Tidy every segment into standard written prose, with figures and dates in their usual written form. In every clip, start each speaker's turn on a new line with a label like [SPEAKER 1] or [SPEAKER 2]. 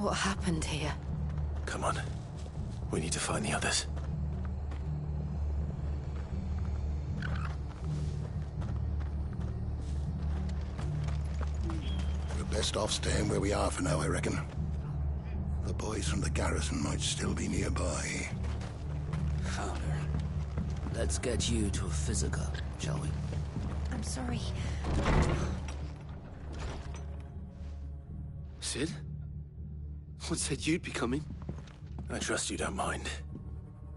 [SPEAKER 1] What happened here?
[SPEAKER 2] Come on. We need to find the others.
[SPEAKER 3] We're best off staying where we are for now, I reckon. The boys from the garrison might still be nearby.
[SPEAKER 4] Fowler, let's get you to a physical, shall we?
[SPEAKER 1] I'm sorry.
[SPEAKER 5] Sid? What said you'd be coming?
[SPEAKER 2] I trust you don't mind.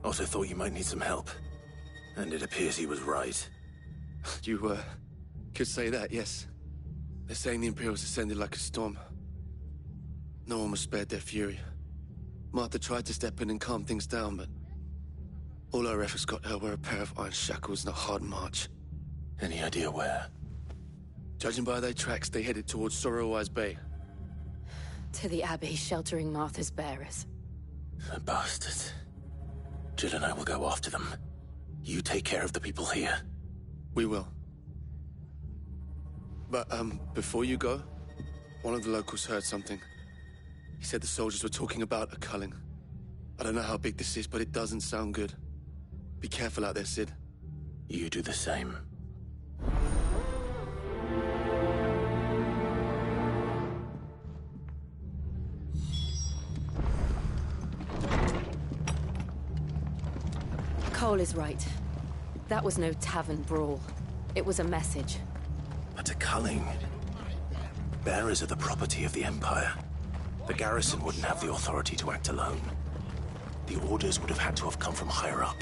[SPEAKER 2] Also thought you might need some help. And it appears he was right.
[SPEAKER 5] You, could say that, yes. They're saying the Imperials ascended like a storm. No one was spared their fury. Martha tried to step in and calm things down, but all our efforts got her were a pair of iron shackles and a hard march.
[SPEAKER 2] Any idea where?
[SPEAKER 5] Judging by their tracks, they headed towards Sorrowwise Bay.
[SPEAKER 1] To the Abbey, sheltering Martha's bearers.
[SPEAKER 2] The bastards. Jill and I will go after them. You take care of the people here.
[SPEAKER 5] We will. But, before you go, one of the locals heard something. He said the soldiers were talking about a culling. I don't know how big this is, but it doesn't sound good. Be careful out there, Sid.
[SPEAKER 2] You do the same.
[SPEAKER 1] Cole is right. That was no tavern brawl. It was a message.
[SPEAKER 2] But a culling. Bearers are the property of the Empire. The garrison wouldn't have the authority to act alone. The orders would have had to have come from higher up.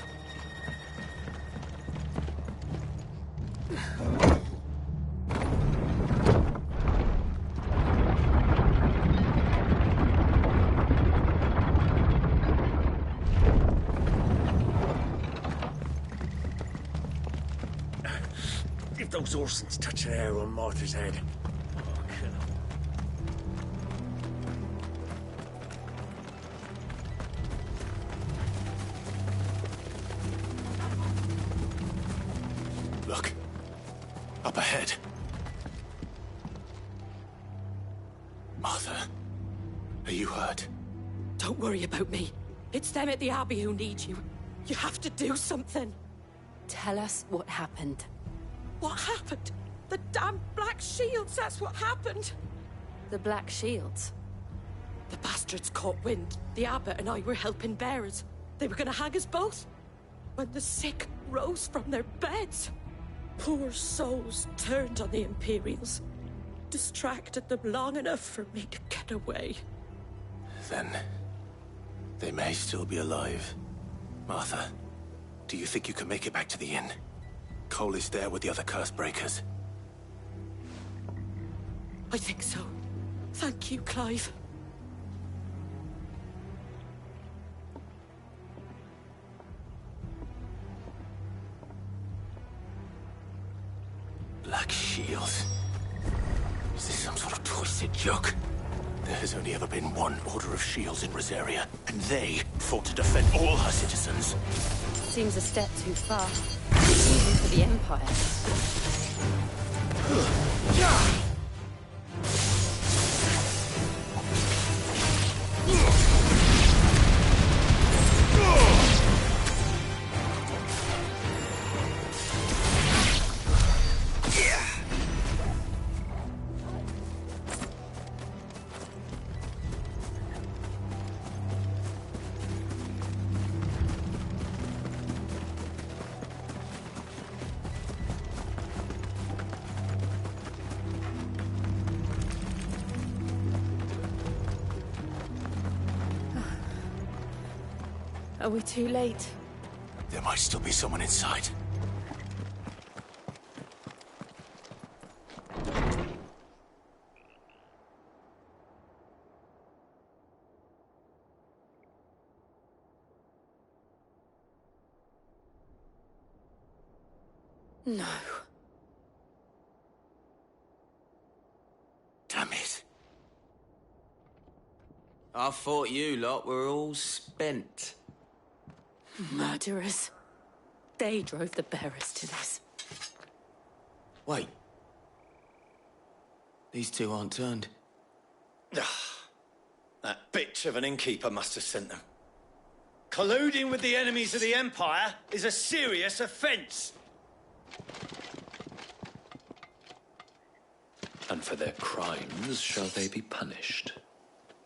[SPEAKER 6] If those Orsons touch an arrow on Martha's head, I'll kill them.
[SPEAKER 2] Look. Up ahead. Martha. Are you hurt?
[SPEAKER 7] Don't worry about me. It's them at the Abbey who need you. You have to do something.
[SPEAKER 1] Tell us what happened.
[SPEAKER 7] What happened? The damn Black Shields, that's what happened.
[SPEAKER 1] The Black Shields?
[SPEAKER 7] The bastards caught wind. The Abbot and I were helping bearers. They were gonna hang us both. When the sick rose from their beds, poor souls turned on the Imperials. Distracted them long enough for me to get away.
[SPEAKER 2] Then... they may still be alive. Martha, do you think you can make it back to the inn? Cole is there with the other curse breakers.
[SPEAKER 7] I think so. Thank you, Clive.
[SPEAKER 2] Black Shields. Is this some sort of twisted joke? There has only ever been one Order of Shields in Rosaria, and they fought to defend all her citizens.
[SPEAKER 1] Seems a step too far. Even for the Empire. Are we too late?
[SPEAKER 2] There might still be someone inside.
[SPEAKER 1] No.
[SPEAKER 2] Damn it.
[SPEAKER 4] I thought you lot were all spent.
[SPEAKER 1] Murderers. They drove the bearers to this.
[SPEAKER 4] Wait. These two aren't turned.
[SPEAKER 6] That bitch of an innkeeper must have sent them. Colluding with the enemies of the Empire is a serious offence.
[SPEAKER 8] And for their crimes shall they be punished.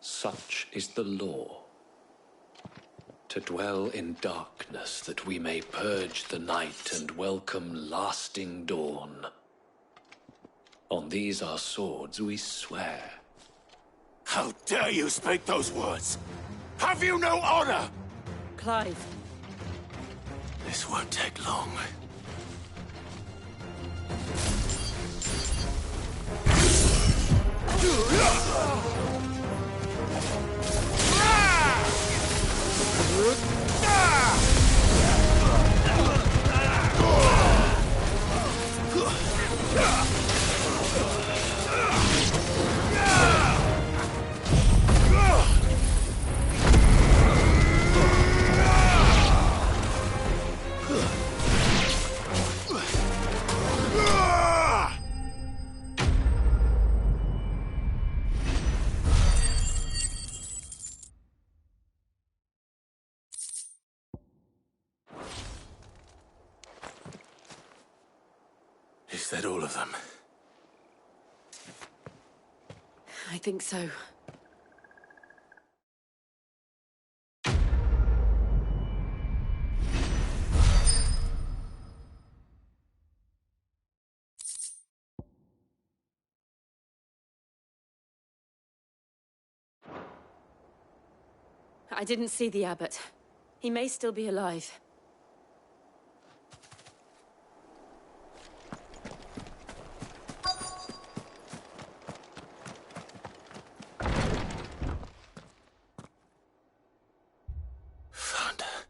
[SPEAKER 8] Such is the law. To dwell in darkness that we may purge the night and welcome lasting dawn. On these our swords we swear.
[SPEAKER 2] How dare you speak those words? Have you no honor?
[SPEAKER 7] Clive.
[SPEAKER 2] This won't take long. Is that all of them?
[SPEAKER 1] I think so. I didn't see the abbot. He may still be alive.
[SPEAKER 2] Found her.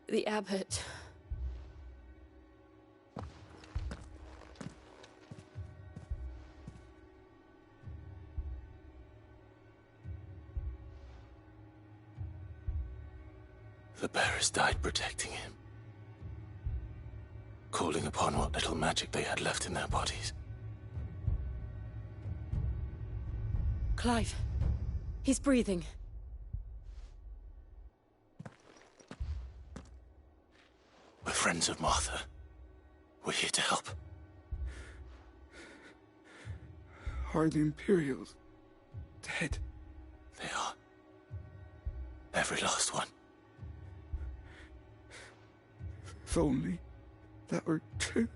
[SPEAKER 1] The abbot.
[SPEAKER 2] The bearers died protecting him. Calling upon what little magic they had left in their bodies.
[SPEAKER 1] Clive. He's breathing.
[SPEAKER 2] We're friends of Martha. We're here to help.
[SPEAKER 9] Are the Imperials dead?
[SPEAKER 2] They are. Every last one.
[SPEAKER 9] If only that were true.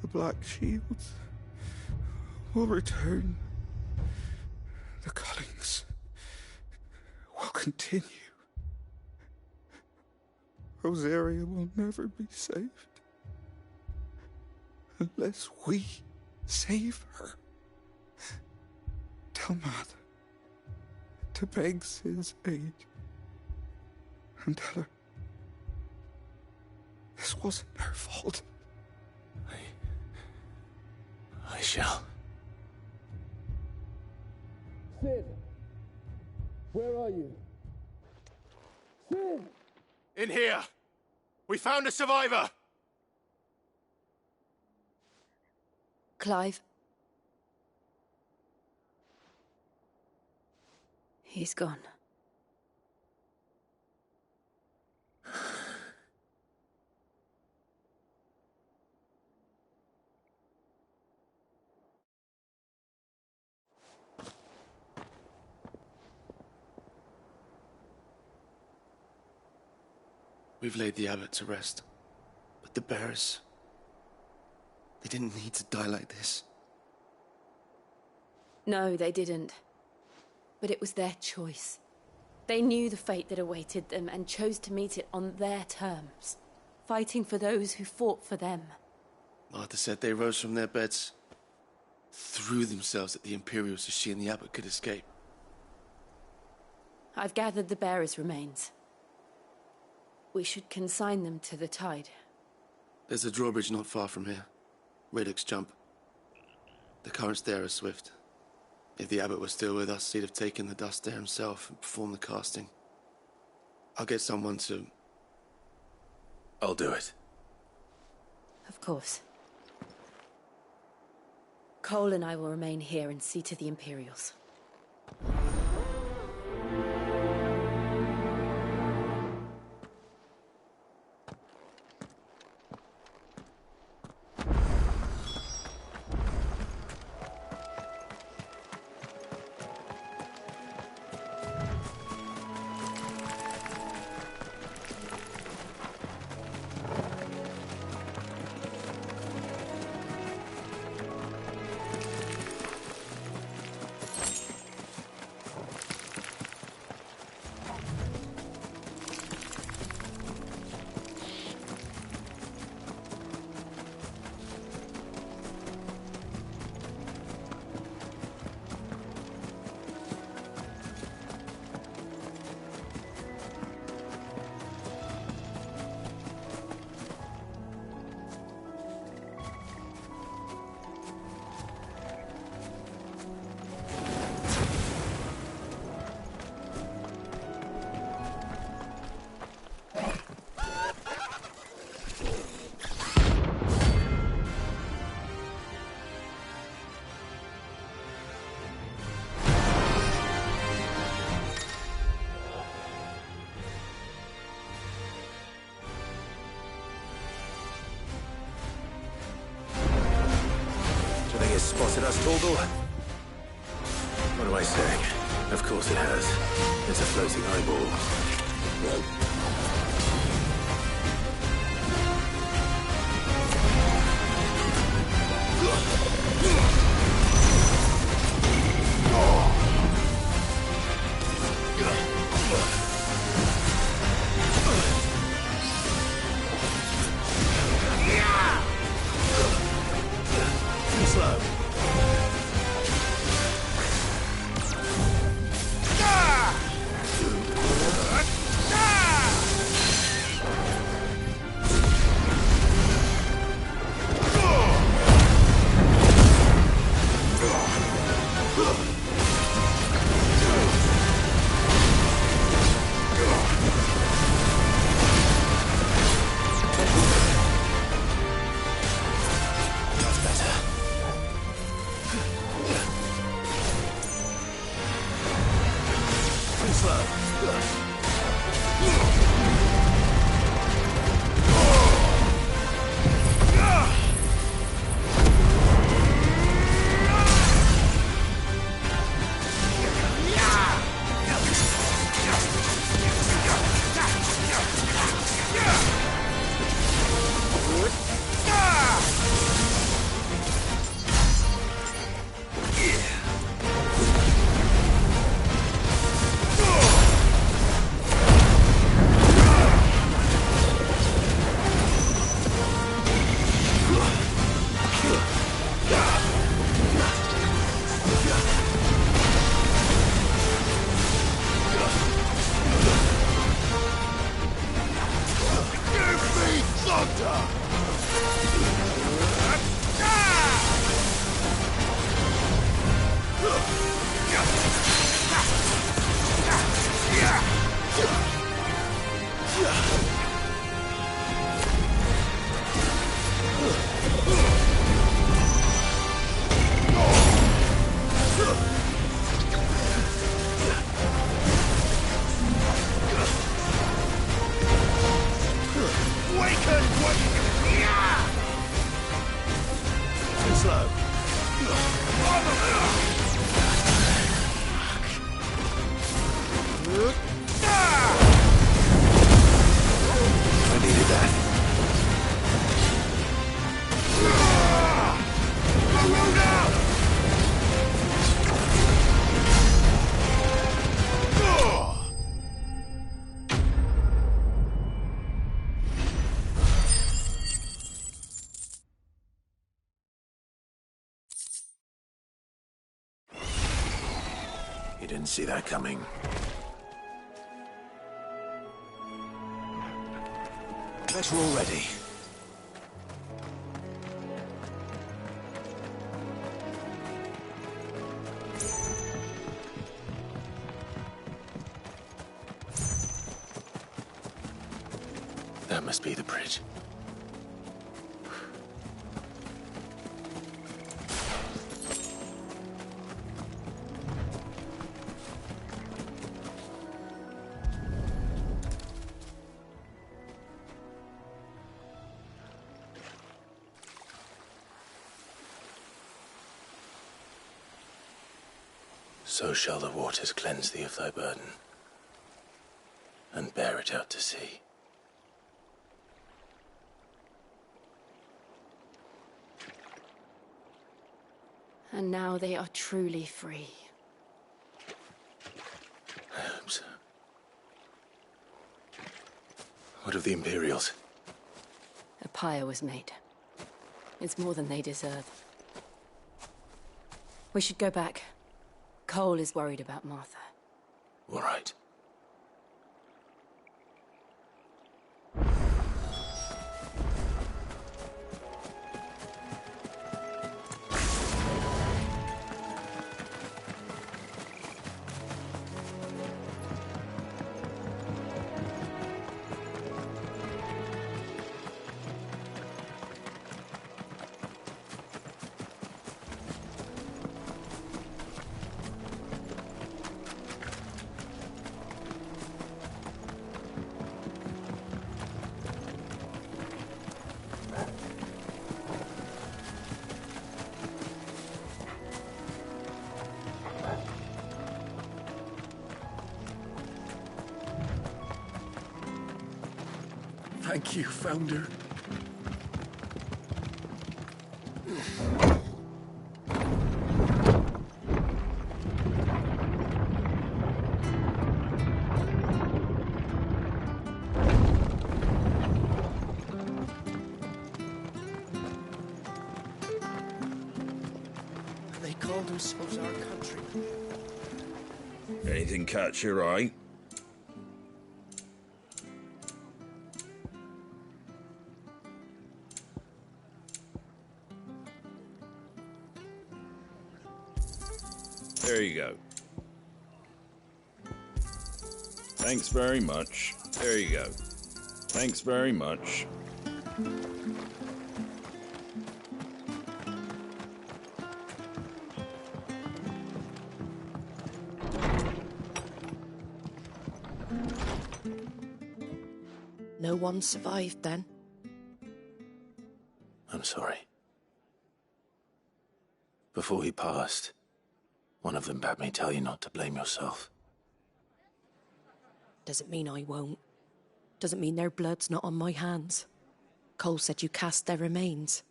[SPEAKER 9] The Black Shields will return. The Cullings will continue. Rosaria will never be saved unless we save her. Tell Mother to beg Cid's aid and tell her this wasn't her fault.
[SPEAKER 2] I shall.
[SPEAKER 10] Cid! Where are you? Cid!
[SPEAKER 2] In here! We found a survivor!
[SPEAKER 1] Clive. He's gone.
[SPEAKER 5] We've laid the abbot to rest. But the bearers... they didn't need to die like this.
[SPEAKER 1] No, they didn't. But it was their choice. They knew the fate that awaited them and chose to meet it on their terms, fighting for those who fought for them.
[SPEAKER 5] Martha said they rose from their beds, threw themselves at the Imperials so she and the abbot could escape.
[SPEAKER 1] I've gathered the bearers' remains. We should consign them to the tide.
[SPEAKER 5] There's a drawbridge not far from here. Radix Jump. The currents there are swift. If the abbot was still with us, he'd have taken the dust there himself and performed the casting. I'll get someone to
[SPEAKER 2] I'll do it.
[SPEAKER 1] Of course. Cole and I will remain here and see to the Imperials.
[SPEAKER 2] Spotted us, Torgal? What am I saying? Of course it has. It's a floating eyeball. You didn't see that coming. Bet we're all ready. That must be the bridge. So shall the waters cleanse thee of thy burden, and bear it out to sea.
[SPEAKER 1] And now they are truly free.
[SPEAKER 2] I hope so. What of the Imperials?
[SPEAKER 1] A pyre was made. It's more than they deserve. We should go back. Cole is worried about Martha.
[SPEAKER 2] All right.
[SPEAKER 5] Thank you, Founder.
[SPEAKER 7] They call themselves our country.
[SPEAKER 11] Anything catch your eye? There you go. Thanks very much. There you go. Thanks very much.
[SPEAKER 7] No one survived then?
[SPEAKER 2] I'm sorry. Before he passed, one of them bade me tell you not to blame yourself.
[SPEAKER 7] Doesn't mean I won't. Doesn't mean their blood's not on my hands. Cole said you cast their remains.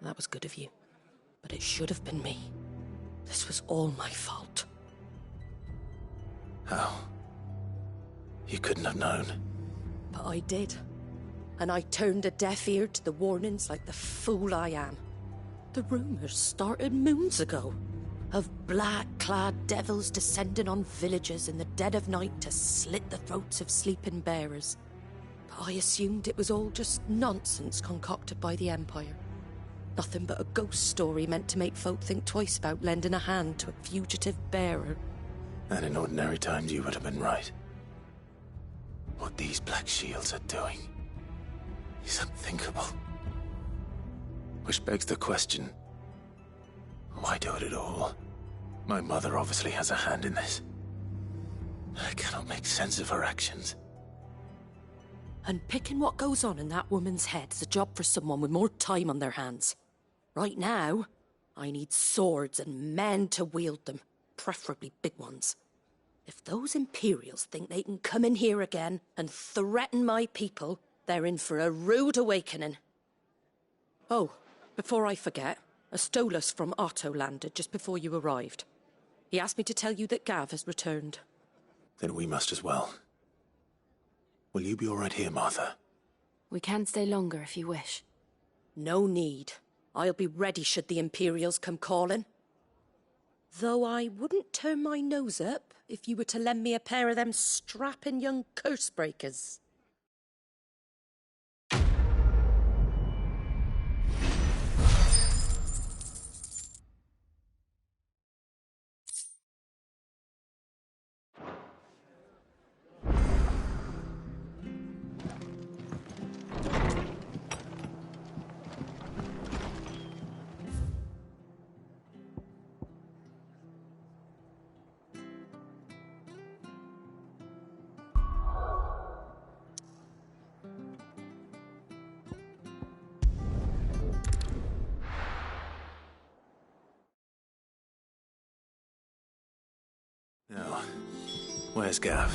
[SPEAKER 7] That was good of you. But it should have been me. This was all my fault.
[SPEAKER 2] How? You couldn't have known.
[SPEAKER 7] But I did. And I turned a deaf ear to the warnings like the fool I am. The rumours started moons ago. Of black-clad devils descending on villages in the dead of night to slit the throats of sleeping bearers. But I assumed it was all just nonsense concocted by the Empire. Nothing but a ghost story meant to make folk think twice about lending a hand to a fugitive bearer.
[SPEAKER 2] And in ordinary times you would have been right. What these Black Shields are doing is unthinkable. Which begs the question, why do it at all? My mother obviously has a hand in this. I cannot make sense of her actions.
[SPEAKER 7] And picking what goes on in that woman's head is a job for someone with more time on their hands. Right now, I need swords and men to wield them, preferably big ones. If those Imperials think they can come in here again and threaten my people, they're in for a rude awakening. Oh, before I forget, a Stolas from Otto landed just before you arrived. He asked me to tell you that Gav has returned.
[SPEAKER 2] Then we must as well. Will you be all right here, Martha?
[SPEAKER 1] We can stay longer if you wish.
[SPEAKER 7] No need. I'll be ready should the Imperials come calling. Though I wouldn't turn my nose up if you were to lend me a pair of them strapping young curse-breakers.
[SPEAKER 2] Where's Gav?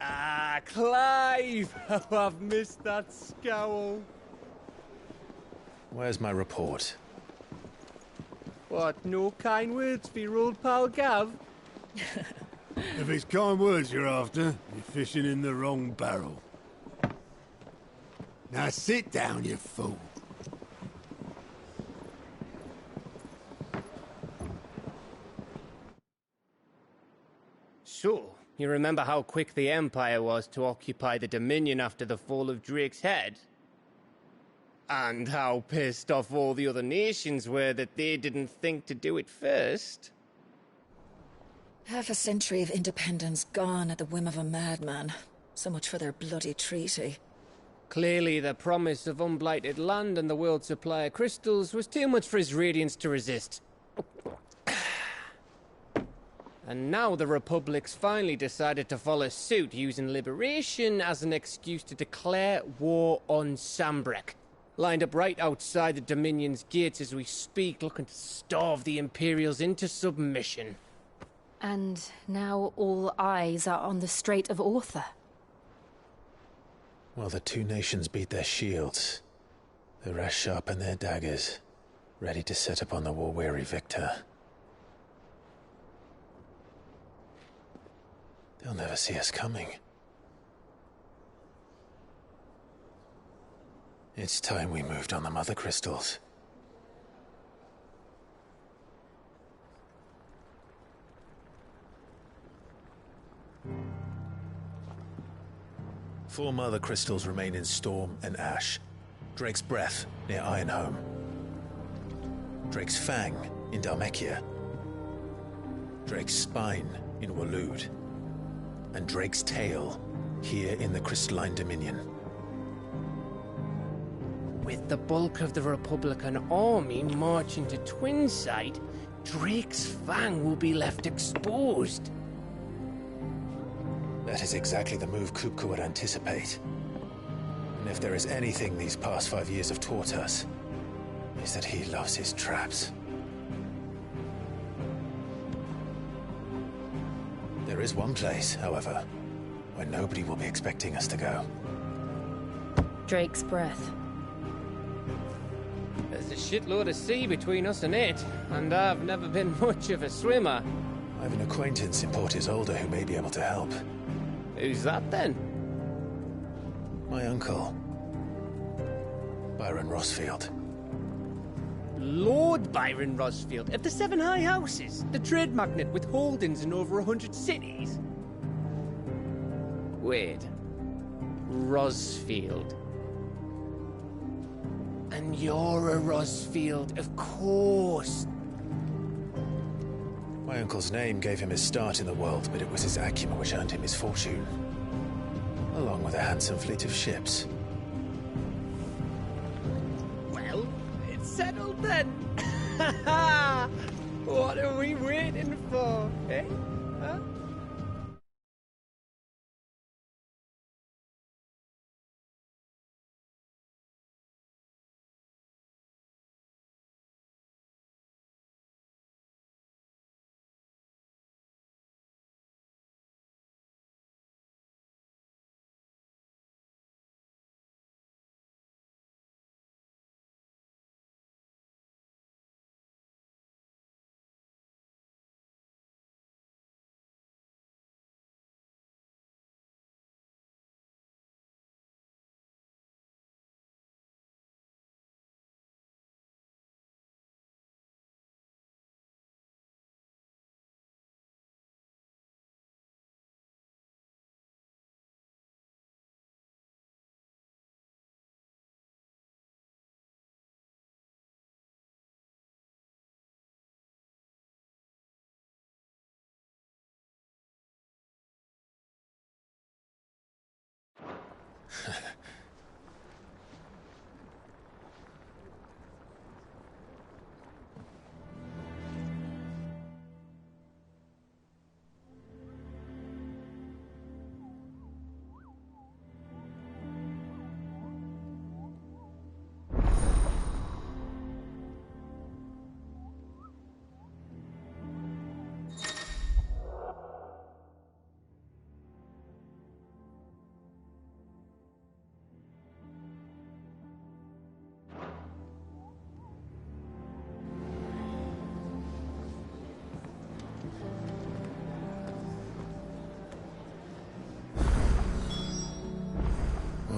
[SPEAKER 12] Ah, Clive! Oh, I've missed that scowl.
[SPEAKER 2] Where's my report?
[SPEAKER 12] What, no kind words for your old pal Gav?
[SPEAKER 13] If it's kind words you're after, you're fishing in the wrong barrel. Now sit down, you fool.
[SPEAKER 12] So, you remember how quick the Empire was to occupy the Dominion after the fall of Drake's head? And how pissed off all the other nations were that they didn't think to do it first?
[SPEAKER 14] Half a century of independence gone at the whim of a madman. So much for their bloody treaty.
[SPEAKER 12] Clearly, the promise of unblighted land and the world's supply of crystals was too much for his radiance to resist. And now the Republic's finally decided to follow suit, using liberation as an excuse to declare war on Sambrek. Lined up right outside the Dominion's gates as we speak, looking to starve the Imperials into submission.
[SPEAKER 1] And now all eyes are on the Strait of Author.
[SPEAKER 2] Well, the two nations beat their shields. The rest sharpen their daggers, ready to set upon the war-weary victor. They'll never see us coming. It's time we moved on the Mother Crystals. Four Mother Crystals remain in Storm and Ash. Drake's Breath near Ironhome. Drake's Fang in Dhalmekia. Drake's Spine in Waloed. And Drake's Tail here in the Crystalline Dominion.
[SPEAKER 12] With the bulk of the Republican army marching to Twinside, Drake's Fang will be left exposed.
[SPEAKER 2] That is exactly the move Kupka would anticipate. And if there is anything these past 5 years have taught us, is that he loves his traps. There is one place, however, where nobody will be expecting us to go.
[SPEAKER 1] Drake's Breath.
[SPEAKER 12] There's a shitload of sea between us and it, and I've never been much of a swimmer.
[SPEAKER 2] I have an acquaintance in Port Isolde who may be able to help.
[SPEAKER 12] Who's that then?
[SPEAKER 2] My uncle, Byron Rosfield.
[SPEAKER 12] Lord Byron Rosfield of the Seven High Houses, the trade magnate with holdings in over 100 cities. Wait, Rosfield. And you're a Rosfield, of course.
[SPEAKER 2] My uncle's name gave him his start in the world, but it was his acumen which earned him his fortune. Along with a handsome fleet of ships.
[SPEAKER 12] Well, it's settled then. What are we waiting for, eh? Huh?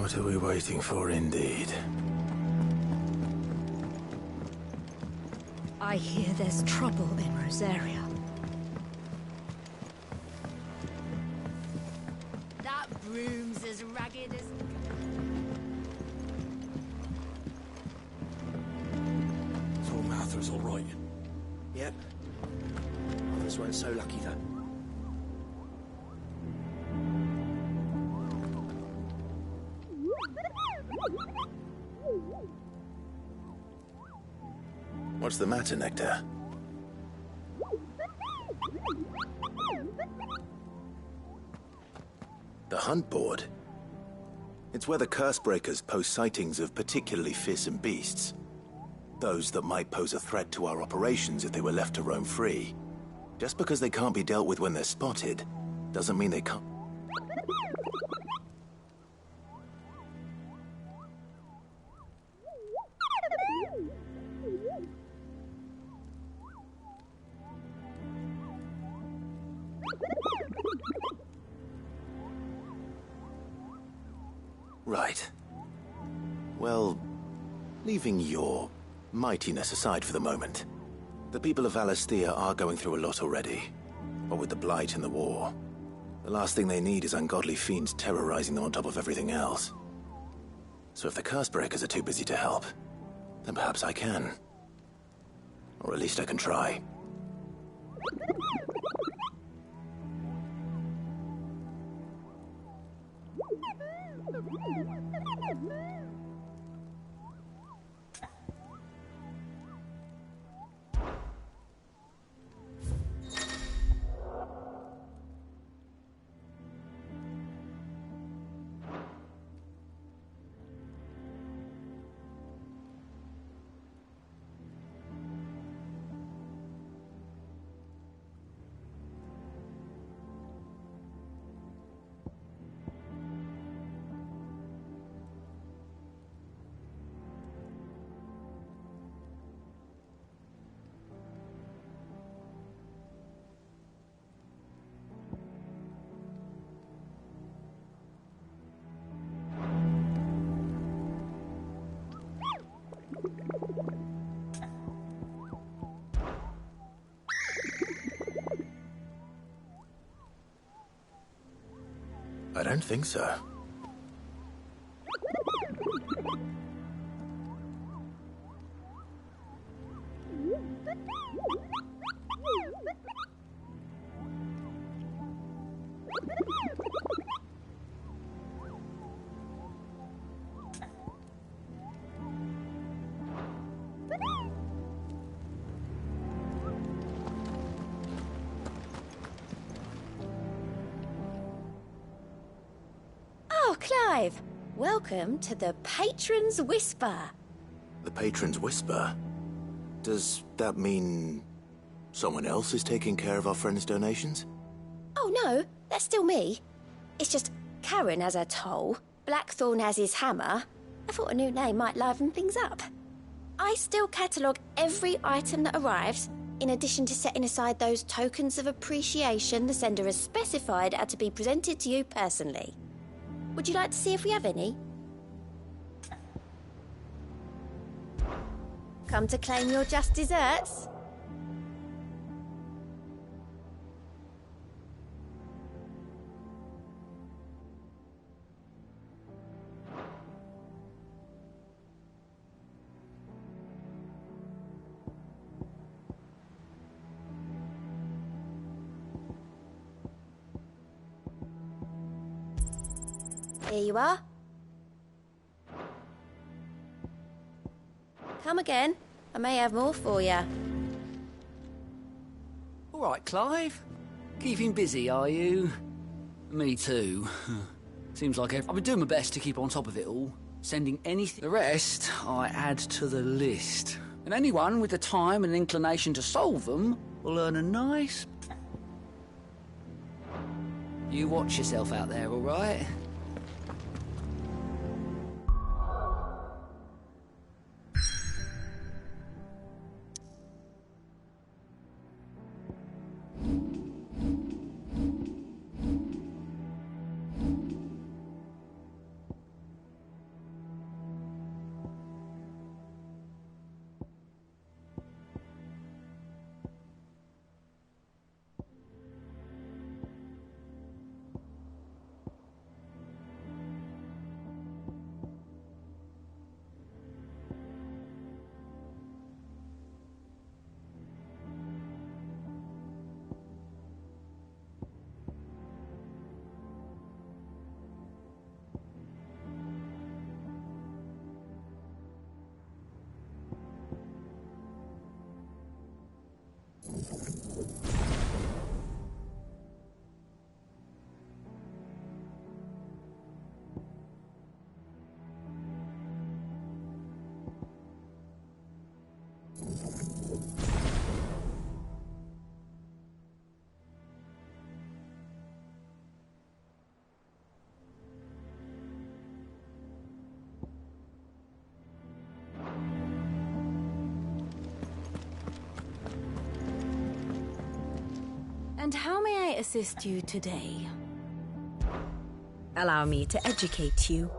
[SPEAKER 2] What are we waiting for, indeed?
[SPEAKER 15] I hear there's trouble in Rosaria.
[SPEAKER 16] That broom's as ragged as...
[SPEAKER 6] Thought Martha was all right. Yep. Others weren't so lucky, though.
[SPEAKER 2] What's the matter, Nectar? The hunt board? It's where the Cursebreakers post sightings of particularly fearsome beasts. Those that might pose a threat to our operations if they were left to roam free. Just because they can't be dealt with when they're spotted, doesn't mean they can't... Right. Well, leaving your mightiness aside for the moment, the people of Valisthea are going through a lot already. What with the Blight and the war, the last thing they need is ungodly fiends terrorizing them on top of everything else. So if the Cursebreakers are too busy to help, then perhaps I can. Or at least I can try. I don't think so.
[SPEAKER 16] Clive, welcome to the Patron's Whisper.
[SPEAKER 2] The Patron's Whisper? Does that mean someone else is taking care of our friend's donations?
[SPEAKER 16] Oh no, that's still me. It's just Karen has her toll, Blackthorn has his hammer. I thought a new name might liven things up. I still catalogue every item that arrives, in addition to setting aside those tokens of appreciation the sender has specified are to be presented to you personally. Would you like to see if we have any? Come to claim your just desserts? Here you are. Come again. I may have more for you.
[SPEAKER 4] All right, Clive. Keeping busy, are you? Me too. Seems like I've been doing my best to keep on top of it all. Sending anything. The rest, I add to the list. And anyone with the time and inclination to solve them will earn a nice... You watch yourself out there, all right?
[SPEAKER 1] And how may I assist you today? Allow me to educate you.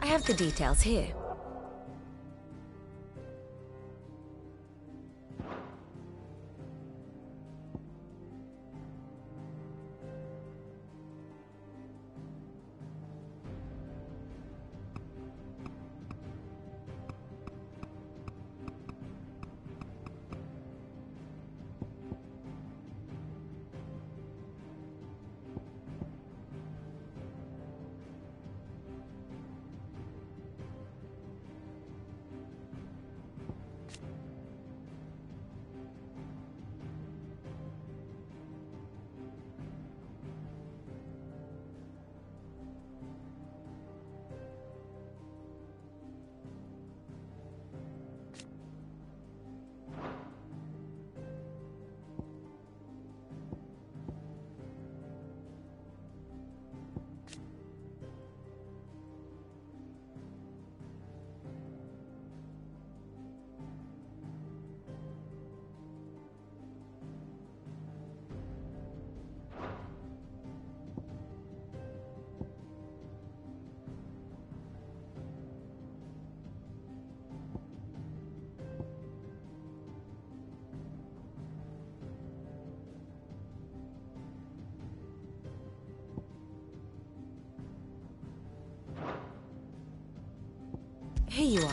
[SPEAKER 1] I have the details here. Here you are.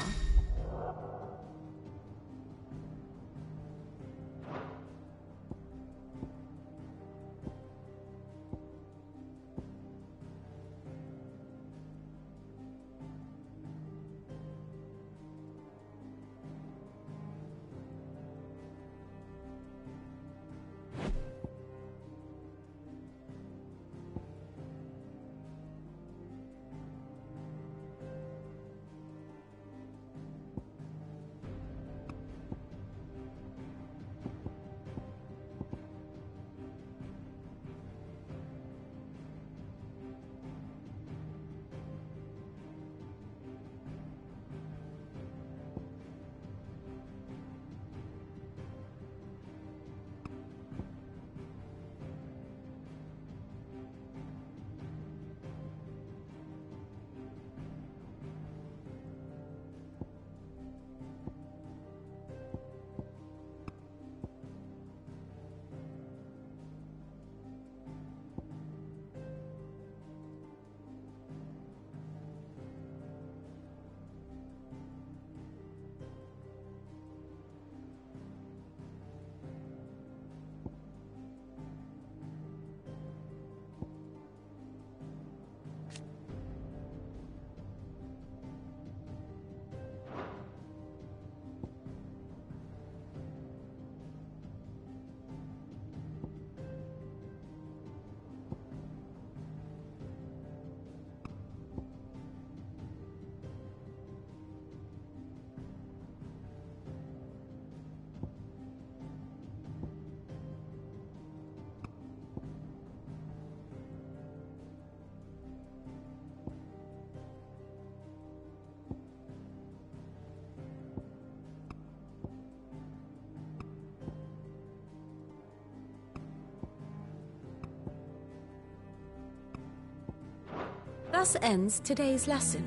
[SPEAKER 1] Thus ends today's lesson.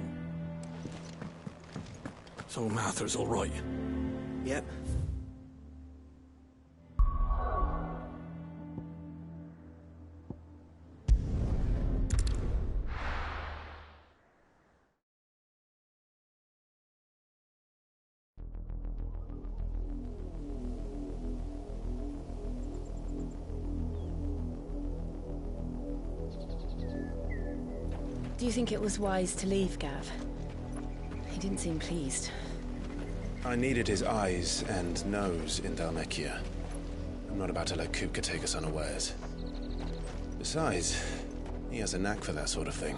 [SPEAKER 17] So Martha's all right?
[SPEAKER 6] Yep.
[SPEAKER 1] Do you think it was wise to leave, Gav? He didn't seem pleased.
[SPEAKER 2] I needed his eyes and nose in Dhalmekia. I'm not about to let Kupka take us unawares. Besides, he has a knack for that sort of thing.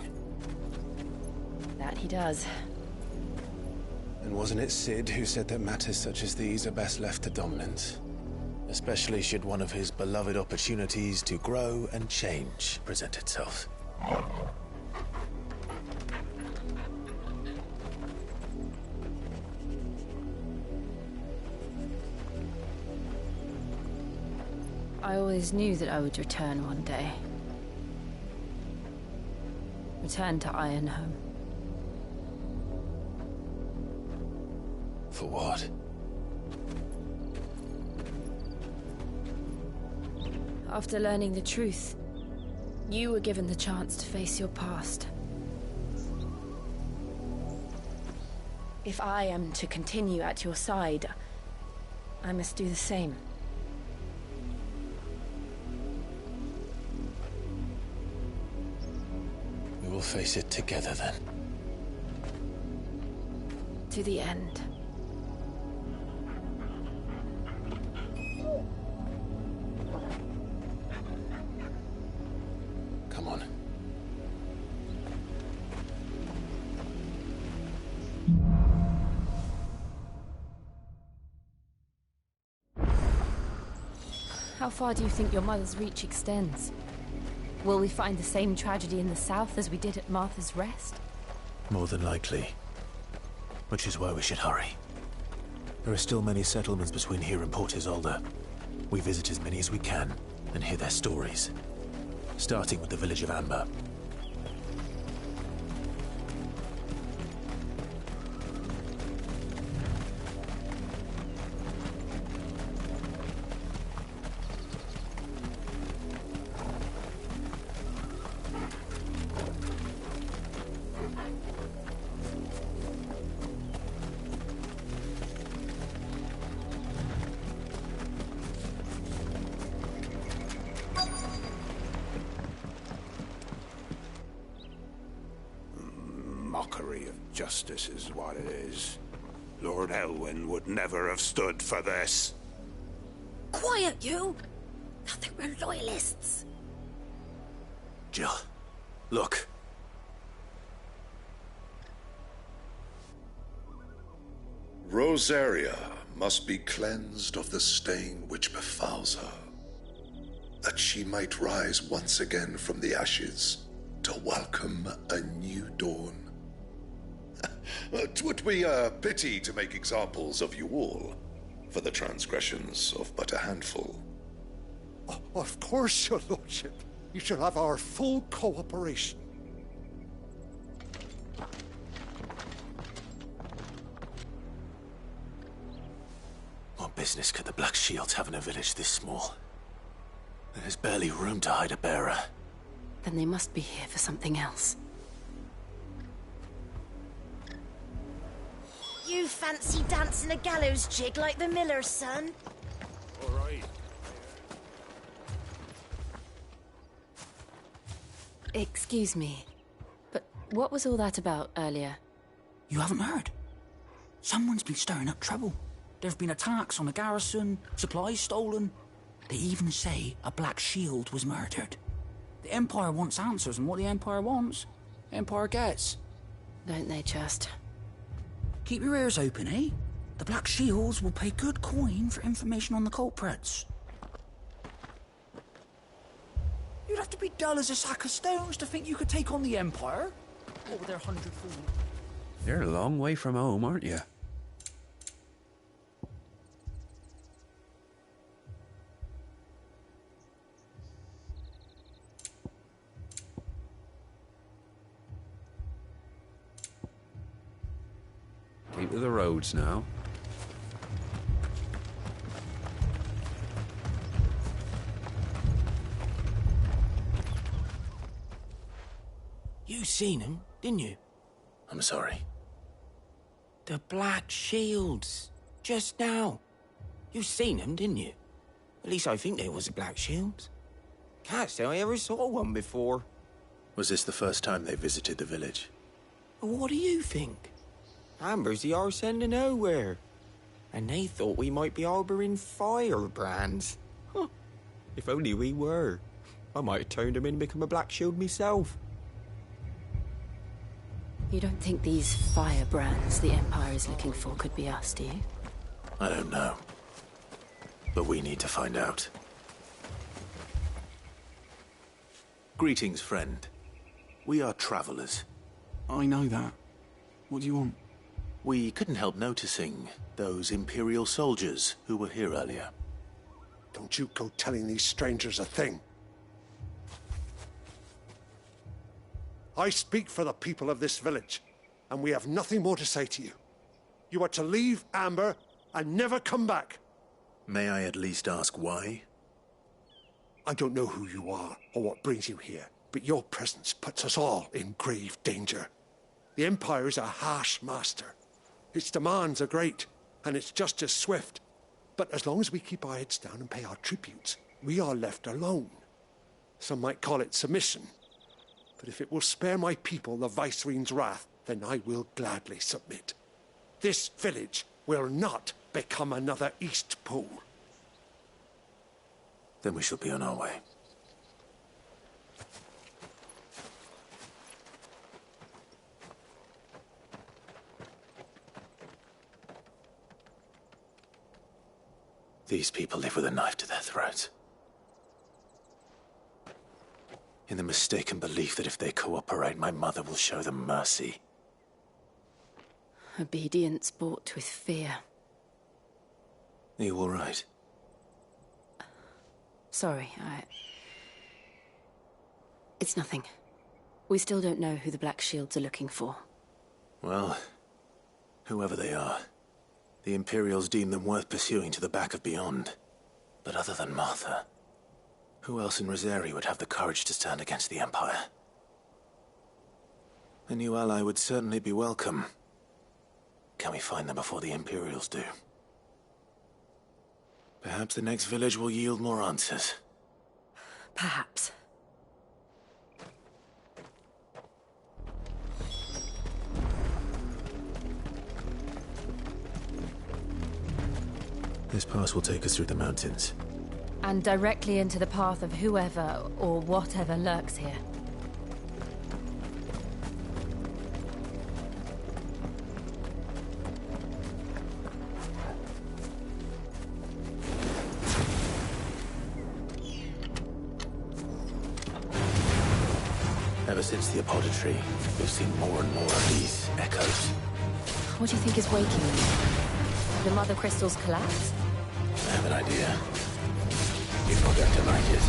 [SPEAKER 1] That he does.
[SPEAKER 2] And wasn't it Sid who said that matters such as these are best left to dominance? Especially should one of his beloved opportunities to grow and change present itself.
[SPEAKER 1] I always knew that I would return one day. Return to Ironhome.
[SPEAKER 2] For what?
[SPEAKER 1] After learning the truth, you were given the chance to face your past. If I am to continue at your side, I must do the same.
[SPEAKER 2] We will face it together then.
[SPEAKER 1] To the end.
[SPEAKER 2] Come on.
[SPEAKER 1] How far do you think your mother's reach extends? Will we find the same tragedy in the south as we did at Martha's Rest?
[SPEAKER 2] More than likely. Which is why we should hurry. There are still many settlements between here and Port Isolde. We visit as many as we can and hear their stories. Starting with the village of Amber.
[SPEAKER 3] Mockery of justice is what it is. Lord Elwyn would never have stood for this.
[SPEAKER 16] Quiet, you! Thought they were loyalists.
[SPEAKER 2] Jill, look.
[SPEAKER 18] Rosaria must be cleansed of the stain which befouls her, that she might rise once again from the ashes to welcome a new dawn. 'Twould be a pity to make examples of you all, for the transgressions of but a handful.
[SPEAKER 19] Of course, your lordship. You shall have our full cooperation.
[SPEAKER 2] What business could the Black Shields have in a village this small? There's barely room to hide a bearer.
[SPEAKER 1] Then they must be here for something else.
[SPEAKER 20] You fancy dancing a gallows jig like the miller's son?
[SPEAKER 3] All right.
[SPEAKER 1] Excuse me, but what was all that about earlier?
[SPEAKER 4] You haven't heard? Someone's been stirring up trouble. There've been attacks on the garrison, supplies stolen. They even say a Black Shield was murdered. The Empire wants answers, and what the Empire wants, the Empire gets.
[SPEAKER 1] Don't they just?
[SPEAKER 4] Keep your ears open, eh? The Black Shields will pay good coin for information on the culprits. You'd have to be dull as a sack of stones to think you could take on the Empire. What with their 100-fold?
[SPEAKER 21] You're a long way from home, aren't you? Keep to the roads now.
[SPEAKER 6] You seen him, didn't you?
[SPEAKER 2] I'm sorry.
[SPEAKER 6] The Black Shields. Just now. You seen them, didn't you? At least I think they was the Black Shields. Can't say I ever saw one before.
[SPEAKER 2] Was this the first time they visited the village?
[SPEAKER 6] What do you think? Amber's the arse end of nowhere. And they thought we might be harbouring firebrands. Huh. If only we were. I might have turned them in and become a Black Shield myself.
[SPEAKER 1] You don't think these firebrands the Empire is looking for could be us, do you?
[SPEAKER 2] I don't know. But we need to find out. Greetings, friend. We are travelers.
[SPEAKER 9] I know that. What do you want?
[SPEAKER 2] We couldn't help noticing those Imperial soldiers who were here earlier.
[SPEAKER 19] Don't you go telling these strangers a thing. I speak for the people of this village, and we have nothing more to say to you. You are to leave Amber and never come back.
[SPEAKER 2] May I at least ask why?
[SPEAKER 19] I don't know who you are or what brings you here, but your presence puts us all in grave danger. The Empire is a harsh master. Its demands are great, and its justice swift. But as long as we keep our heads down and pay our tributes, we are left alone. Some might call it submission. But if it will spare my people the Viceroy's wrath, then I will gladly submit. This village will not become another Eastpool.
[SPEAKER 2] Then we shall be on our way. These people live with a knife to their throats. In the mistaken belief that if they cooperate, my mother will show them mercy.
[SPEAKER 1] Obedience bought with fear.
[SPEAKER 2] Are you all right?
[SPEAKER 1] Sorry, It's nothing. We still don't know who the Black Shields are looking for.
[SPEAKER 2] Well, whoever they are, the Imperials deem them worth pursuing to the back of beyond. But other than Martha, who else in Rosaria would have the courage to stand against the Empire? A new ally would certainly be welcome. Can we find them before the Imperials do? Perhaps the next village will yield more answers.
[SPEAKER 1] Perhaps.
[SPEAKER 2] This pass will take us through the mountains.
[SPEAKER 1] And directly into the path of whoever or whatever lurks here.
[SPEAKER 2] Ever since the apothecary, we've seen more and more of these echoes.
[SPEAKER 1] What do you think is waking them? The Mother Crystal's collapse?
[SPEAKER 2] I have an idea. You're not going to like it.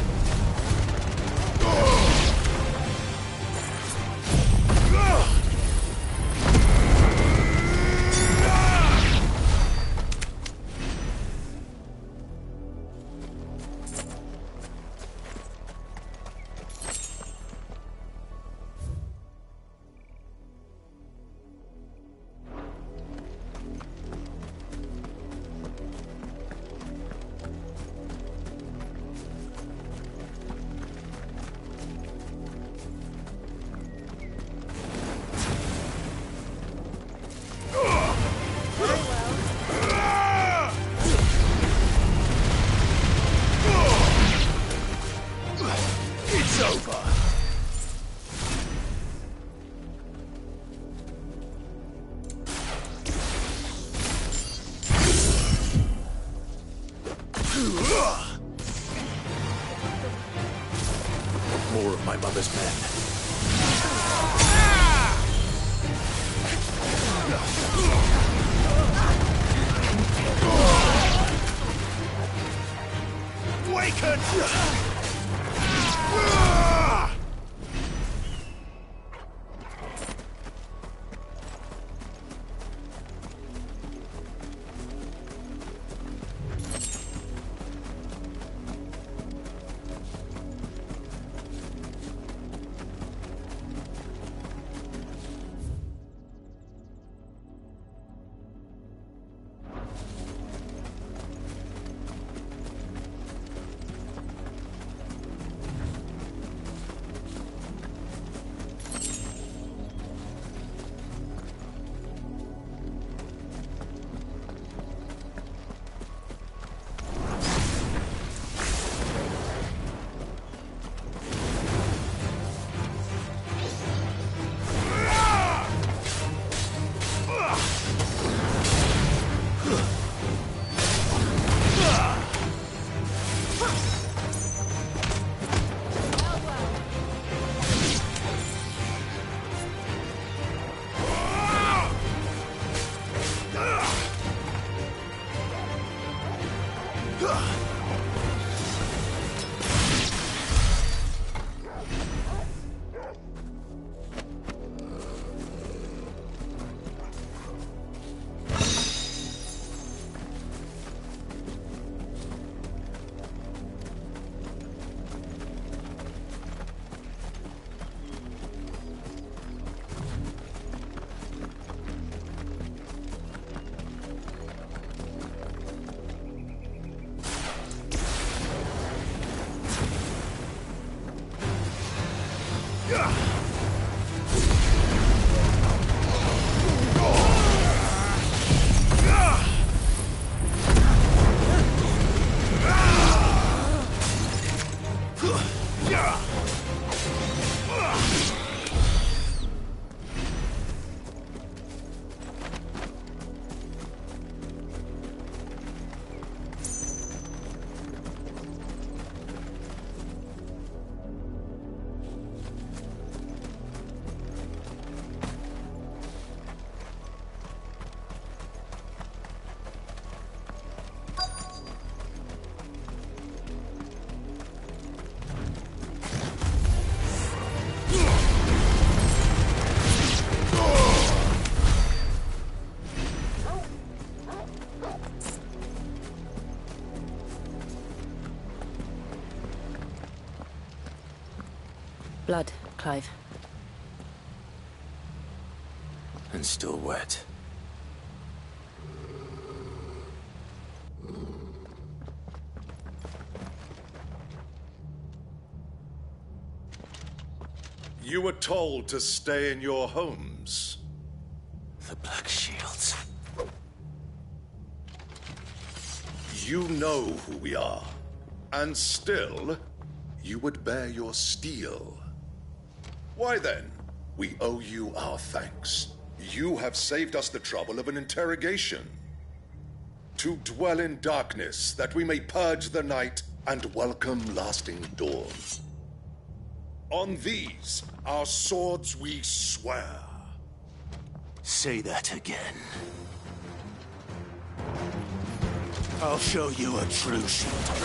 [SPEAKER 2] More of my mother's men.
[SPEAKER 10] Waken!
[SPEAKER 1] Blood, Clive.
[SPEAKER 2] And still wet.
[SPEAKER 18] You were told to stay in your homes.
[SPEAKER 2] The Black Shields.
[SPEAKER 18] You know who we are. And still, you would bear your steel. Why then, we owe you our thanks. You have saved us the trouble of an interrogation. To dwell in darkness, that we may purge the night and welcome lasting dawn. On these, our swords we swear.
[SPEAKER 2] Say that again. I'll show you a true shield of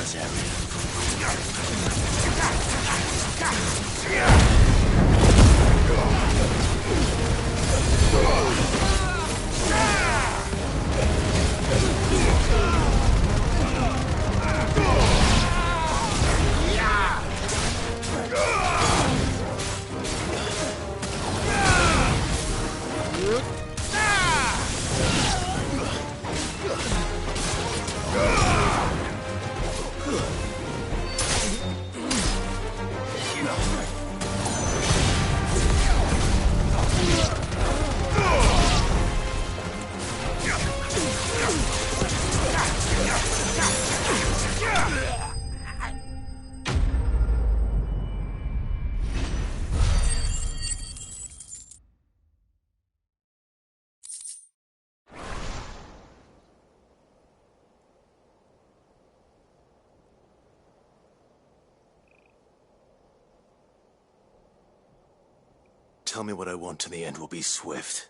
[SPEAKER 2] Tell me what I want and the end will be swift.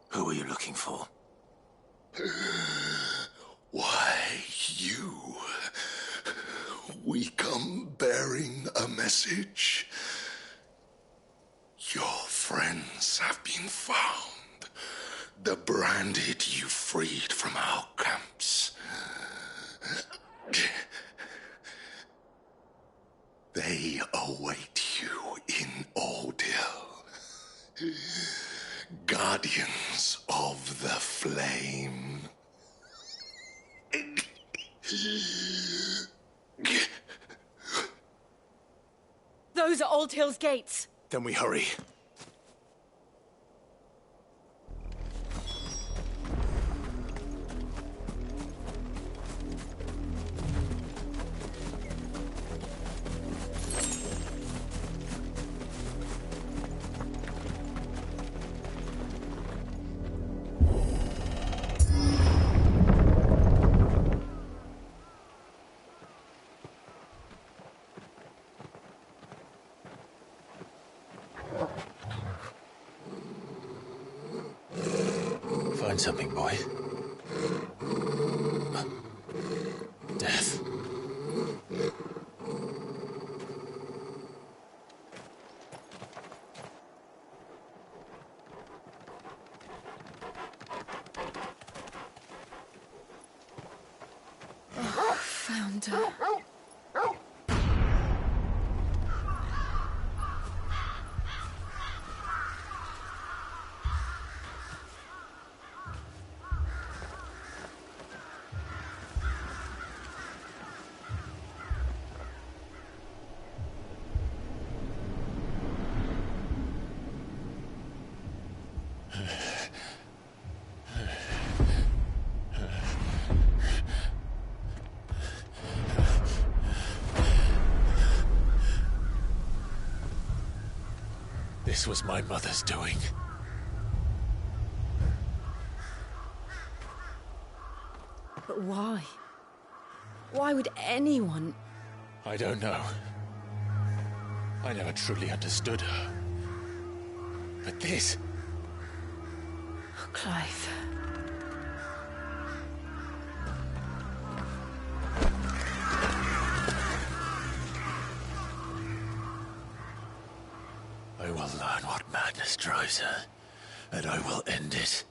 [SPEAKER 2] Who are you looking for?
[SPEAKER 18] Why, you. We come bearing a message. Your friends have been found. The branded you freed from our camps. They await you in Ordeal. Guardians of the Flame.
[SPEAKER 1] Those are Old Hill's gates.
[SPEAKER 2] Then we hurry. Find something, boy. Death.
[SPEAKER 14] Found her.
[SPEAKER 2] This was my mother's doing.
[SPEAKER 1] But why? Why would anyone...
[SPEAKER 2] I don't know. I never truly understood her. But this...
[SPEAKER 1] Oh, Clive.
[SPEAKER 2] I will learn what madness drives her, and I will end it.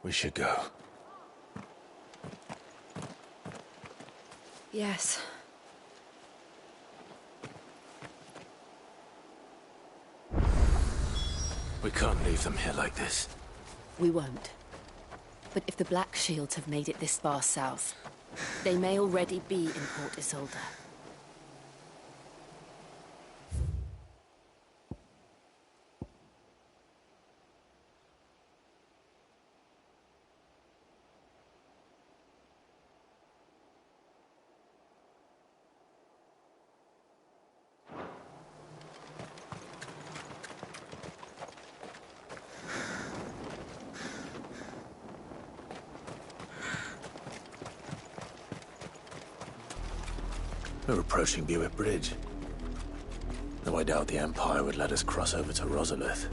[SPEAKER 2] We should go.
[SPEAKER 1] Yes.
[SPEAKER 2] We can't leave them here like this.
[SPEAKER 1] We won't. But if the Black Shields have made it this far south, they may already be in Port Isolde.
[SPEAKER 2] We're approaching Buick Bridge. Though I doubt the Empire would let us cross over to Rosalith.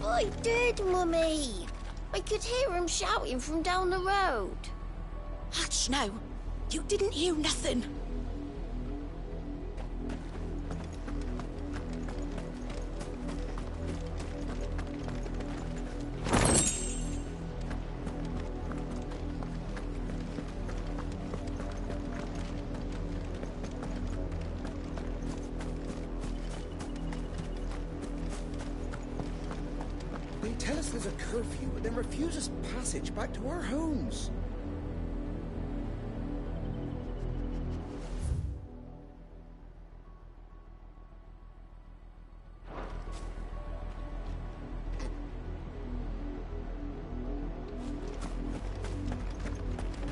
[SPEAKER 16] I did, Mummy. I could hear him shouting from down the road.
[SPEAKER 7] Hush now. You didn't hear nothing.
[SPEAKER 8] They tell us there's a curfew, and then refuse us passage back to our homes.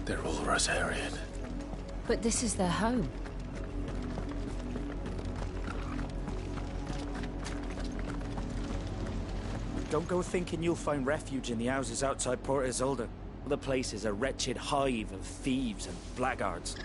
[SPEAKER 2] They're all Rosarian.
[SPEAKER 1] But this is their home.
[SPEAKER 22] Don't go thinking you'll find refuge in the houses outside Port Isolde. The place is a wretched hive of thieves and blackguards.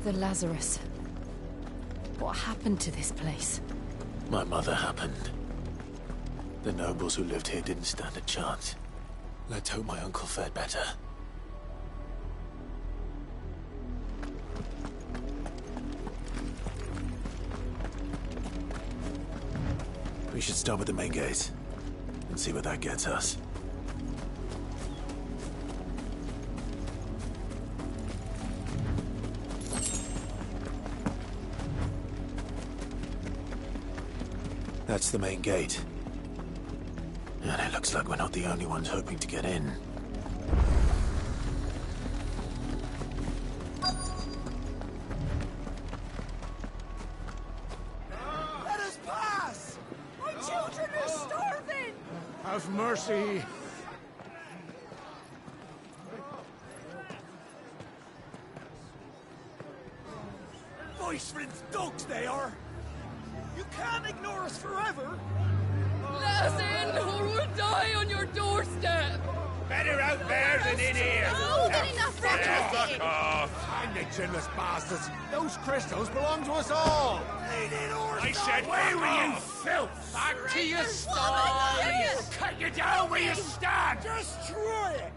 [SPEAKER 1] The Lazarus. What happened to this place?
[SPEAKER 2] My mother happened. The nobles who lived here didn't stand a chance. Let's hope my uncle fared better. We should start with the main gate and see where that gets us. That's the main gate. And it looks like we're not the only ones hoping to get in.
[SPEAKER 10] Let us pass! My children are starving!
[SPEAKER 19] Have mercy.
[SPEAKER 10] Voice-rinsed dogs they are! You can't ignore us forever!
[SPEAKER 5] Let us in, or we'll die on your doorstep!
[SPEAKER 10] Better out there than in here!
[SPEAKER 5] More than enough reckless in!
[SPEAKER 10] Hang the chinless bastards! Those crystals belong to us all! I said, where were you, filth? Back to your sties! Cut you down where you stand! Destroy it!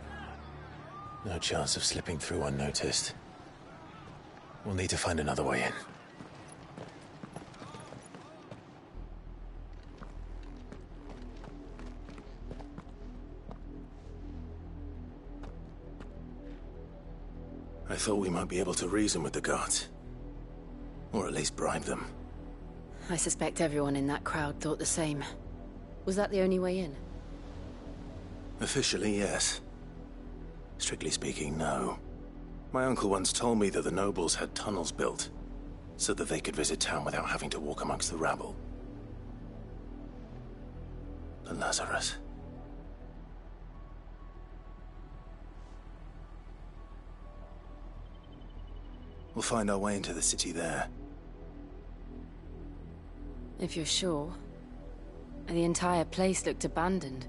[SPEAKER 2] No chance of slipping through unnoticed. We'll need to find another way in. I thought we might be able to reason with the guards. Or at least bribe them.
[SPEAKER 1] I suspect everyone in that crowd thought the same. Was that the only way in?
[SPEAKER 2] Officially, yes. Strictly speaking, no. My uncle once told me that the nobles had tunnels built, so that they could visit town without having to walk amongst the rabble. The Lazarus. We'll find our way into the city there.
[SPEAKER 1] If you're sure. The entire place looked abandoned.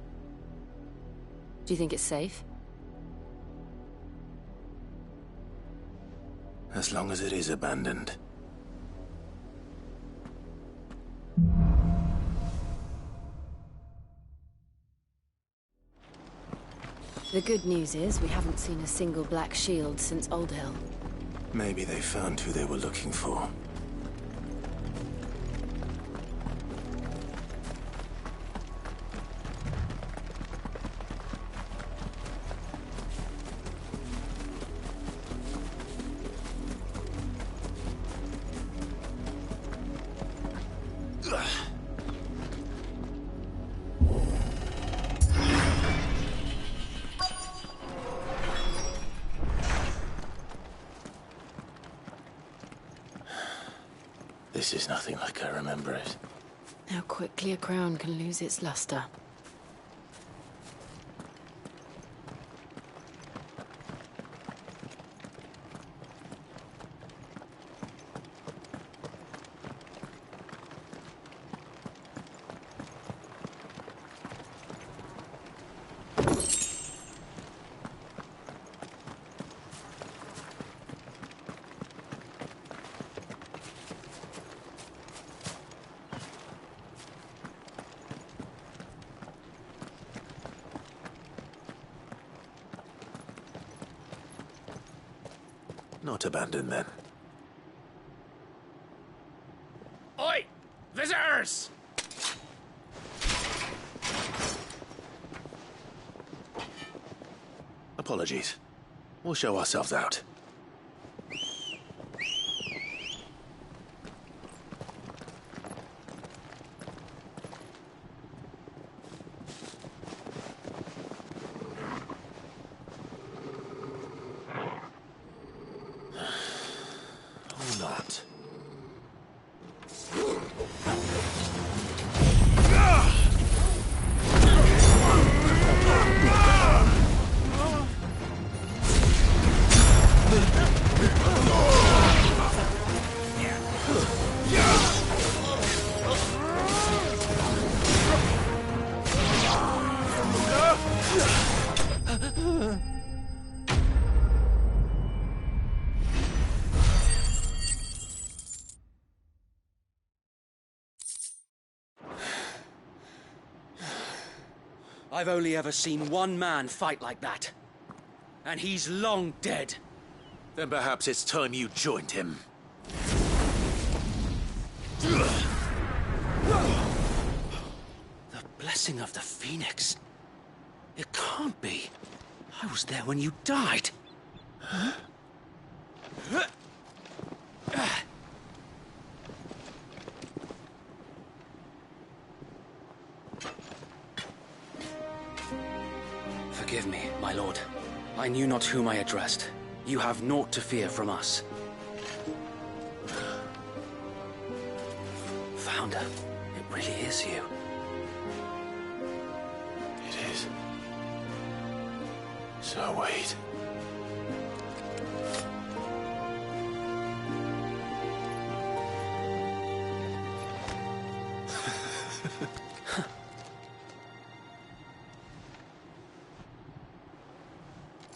[SPEAKER 1] Do you think it's safe?
[SPEAKER 2] As long as it is abandoned.
[SPEAKER 1] The good news is we haven't seen a single black shield since Old Hill.
[SPEAKER 2] Maybe they found who they were looking for. This is nothing like I remember it.
[SPEAKER 1] How quickly a crown can lose its luster.
[SPEAKER 2] Not abandoned, then.
[SPEAKER 10] Oi! Visitors!
[SPEAKER 2] Apologies. We'll show ourselves out.
[SPEAKER 4] I've only ever seen one man fight like that. And he's long dead.
[SPEAKER 2] Then perhaps it's time you joined him.
[SPEAKER 4] The blessing of the Phoenix. It can't be. I was there when you died. Huh? Forgive me, my lord. I knew not whom I addressed. You have naught to fear from us. Founder, it really is you.
[SPEAKER 2] It is. So wait.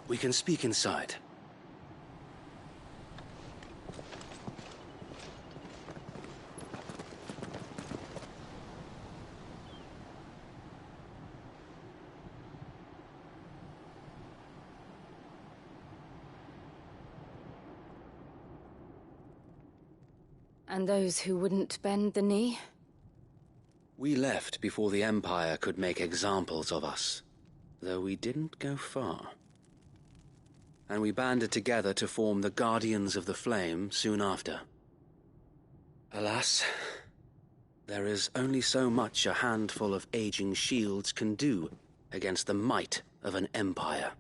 [SPEAKER 4] We can speak inside.
[SPEAKER 1] And those who wouldn't bend the knee?
[SPEAKER 4] We left before the Empire could make examples of us, though we didn't go far. And we banded together to form the Guardians of the Flame soon after. Alas, there is only so much a handful of aging shields can do against the might of an empire.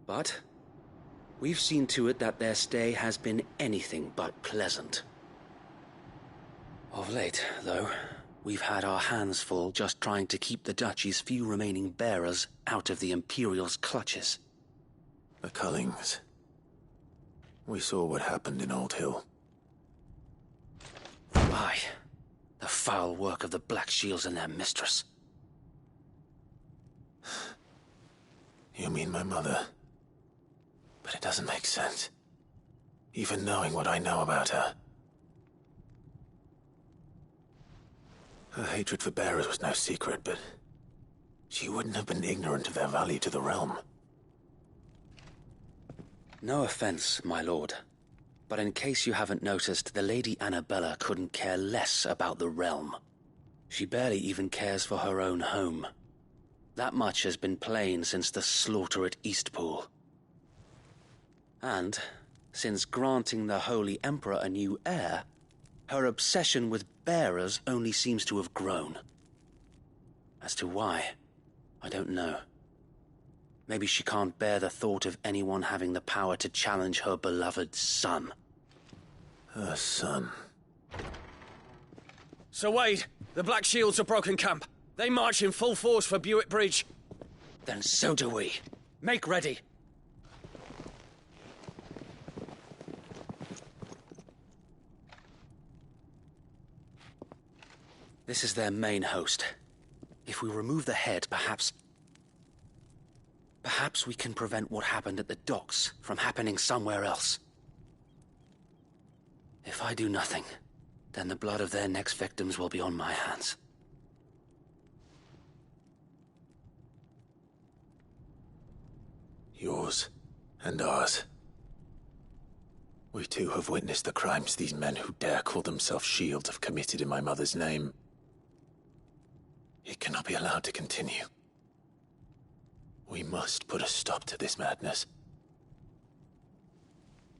[SPEAKER 4] But we've seen to it that their stay has been anything but pleasant. Of late, though, we've had our hands full just trying to keep the Duchy's few remaining bearers out of the Imperial's clutches.
[SPEAKER 2] The Cullings. We saw what happened in Old Hill.
[SPEAKER 4] Aye, the foul work of the Black Shields and their mistress.
[SPEAKER 2] You mean my mother? But it doesn't make sense. Even knowing what I know about her. Her hatred for bearers was no secret, but she wouldn't have been ignorant of their value to the realm.
[SPEAKER 4] No offense, my lord, but in case you haven't noticed, the Lady Annabella couldn't care less about the realm. She barely even cares for her own home. That much has been plain since the slaughter at Eastpool. And, since granting the Holy Emperor a new heir, her obsession with bearers only seems to have grown. As to why, I don't know. Maybe she can't bear the thought of anyone having the power to challenge her beloved son.
[SPEAKER 2] Her son?
[SPEAKER 11] Sir Wade, the Black Shields have broken camp. They march in full force for Buick Bridge.
[SPEAKER 4] Then so do we. Make ready. This is their main host. If we remove the head, perhaps we can prevent what happened at the docks from happening somewhere else. If I do nothing, then the blood of their next victims will be on my hands.
[SPEAKER 2] Yours and ours. We too have witnessed the crimes these men who dare call themselves Shields have committed in my mother's name. It cannot be allowed to continue. We must put a stop to this madness.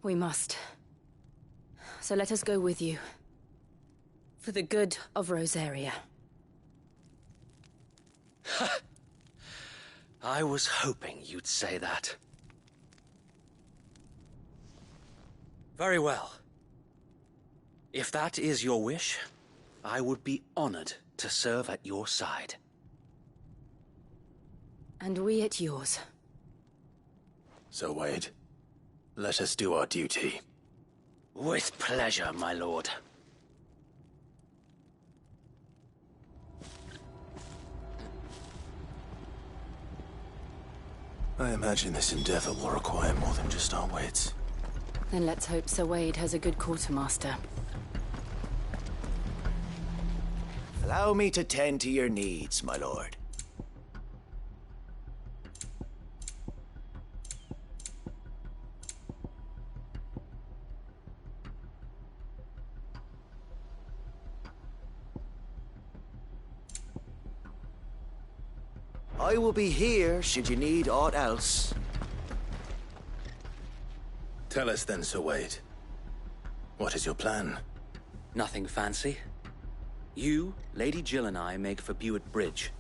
[SPEAKER 1] We must. So let us go with you. For the good of Rosaria.
[SPEAKER 4] I was hoping you'd say that. Very well. If that is your wish, I would be honored to serve at your side.
[SPEAKER 1] And we at yours.
[SPEAKER 2] So, Wade, let us do our duty.
[SPEAKER 4] With pleasure, my lord.
[SPEAKER 2] I imagine this endeavor will require more than just our wits.
[SPEAKER 1] Then let's hope Sir Wade has a good quartermaster.
[SPEAKER 12] Allow me to tend to your needs, my lord. I will be here should you need aught else.
[SPEAKER 2] Tell us then, Sir Wade. What is your plan?
[SPEAKER 13] Nothing fancy. You, Lady Jill and I make for Buett Bridge,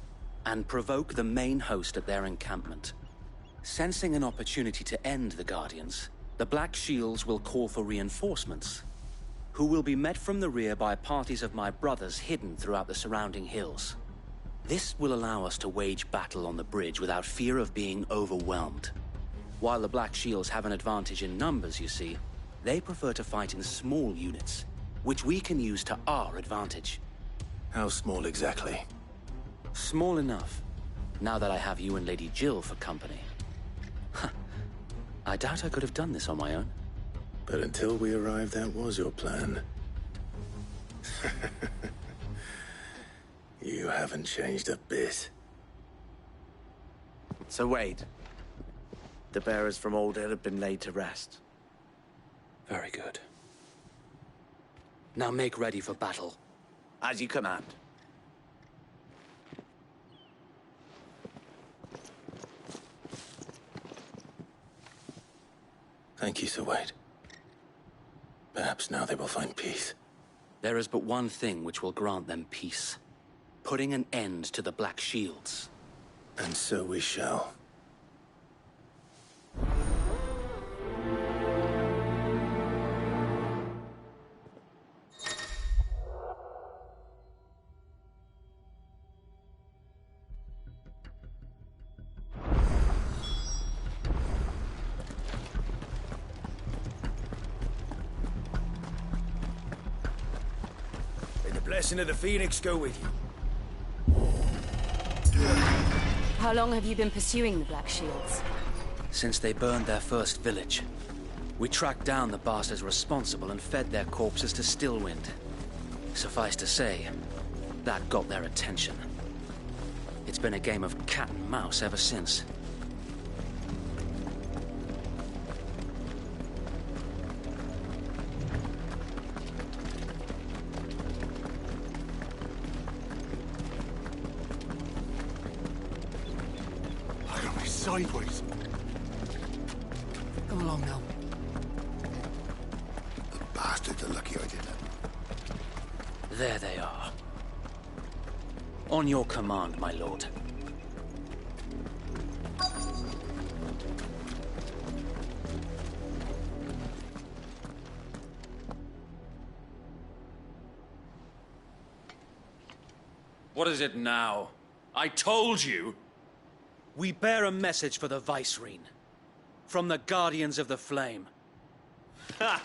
[SPEAKER 13] and provoke the main host at their encampment. Sensing an opportunity to end the Guardians, the Black Shields will call for reinforcements, who will be met from the rear by parties of my brothers hidden throughout the surrounding hills. This will allow us to wage battle on the bridge without fear of being overwhelmed. While the Black Shields have an advantage in numbers, you see, they prefer to fight in small units, which we can use to our advantage.
[SPEAKER 2] How small exactly?
[SPEAKER 13] Small enough, now that I have you and Lady Jill for company. I doubt I could have done this on my own.
[SPEAKER 2] But until we arrived, that was your plan. You haven't changed a bit.
[SPEAKER 12] Sir Wade, the bearers from Old Hill have been laid to rest.
[SPEAKER 13] Very good. Now make ready for battle.
[SPEAKER 12] As you command.
[SPEAKER 2] Thank you, Sir Wade. Perhaps now they will find peace.
[SPEAKER 13] There is but one thing which will grant them peace. Putting an end to the Black Shields.
[SPEAKER 2] And so we shall.
[SPEAKER 10] May the blessing of the Phoenix go with you.
[SPEAKER 1] How long have you been pursuing the Black Shields?
[SPEAKER 13] Since they burned their first village. We tracked down the bastards responsible and fed their corpses to Stillwind. Suffice to say, that got their attention. It's been a game of cat and mouse ever since.
[SPEAKER 19] Sideways.
[SPEAKER 13] Come along now.
[SPEAKER 3] The bastards are lucky I didn't.
[SPEAKER 13] There they are. On your command, my lord.
[SPEAKER 11] What is it now? I told you!
[SPEAKER 13] We bear a message for the Vicereine. From the Guardians of the Flame.
[SPEAKER 11] Ha!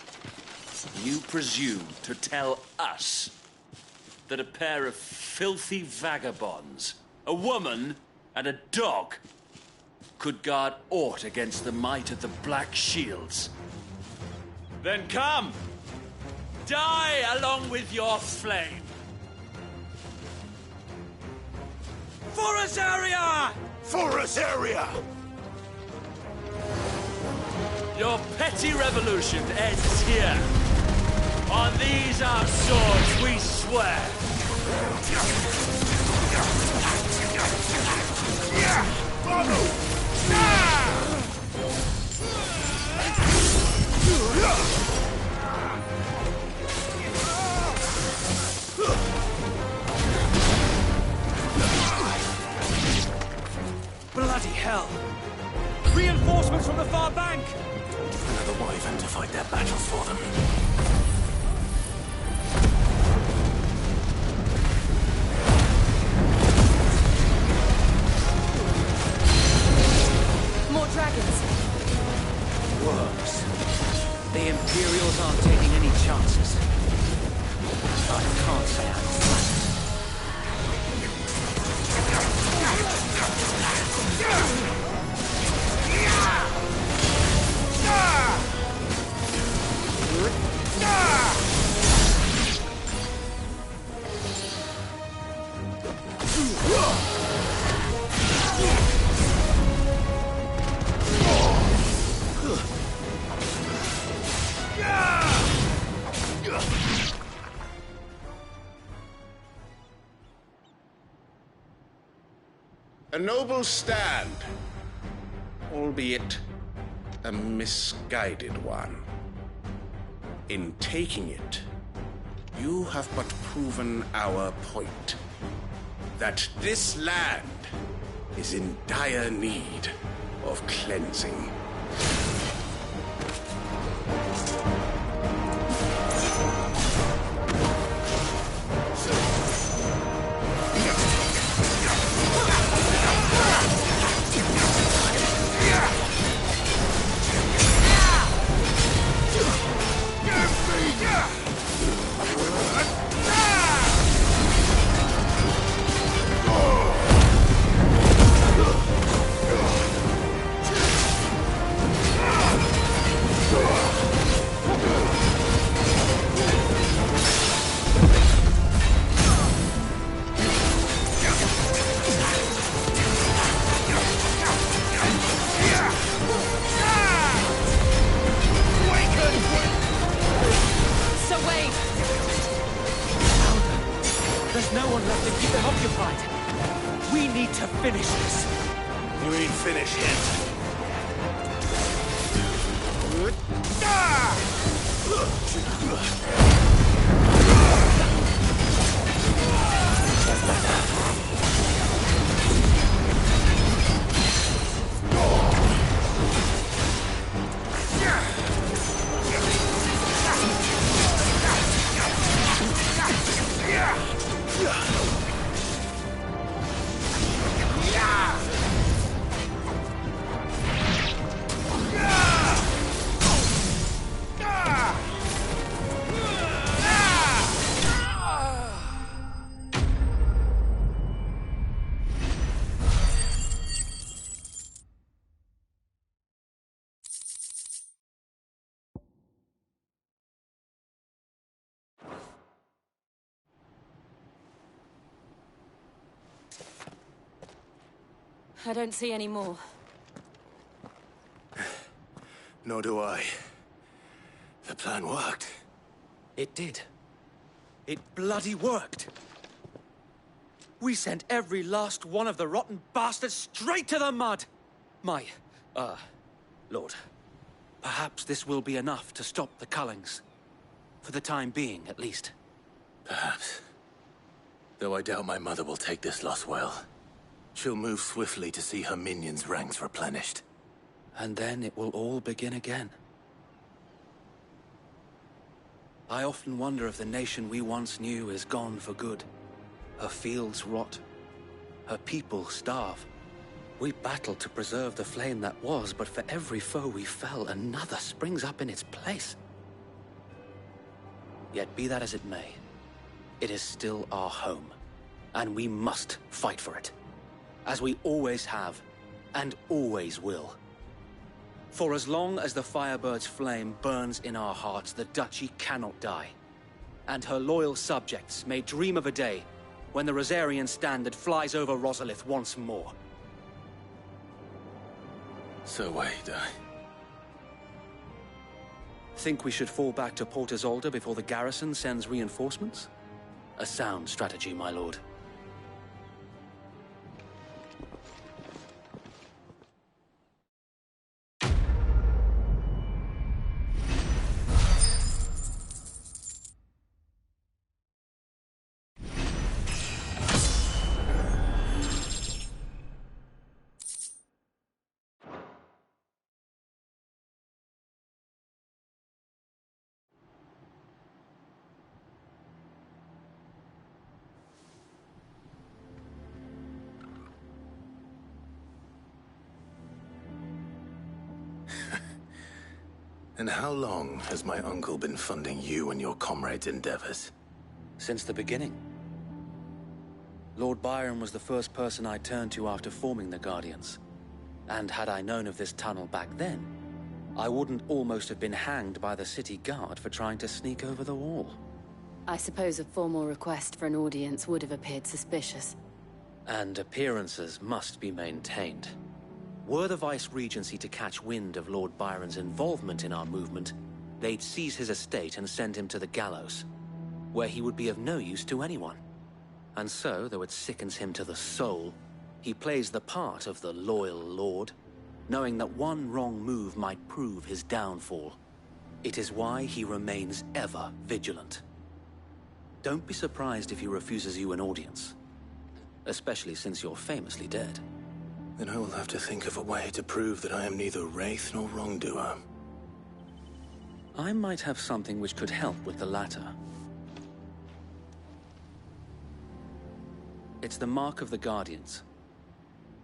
[SPEAKER 11] You presume to tell us that a pair of filthy vagabonds, a woman and a dog, could guard aught against the might of the Black Shields? Then come! Die along with your flame! For Azaria!
[SPEAKER 10] For Azaria!
[SPEAKER 11] Your petty revolution ends here. On these our swords we swear.
[SPEAKER 13] Bloody hell! Reinforcements from the far bank!
[SPEAKER 2] Another wyvern to fight their battle for them.
[SPEAKER 1] More dragons.
[SPEAKER 13] Worms. The Imperials aren't taking any chances. I can't say I'm flattered.
[SPEAKER 18] A noble stand, albeit a misguided one. In taking it, you have but proven our point. That this land is in dire need of cleansing.
[SPEAKER 1] I don't see any more.
[SPEAKER 2] Nor do I. The plan worked.
[SPEAKER 22] It did. It bloody worked. We sent every last one of the rotten bastards straight to the mud! Lord, perhaps this will be enough to stop the Cullings. For the time being, at least.
[SPEAKER 2] Perhaps. Though I doubt my mother will take this loss well. She'll move swiftly to see her minions' ranks replenished.
[SPEAKER 13] And then it will all begin again. I often wonder if the nation we once knew is gone for good. Her fields rot. Her people starve. We battled to preserve the flame that was, but for every foe we fell, another springs up in its place. Yet be that as it may, it is still our home, and we must fight for it. As we always have, and always will. For as long as the Firebird's flame burns in our hearts, the Duchy cannot die. And her loyal subjects may dream of a day when the Rosarian standard flies over Rosalith once more.
[SPEAKER 2] So wait,
[SPEAKER 13] Think we should fall back to Port Isolde before the garrison sends reinforcements? A sound strategy, my lord.
[SPEAKER 2] And how long has my uncle been funding you and your comrades' endeavors?
[SPEAKER 13] Since the beginning. Lord Byron was the first person I turned to after forming the Guardians. And had I known of this tunnel back then, I wouldn't almost have been hanged by the city guard for trying to sneak over the wall.
[SPEAKER 1] I suppose a formal request for an audience would have appeared suspicious.
[SPEAKER 13] And appearances must be maintained. Were the Vice-Regency to catch wind of Lord Byron's involvement in our movement, they'd seize his estate and send him to the gallows, where he would be of no use to anyone. And so, though it sickens him to the soul, He plays the part of the loyal lord, knowing that one wrong move might prove his downfall. It is why he remains ever vigilant. Don't be surprised if he refuses you an audience, especially since you're famously dead.
[SPEAKER 2] Then I will have to think of a way to prove that I am neither wraith nor wrongdoer.
[SPEAKER 13] I might have something which could help with the latter. It's the Mark of the Guardians.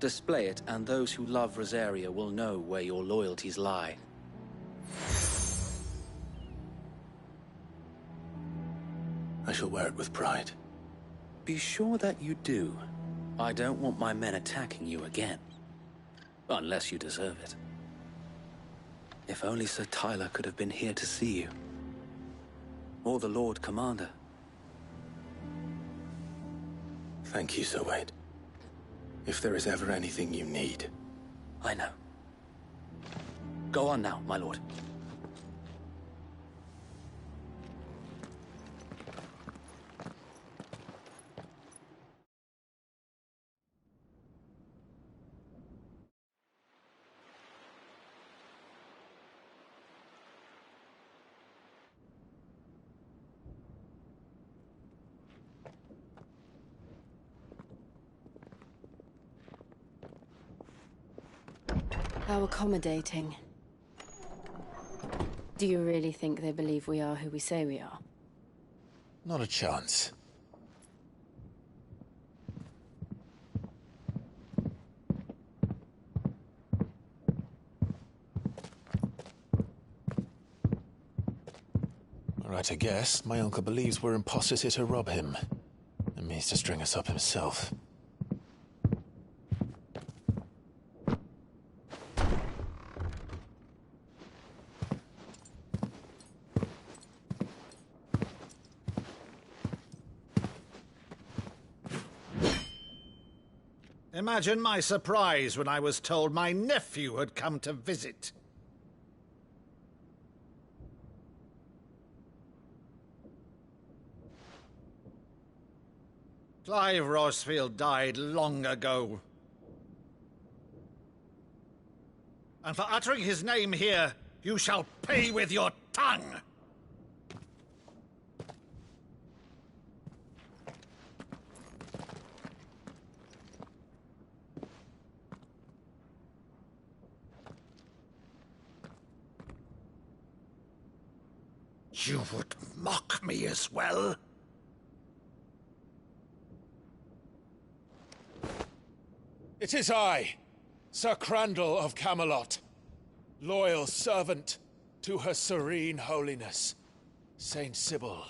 [SPEAKER 13] Display it, and those who love Rosaria will know where your loyalties lie.
[SPEAKER 2] I shall wear it with pride.
[SPEAKER 13] Be sure that you do. I don't want my men attacking you again. Unless you deserve it. If only Sir Tyler could have been here to see you. Or the Lord Commander.
[SPEAKER 2] Thank you, Sir Wade. If there is ever anything you need.
[SPEAKER 13] I know. Go on now, my lord.
[SPEAKER 1] How accommodating. Do you really think they believe we are who we say we are?
[SPEAKER 2] Not a chance. Right, I guess. My uncle believes we're imposters here to rob him. And means to string us up himself.
[SPEAKER 10] Imagine my surprise when I was told my nephew had come to visit. Clive Rosfield died long ago. And for uttering his name here, you shall pay with your tongue! You would mock me as well?
[SPEAKER 15] It is I, Sir Crandall of Camelot, loyal servant to Her Serene Holiness, Saint Sybil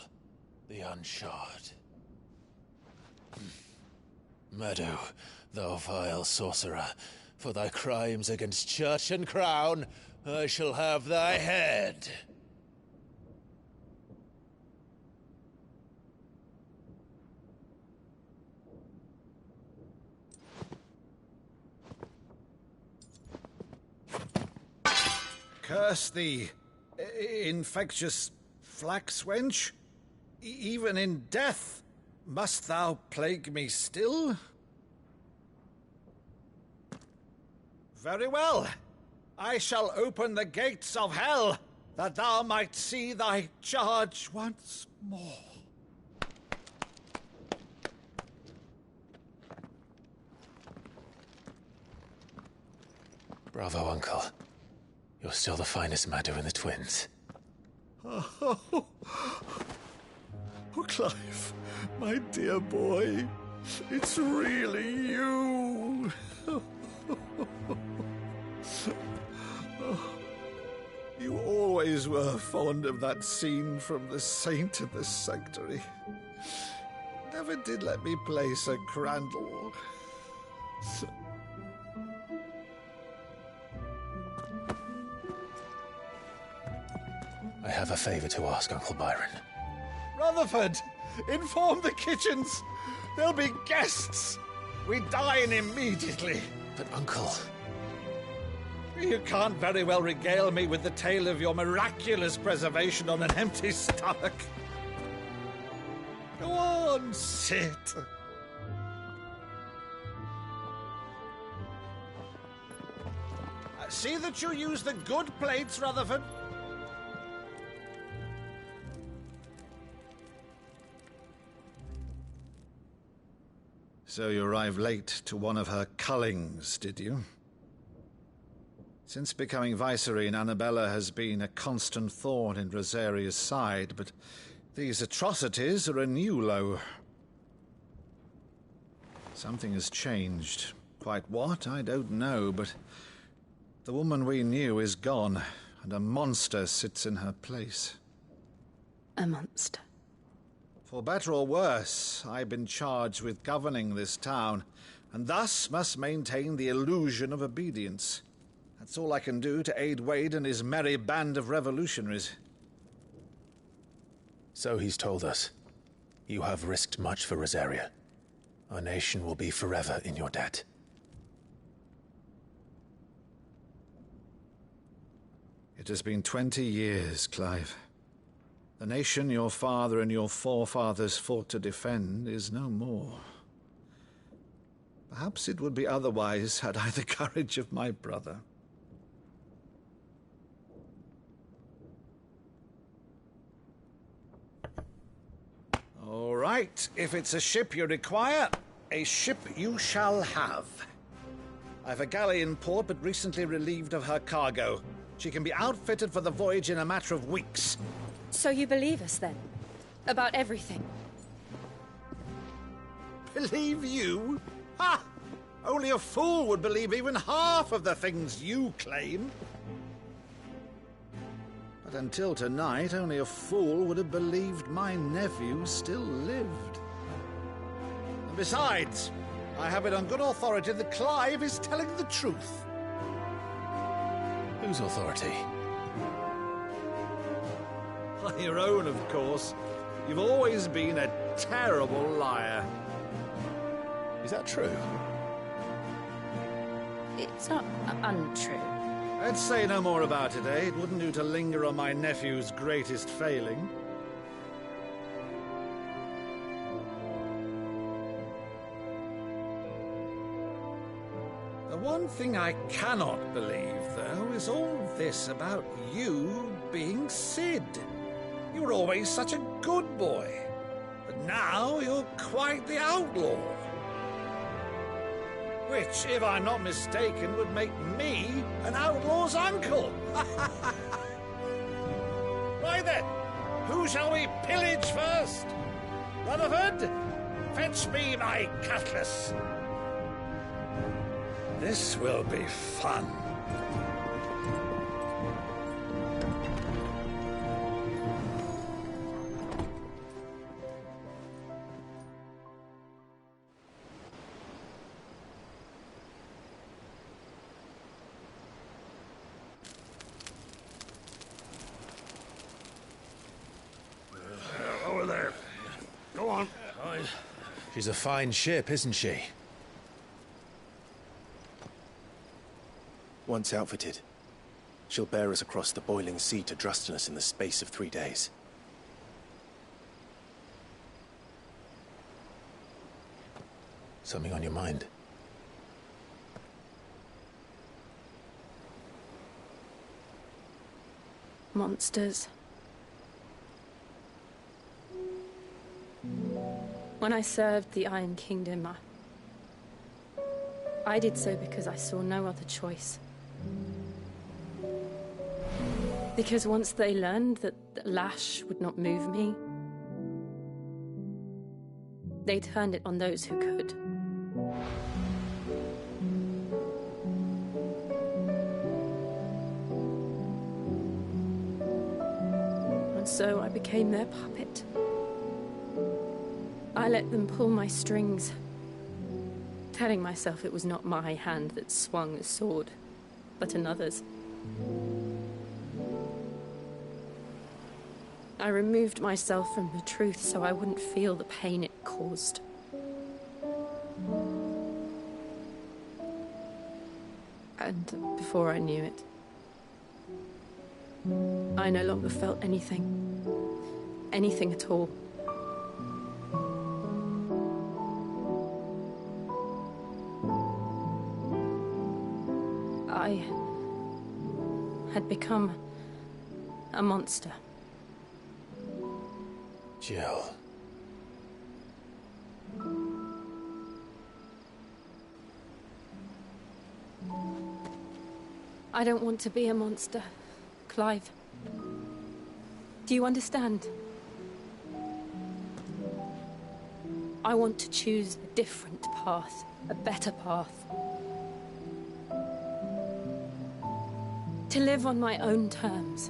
[SPEAKER 15] the Unshod. Meadow, thou vile sorcerer, for thy crimes against church and crown, I shall have thy head.
[SPEAKER 10] Curse thee, infectious flax wench. Even in death, must thou plague me still? Very well. I shall open the gates of hell, that thou might see thy charge once more.
[SPEAKER 2] Bravo, Uncle. You're still the finest Maddu in the twins.
[SPEAKER 10] Oh, Clive, my dear boy, it's really you. You always were fond of that scene from The Saint in the Sanctuary. Never did let me play Sir Crandall.
[SPEAKER 2] I have a favor to ask, Uncle Byron.
[SPEAKER 10] Rutherford, inform the kitchens. There'll be guests. We dine immediately.
[SPEAKER 2] But, Uncle...
[SPEAKER 10] You can't very well regale me with the tale of your miraculous preservation on an empty stomach. Go on, sit.
[SPEAKER 17] See that you use the good plates, Rutherford.
[SPEAKER 20] So you arrived late to one of her cullings, did you? Since becoming Vicereine, Annabella has been a constant thorn in Rosaria's side, but these atrocities are a new low. Something has changed. Quite what, I don't know, but the woman we knew is gone, and a monster sits in her place.
[SPEAKER 1] A monster?
[SPEAKER 20] For better or worse, I've been charged with governing this town, and thus must maintain the illusion of obedience. That's all I can do to aid Wade and his merry band of revolutionaries.
[SPEAKER 2] So he's told us. You have risked much for Rosaria. Our nation will be forever in your debt.
[SPEAKER 20] It has been 20 years, Clive. The nation your father and your forefathers fought to defend is no more. Perhaps it would be otherwise had I the courage of my brother. All right, if it's a ship you require, a ship you shall have. I've a galley in port, but recently relieved of her cargo. She can be outfitted for the voyage in a matter of weeks.
[SPEAKER 1] So you believe us, then? About everything?
[SPEAKER 20] Believe you? Ha! Only a fool would believe even half of the things you claim. But until tonight, only a fool would have believed my nephew still lived. And besides, I have it on good authority that Clive is telling the truth.
[SPEAKER 2] Whose authority?
[SPEAKER 20] Your own, of course. You've always been a terrible liar.
[SPEAKER 2] Is that true?
[SPEAKER 1] It's not untrue.
[SPEAKER 20] Let's say no more about it, eh? It wouldn't do to linger on my nephew's greatest failing. The one thing I cannot believe, though, is all this about you being Cid. You were always such a good boy, but now you're quite the outlaw. Which, if I'm not mistaken, would make me an outlaw's uncle. Right then, who shall we pillage first? Rutherford, fetch me my cutlass. This will be fun.
[SPEAKER 10] Over there. Go on.
[SPEAKER 2] She's a fine ship, isn't she?
[SPEAKER 23] Once outfitted, she'll bear us across the boiling sea to Drustinus in the space of 3 days.
[SPEAKER 2] Something on your mind?
[SPEAKER 1] Monsters. When I served the Iron Kingdom, I did so because I saw no other choice. Because once they learned that the lash would not move me, they turned it on those who could. And so I became their puppet. I let them pull my strings, telling myself it was not my hand that swung the sword, but another's. I removed myself from the truth so I wouldn't feel the pain it caused. And before I knew it, I no longer felt anything. Anything at all. had become a monster.
[SPEAKER 15] Jill.
[SPEAKER 1] I don't want to be a monster, Clive. Do you understand? I want to choose a different path, a better path. To live on my own terms.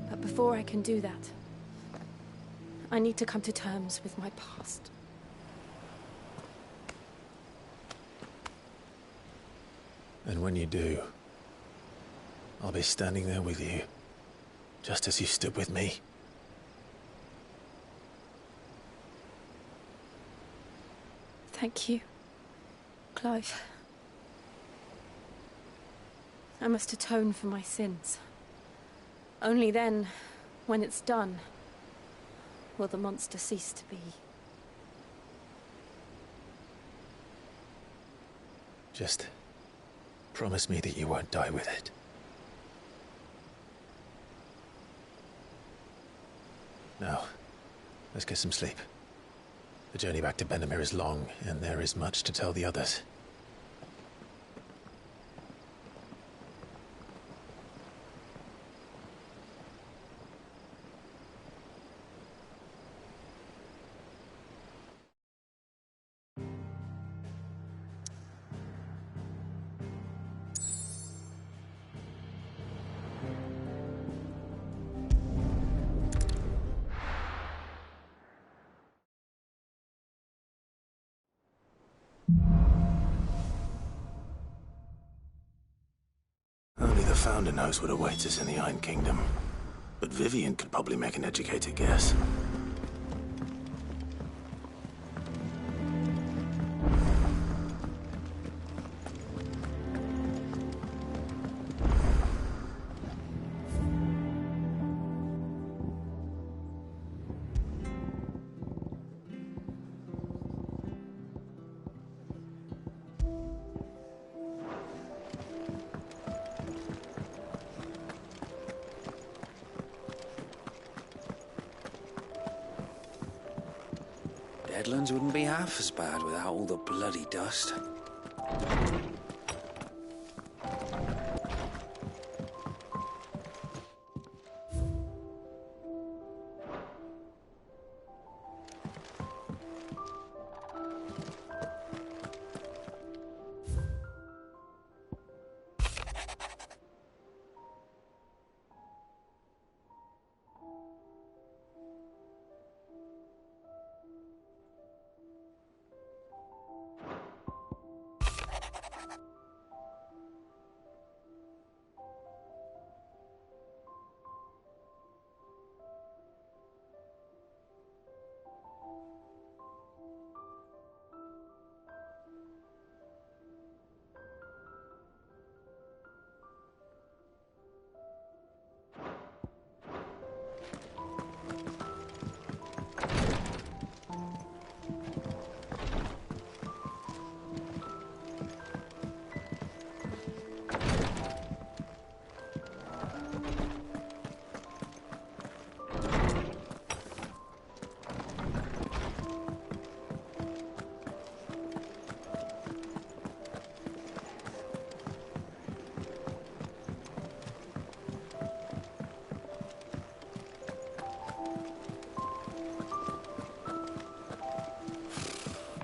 [SPEAKER 1] But before I can do that, I need to come to terms with my past.
[SPEAKER 2] And when you do, I'll be standing there with you, just as you stood with me.
[SPEAKER 1] Thank you, Clive. I must atone for my sins. Only then, when it's done, will the monster cease to be.
[SPEAKER 2] Just promise me that you won't die with it. Now, let's get some sleep. The journey back to Benamir is long, and there is much to tell the others. Only the Founder knows what awaits us in the Iron Kingdom. But Vivian could probably make an educated guess.
[SPEAKER 13] Deadlands wouldn't be half as bad without all the bloody dust.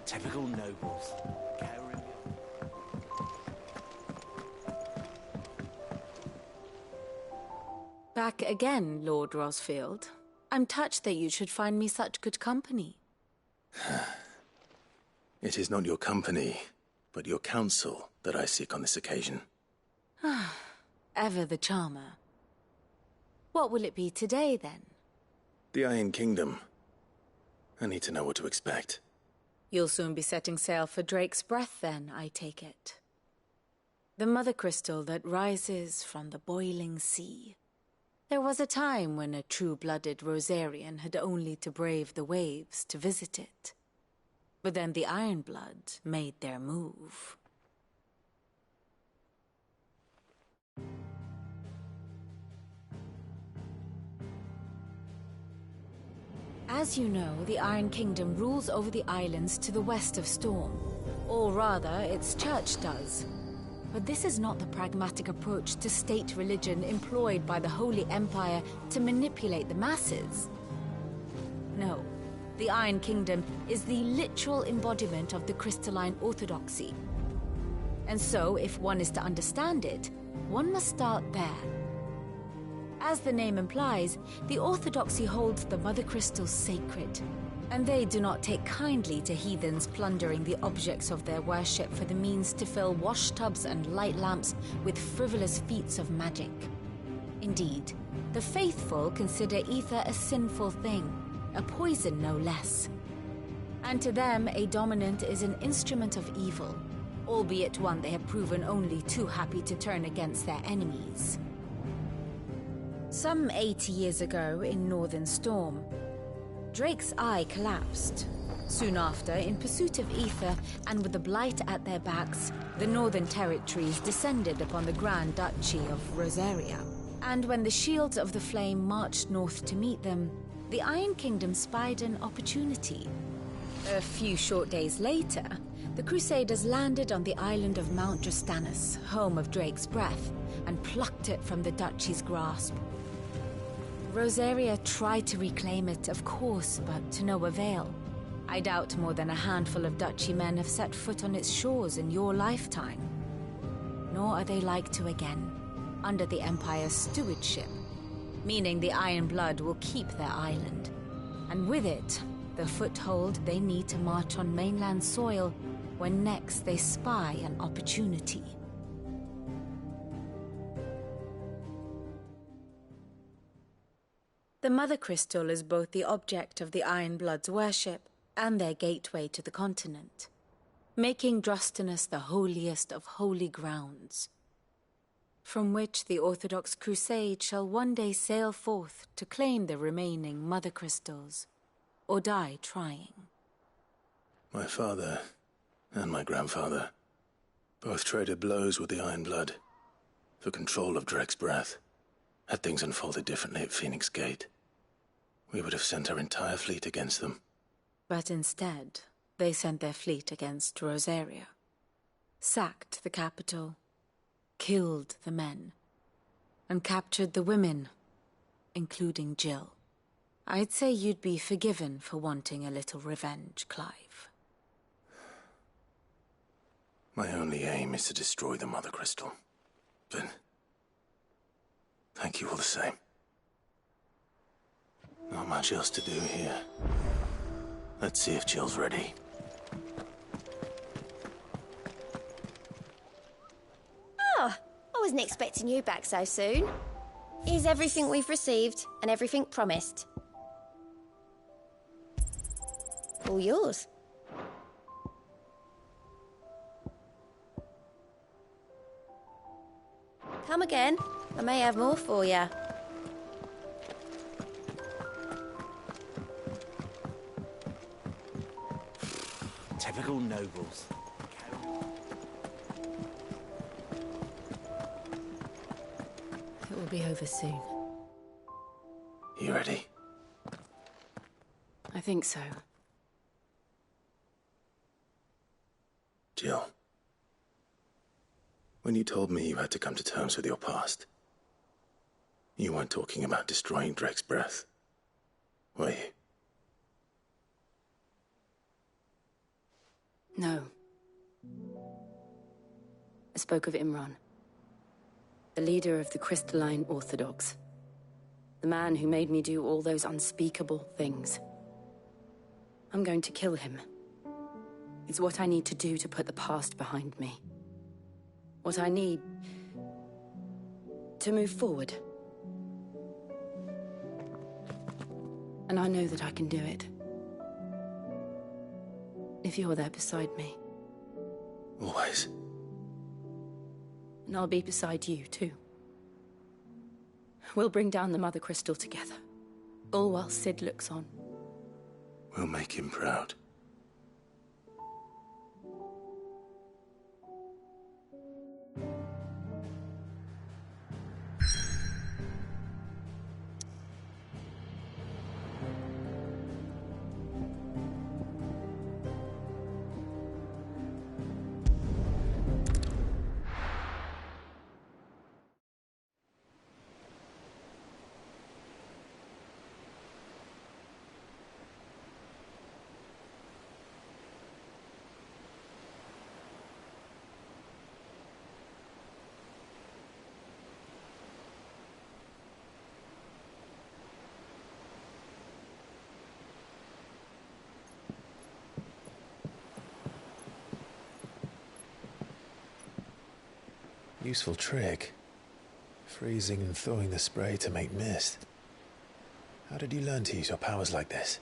[SPEAKER 12] Typical nobles.
[SPEAKER 1] Back again, Lord Rosfield. I'm touched that you should find me such good company.
[SPEAKER 2] It is not your company, but your counsel that I seek on this occasion.
[SPEAKER 1] Ever the charmer. What will it be today, then?
[SPEAKER 2] The Iron Kingdom. I need to know what to expect.
[SPEAKER 1] You'll soon be setting sail for Drake's Breath, then, I take it. The mother crystal that rises from the boiling sea. There was a time when a true-blooded Rosarian had only to brave the waves to visit it. But then the Ironblood made their move. As you know, the Iron Kingdom rules over the islands to the west of Storm. Or rather, its church does. But this is not the pragmatic approach to state religion employed by the Holy Empire to manipulate the masses. No, the Iron Kingdom is the literal embodiment of the crystalline orthodoxy. And so, if one is to understand it, one must start there. As the name implies, the orthodoxy holds the Mother Crystals sacred, and they do not take kindly to heathens plundering the objects of their worship for the means to fill washtubs and light lamps with frivolous feats of magic. Indeed, the faithful consider ether a sinful thing, a poison no less. And to them, a dominant is an instrument of evil, albeit one they have proven only too happy to turn against their enemies. Some 80 years ago in Northern Storm, Drake's eye collapsed. Soon after, in pursuit of ether and with the Blight at their backs, the Northern Territories descended upon the Grand Duchy of Rosaria. And when the Shields of the Flame marched north to meet them, the Iron Kingdom spied an opportunity. A few short days later, the Crusaders landed on the island of Mount Drastanus, home of Drake's breath, and plucked it from the Duchy's grasp. Rosaria tried to reclaim it, of course, but to no avail. I doubt more than a handful of Duchy men have set foot on its shores in your lifetime. Nor are they like to again, under the Empire's stewardship, meaning the Iron Blood will keep their island, and with it, the foothold they need to march on mainland soil when next they spy an opportunity. The Mother Crystal is both the object of the Iron Blood's worship and their gateway to the continent, making Drastanus the holiest of holy grounds, from which the Orthodox Crusade shall one day sail forth to claim the remaining Mother Crystals, or die trying.
[SPEAKER 2] My father and my grandfather both traded blows with the Iron Blood for control of Drake's breath. Had things unfolded differently at Phoenix Gate, we would have sent our entire fleet against them.
[SPEAKER 1] But instead, they sent their fleet against Rosaria, sacked the capital, killed the men, and captured the women, including Jill. I'd say you'd be forgiven for wanting a little revenge, Clive.
[SPEAKER 2] My only aim is to destroy the Mother Crystal. But thank you all the same. Not much else to do here. Let's see if Jill's ready.
[SPEAKER 16] Oh, I wasn't expecting you back so soon. Here's everything we've received and everything promised. All yours. Come again. I may have more for you.
[SPEAKER 12] Typical nobles.
[SPEAKER 1] It will be over soon.
[SPEAKER 2] You ready?
[SPEAKER 1] I think so.
[SPEAKER 2] Jill. When you told me you had to come to terms with your past, you weren't talking about destroying Drake's breath, were you?
[SPEAKER 6] No. I spoke of Imran, the leader of the Crystalline Orthodox. The man who made me do all those unspeakable things. I'm going to kill him. It's what I need to do to put the past behind me. What I need to move forward. And I know that I can do it. If you're there beside me.
[SPEAKER 2] Always.
[SPEAKER 6] And I'll be beside you, too. We'll bring down the Mother Crystal together. All while Sid looks on.
[SPEAKER 2] We'll make him proud. Useful trick. Freezing and thawing the spray to make mist. How did you learn to use your powers like this?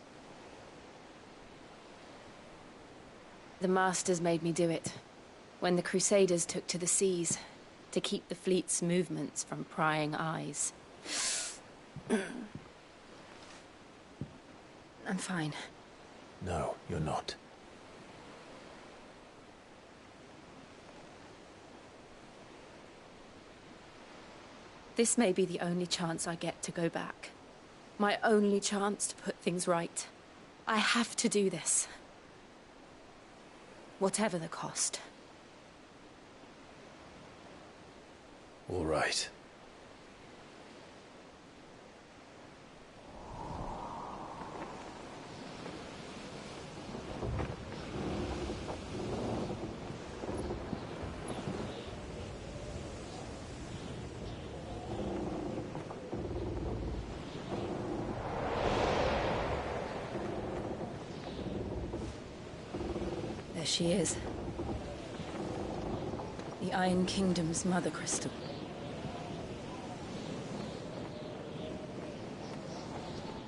[SPEAKER 6] The Masters made me do it. When the Crusaders took to the seas, to keep the fleet's movements from prying eyes. I'm fine.
[SPEAKER 2] No, you're not.
[SPEAKER 6] This may be the only chance I get to go back. My only chance to put things right. I have to do this. Whatever the cost.
[SPEAKER 2] All right.
[SPEAKER 6] There she is. The Iron Kingdom's Mother Crystal.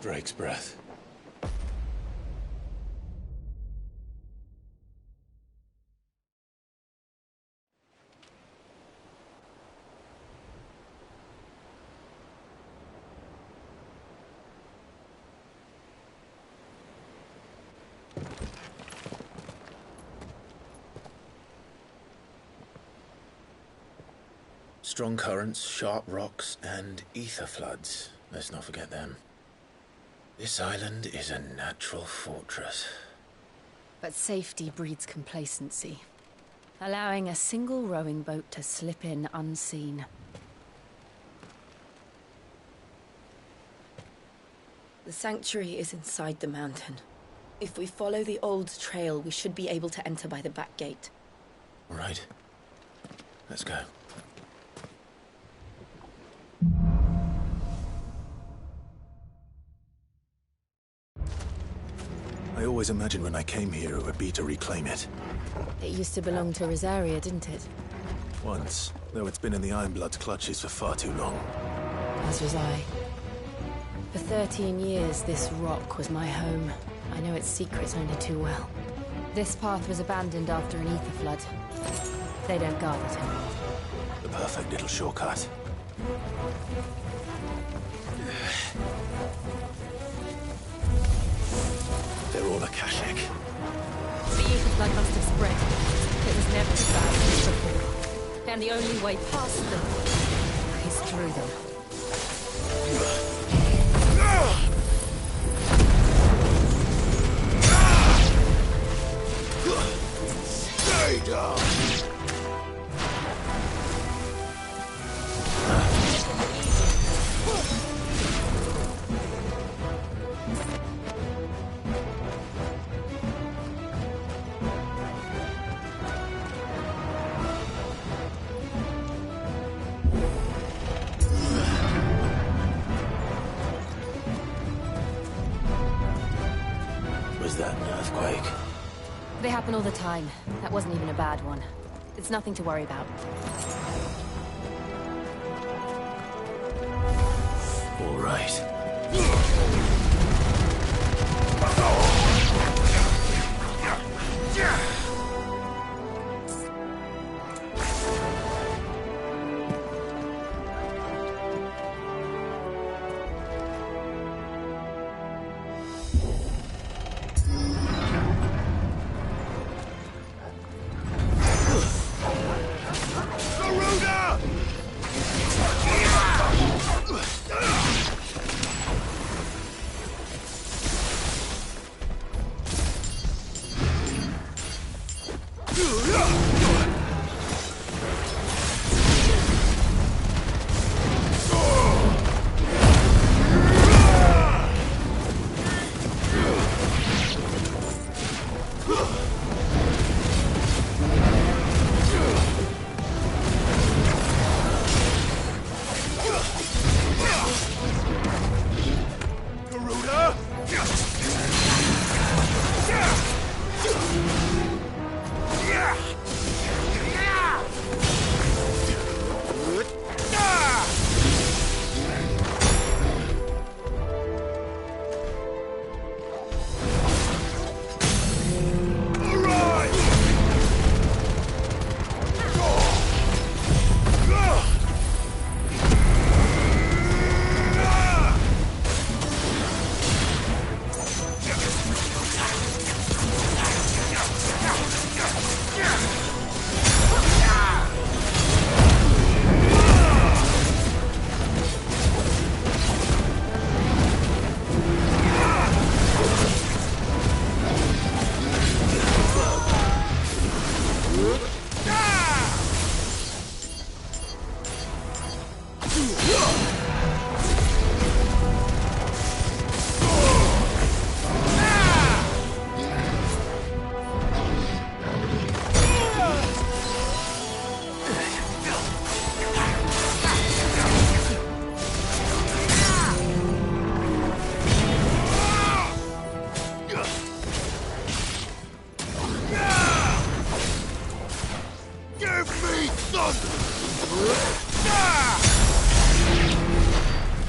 [SPEAKER 2] Drake's breath. Strong currents, sharp rocks, and ether floods. Let's not forget them. This island is a natural fortress.
[SPEAKER 6] But safety breeds complacency, allowing a single rowing boat to slip in unseen. The sanctuary is inside the mountain. If we follow the old trail, we should be able to enter by the back gate.
[SPEAKER 2] All right. Let's go. I always imagined when I came here it would be to reclaim it.
[SPEAKER 6] It used to belong to Rosaria, didn't it?
[SPEAKER 2] Once, though it's been in the Ironblood's clutches for far too long.
[SPEAKER 6] As was I. For 13 years, this rock was my home. I know its secrets only too well. This path was abandoned after an ether flood. They don't guard it anymore.
[SPEAKER 2] The perfect little shortcut. They're all Akashic.
[SPEAKER 6] The ether flood must have spread. It was never as bad as before. And the only way past them is through them.
[SPEAKER 10] Stay down!
[SPEAKER 2] Was that an earthquake?
[SPEAKER 6] They happen all the time. That wasn't even a bad one. It's nothing to worry about.
[SPEAKER 2] All right.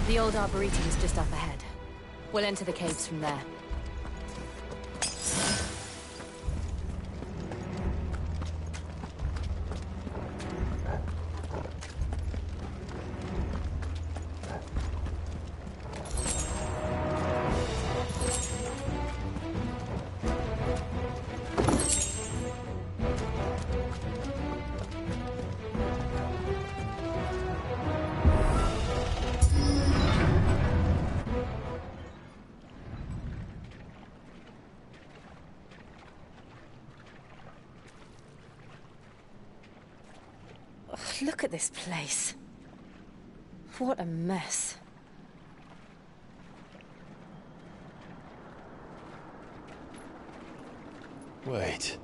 [SPEAKER 1] The old arboretum is just up ahead. We'll enter the caves from there. Look at this place. What a mess.
[SPEAKER 15] Wait.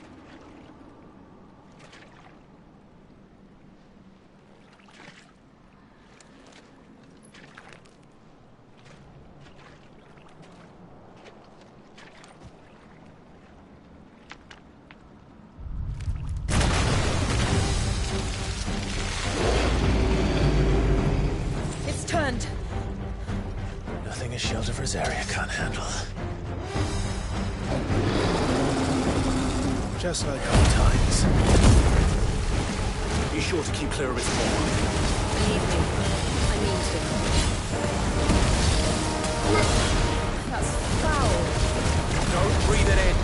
[SPEAKER 15] Nothing a shield of Rosaria can't handle. Just like old times. Be sure to keep clear of its paw.
[SPEAKER 1] Believe me, I mean to. That's foul.
[SPEAKER 22] Don't breathe it in.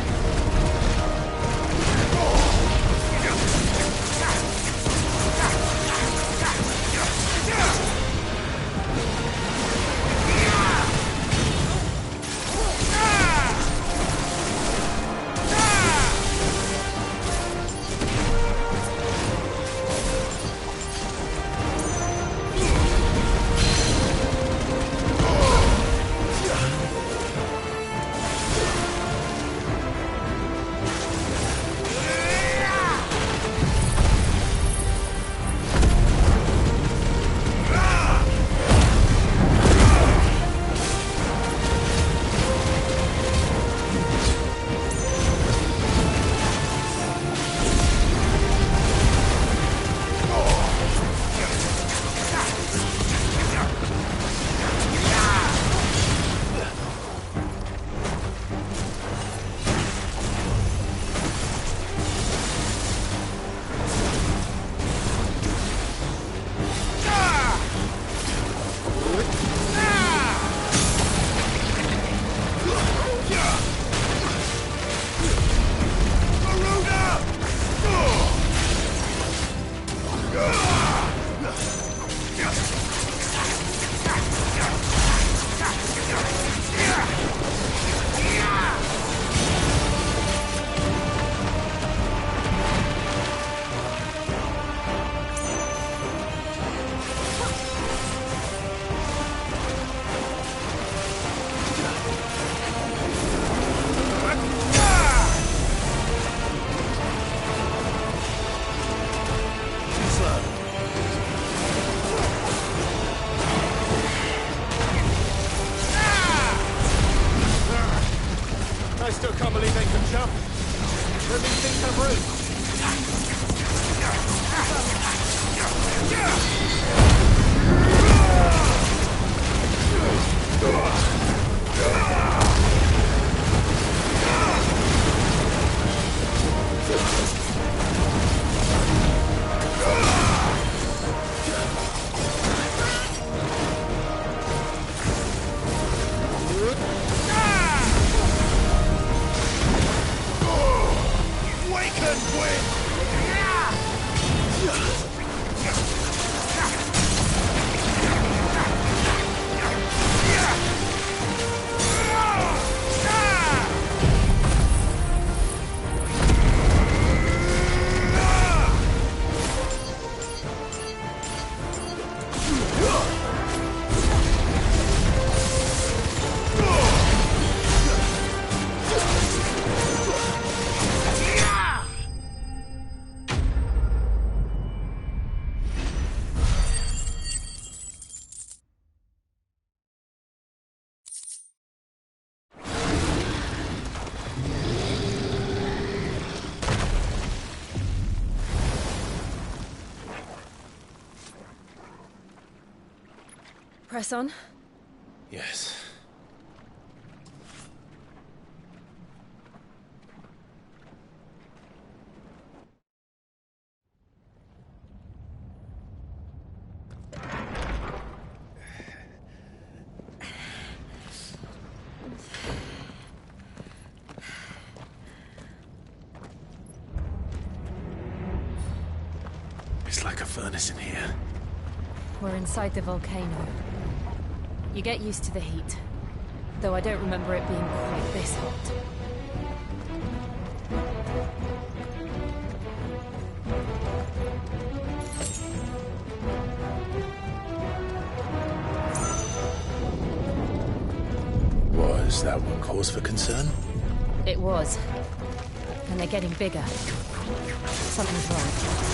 [SPEAKER 6] Press on.
[SPEAKER 15] Yes.
[SPEAKER 2] It's like a furnace in here.
[SPEAKER 9] We're inside the volcano. You get used to the heat, though I don't remember it being quite this hot.
[SPEAKER 2] Was that one cause for concern?
[SPEAKER 9] It was. And they're getting bigger. Something's wrong.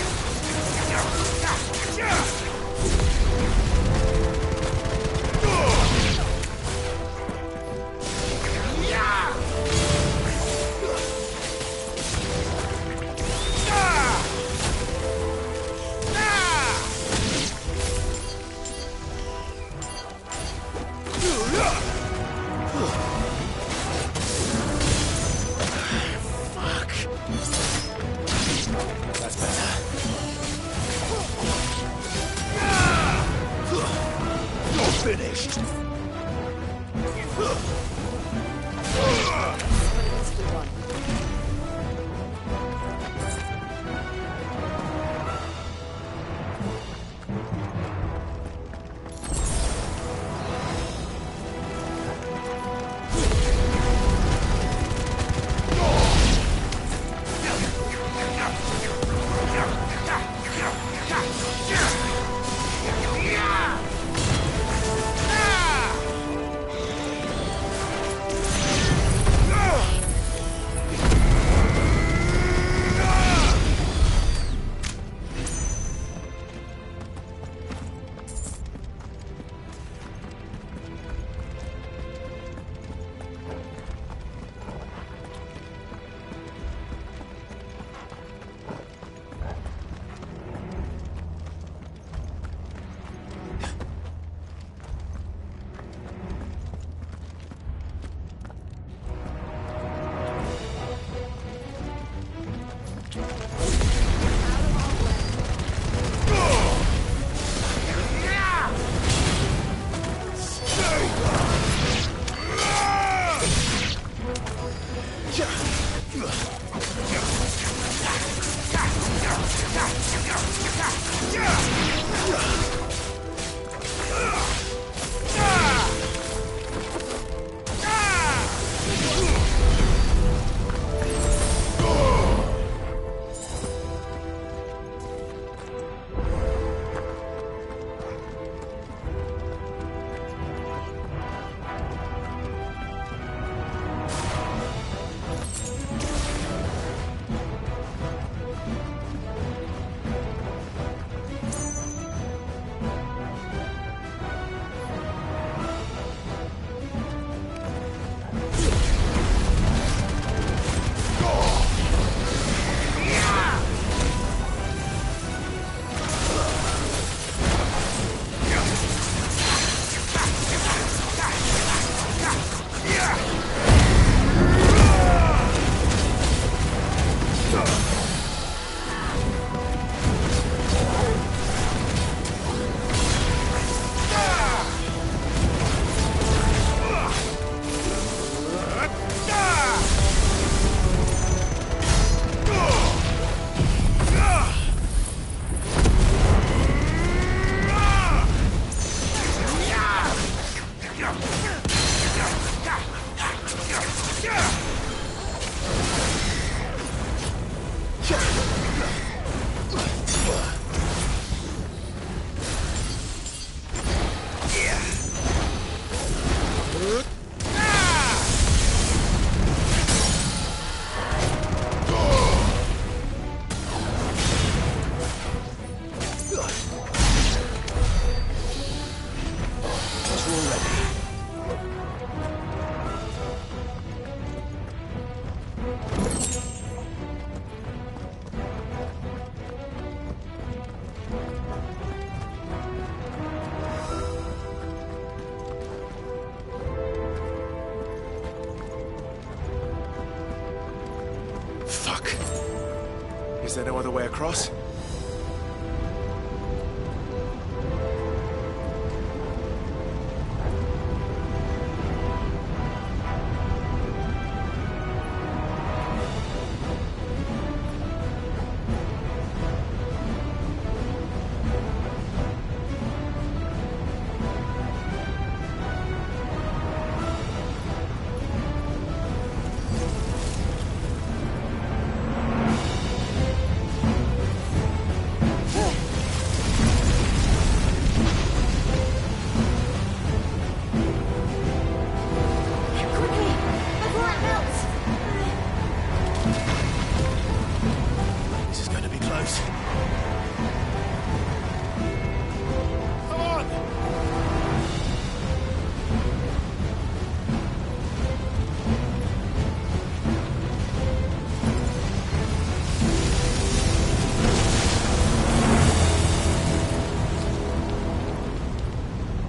[SPEAKER 23] Is there no other way across?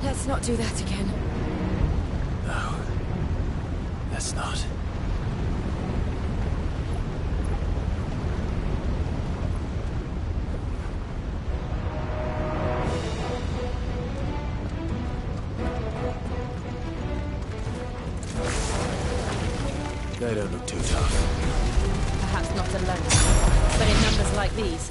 [SPEAKER 9] Let's not do that again.
[SPEAKER 2] No. Let's not. They don't look too tough.
[SPEAKER 9] Perhaps not alone, but in numbers like these.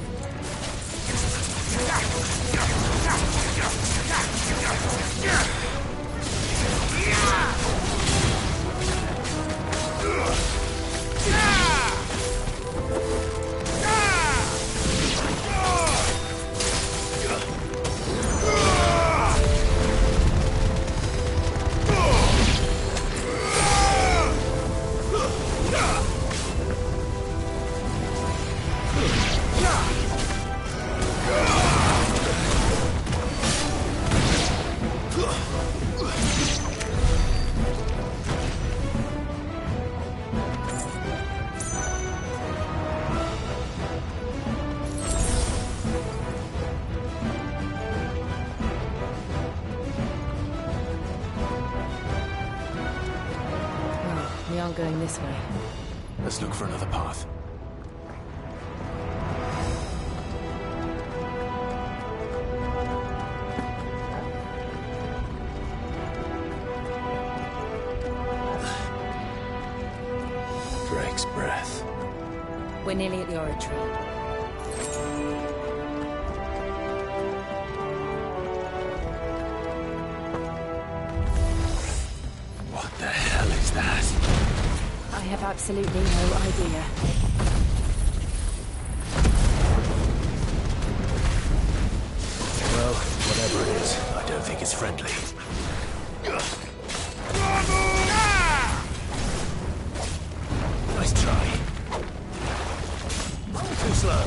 [SPEAKER 9] We aren't going this way.
[SPEAKER 2] Let's look for another path. Drake's breath.
[SPEAKER 9] We're nearly at the oratory.
[SPEAKER 2] What the hell is that?
[SPEAKER 9] I have absolutely no idea.
[SPEAKER 2] Well, whatever it is, I don't think it's friendly. Nice try. Too slow.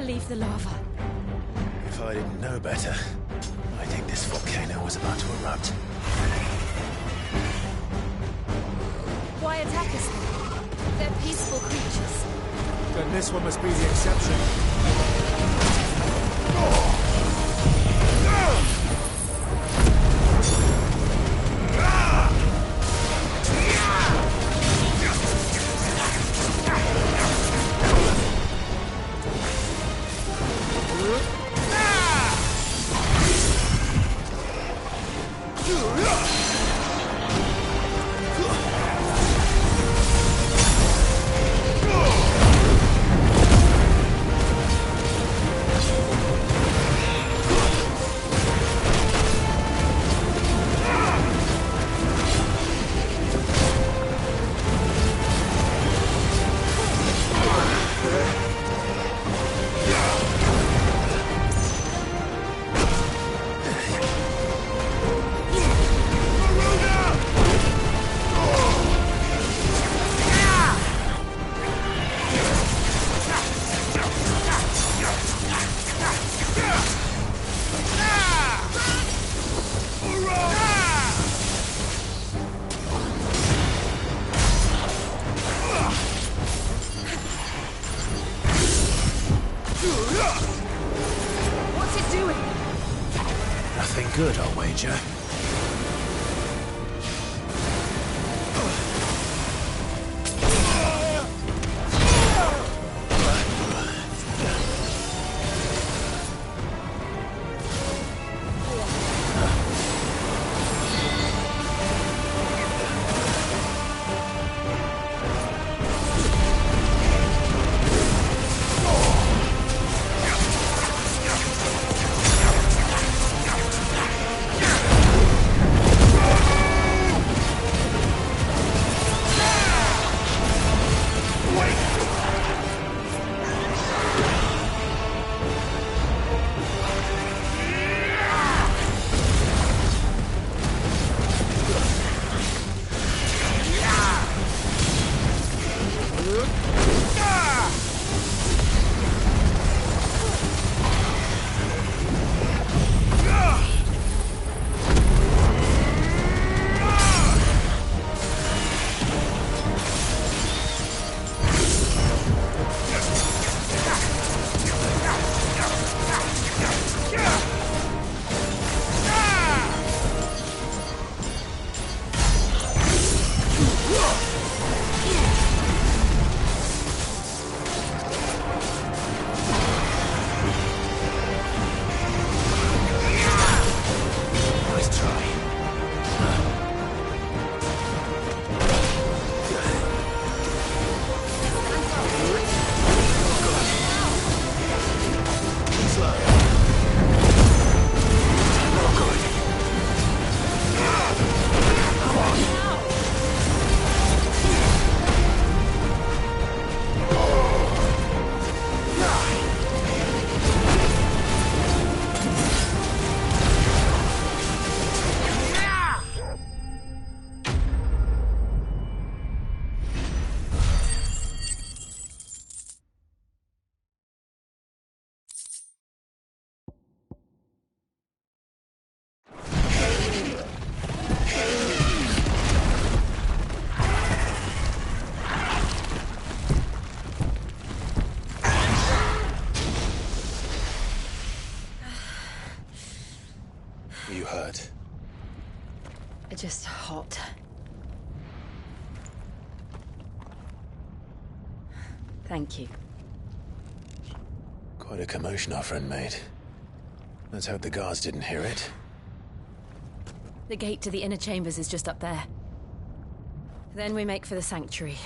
[SPEAKER 9] Leave the lava.
[SPEAKER 15] If I didn't know better, I think this volcano was about to erupt.
[SPEAKER 9] Why attack us then? They're peaceful creatures.
[SPEAKER 10] Then this one must be the exception.
[SPEAKER 15] Good, I'll wager.
[SPEAKER 10] Yeah!
[SPEAKER 9] Just hot. Thank you.
[SPEAKER 15] Quite a commotion our friend made. Let's hope the guards didn't hear it.
[SPEAKER 9] The gate to the inner chambers is just up there. Then we make for the sanctuary.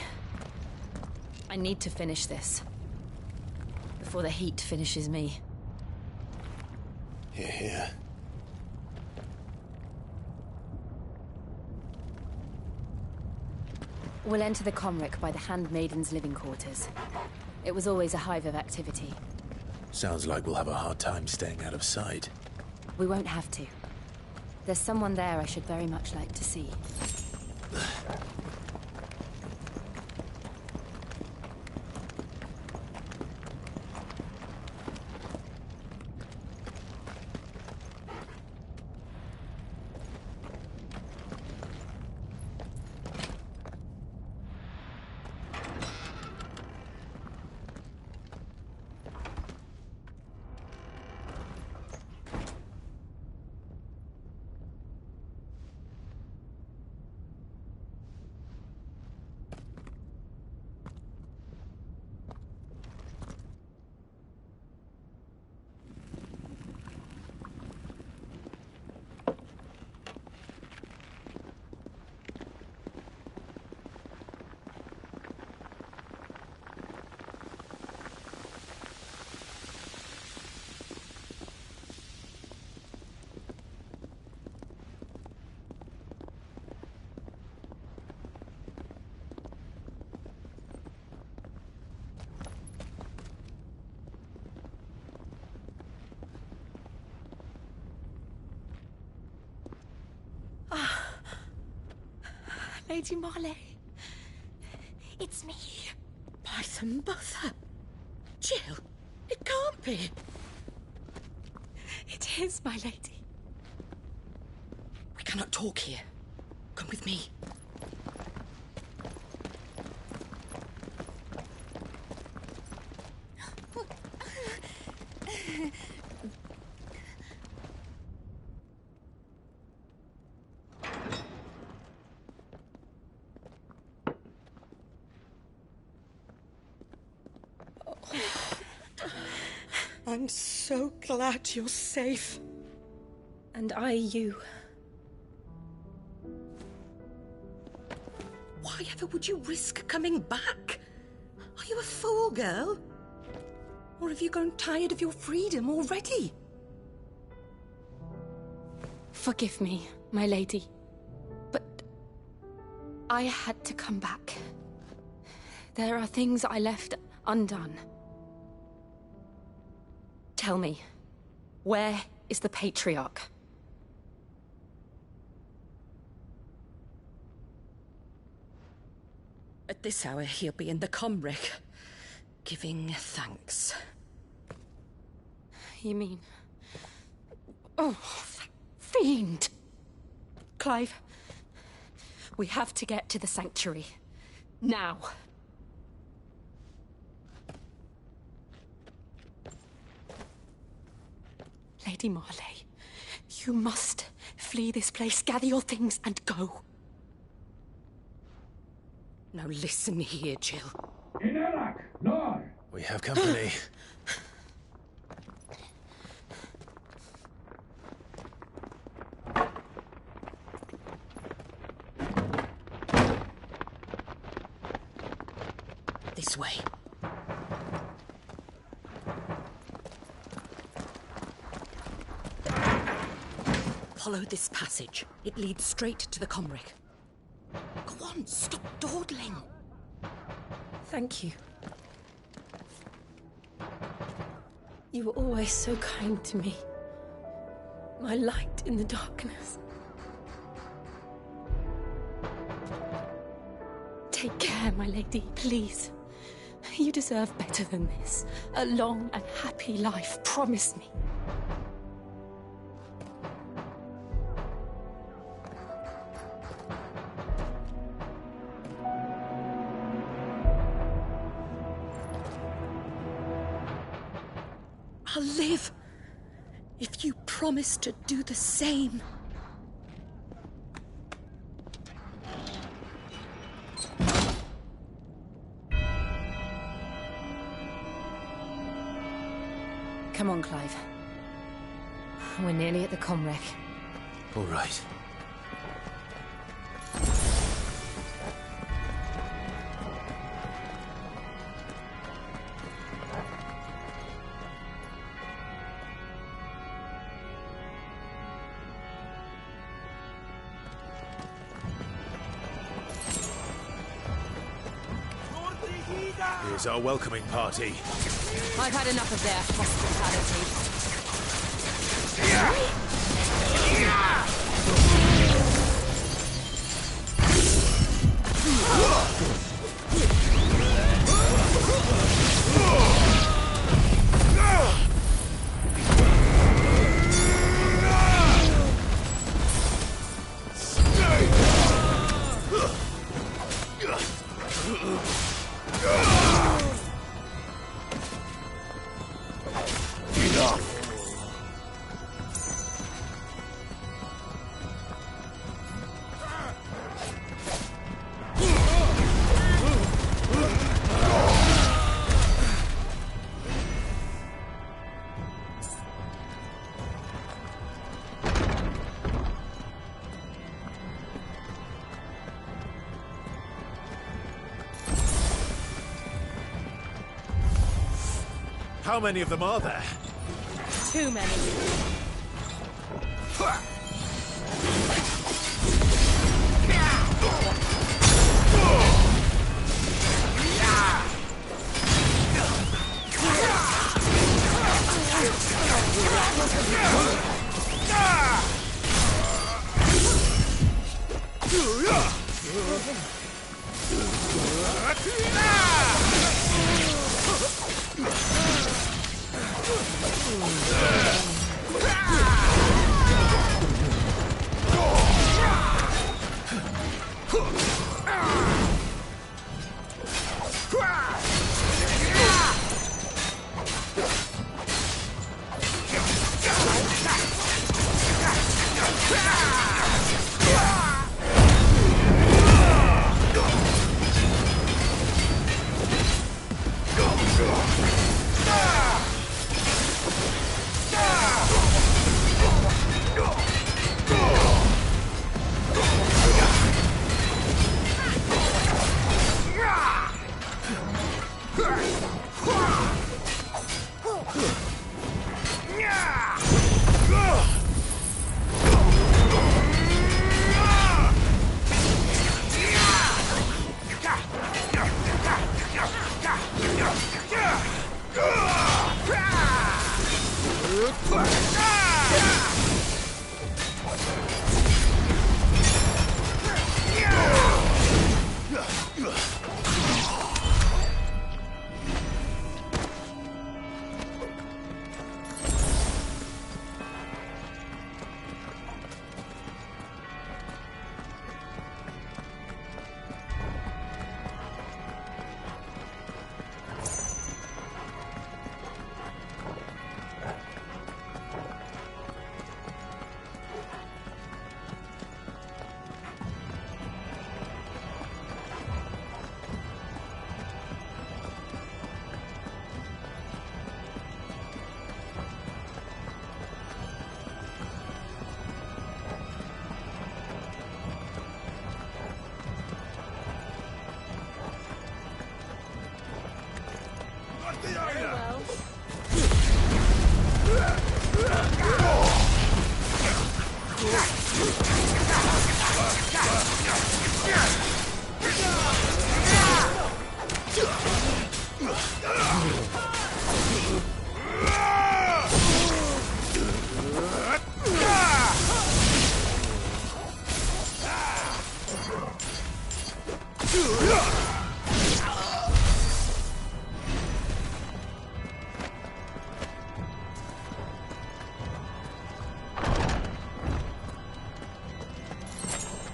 [SPEAKER 9] I need to finish this. Before the heat finishes me.
[SPEAKER 15] Hear, hear.
[SPEAKER 9] We'll enter the Comric by the Handmaiden's living quarters. It was always a hive of activity.
[SPEAKER 15] Sounds like we'll have a hard time staying out of sight.
[SPEAKER 9] We won't have to. There's someone there I should very much like to see.
[SPEAKER 7] Lady Marley. It's me. By the mother. Jill, it can't be. It is, my lady. We cannot talk here. Come with me. I'm so glad you're safe.
[SPEAKER 9] And I you.
[SPEAKER 7] Why ever would you risk coming back? Are you a fool, girl? Or have you grown tired of your freedom already?
[SPEAKER 9] Forgive me, my lady. But I had to come back. There are things I left undone. Tell me, where is the Patriarch?
[SPEAKER 7] At this hour, he'll be in the Comric, giving thanks.
[SPEAKER 9] You mean... Oh, that fiend! Clive, we have to get to the sanctuary. Now. Lady Marley, you must flee this place, gather your things, and go.
[SPEAKER 7] Now listen here, Jill.
[SPEAKER 15] We have company.
[SPEAKER 7] This way. Follow this passage. It leads straight to the Comric. Go on, stop dawdling.
[SPEAKER 9] Thank you. You were always so kind to me. My light in the darkness. Take care, my lady, please. You deserve better than this. A long and happy life, promise me.
[SPEAKER 7] I'll live if you promise to do the same.
[SPEAKER 9] Come on, Clive. We're nearly at the Comwreck.
[SPEAKER 2] All right.
[SPEAKER 15] Here's our welcoming party.
[SPEAKER 9] I've had enough of their hospitality.
[SPEAKER 15] How many of them are there?
[SPEAKER 9] Too many.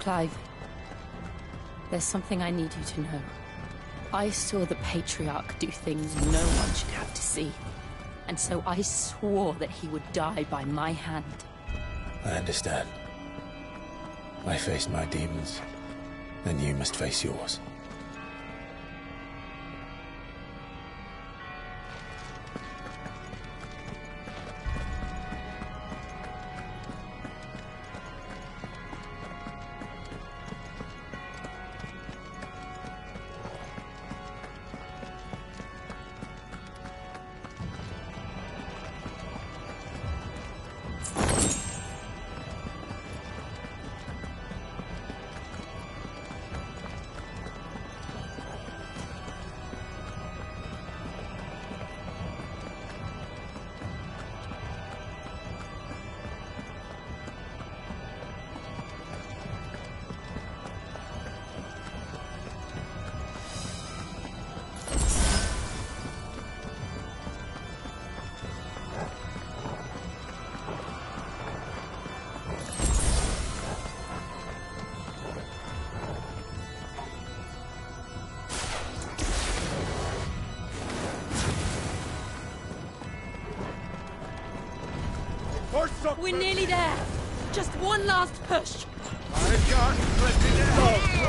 [SPEAKER 9] Clive, there's something I need you to know. I saw the Patriarch do things no one should have to see. And so I swore that he would die by my hand.
[SPEAKER 2] I understand. I faced my demons, and you must face yours.
[SPEAKER 10] Stop!
[SPEAKER 9] We're nearly there. Just one last push.
[SPEAKER 10] I can't let it go!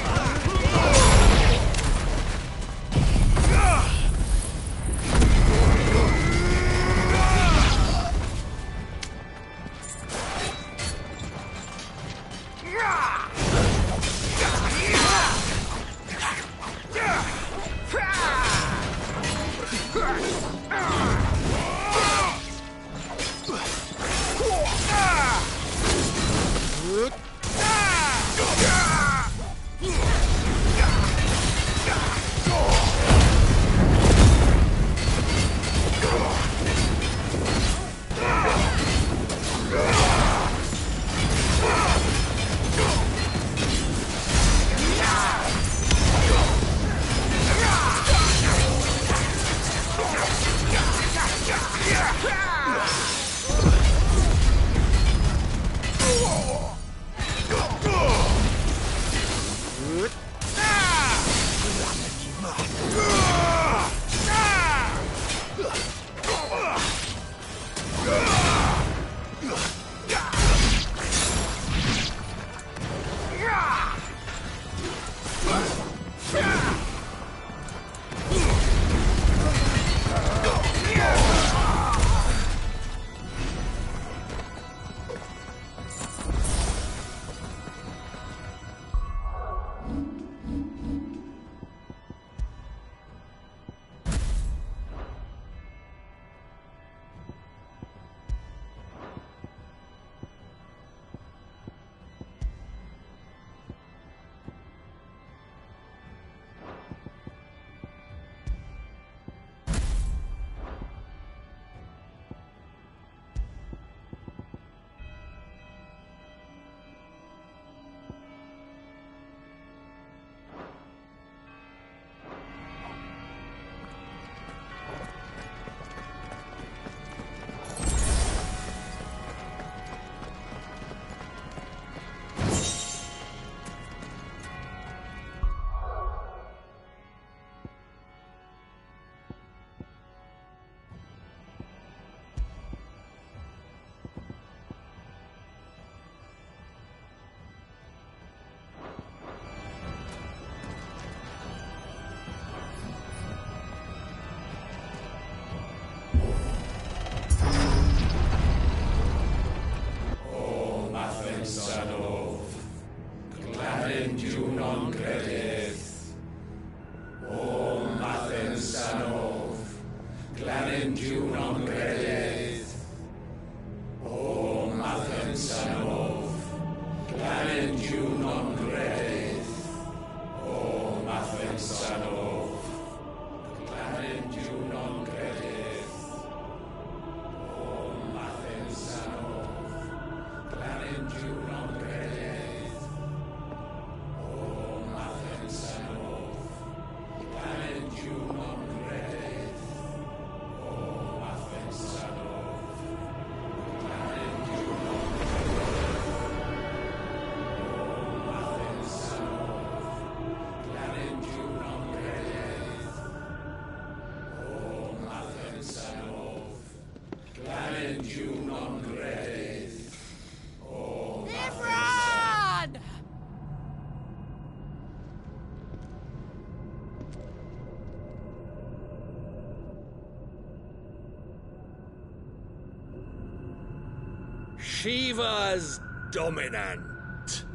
[SPEAKER 17] Shiva's dominant.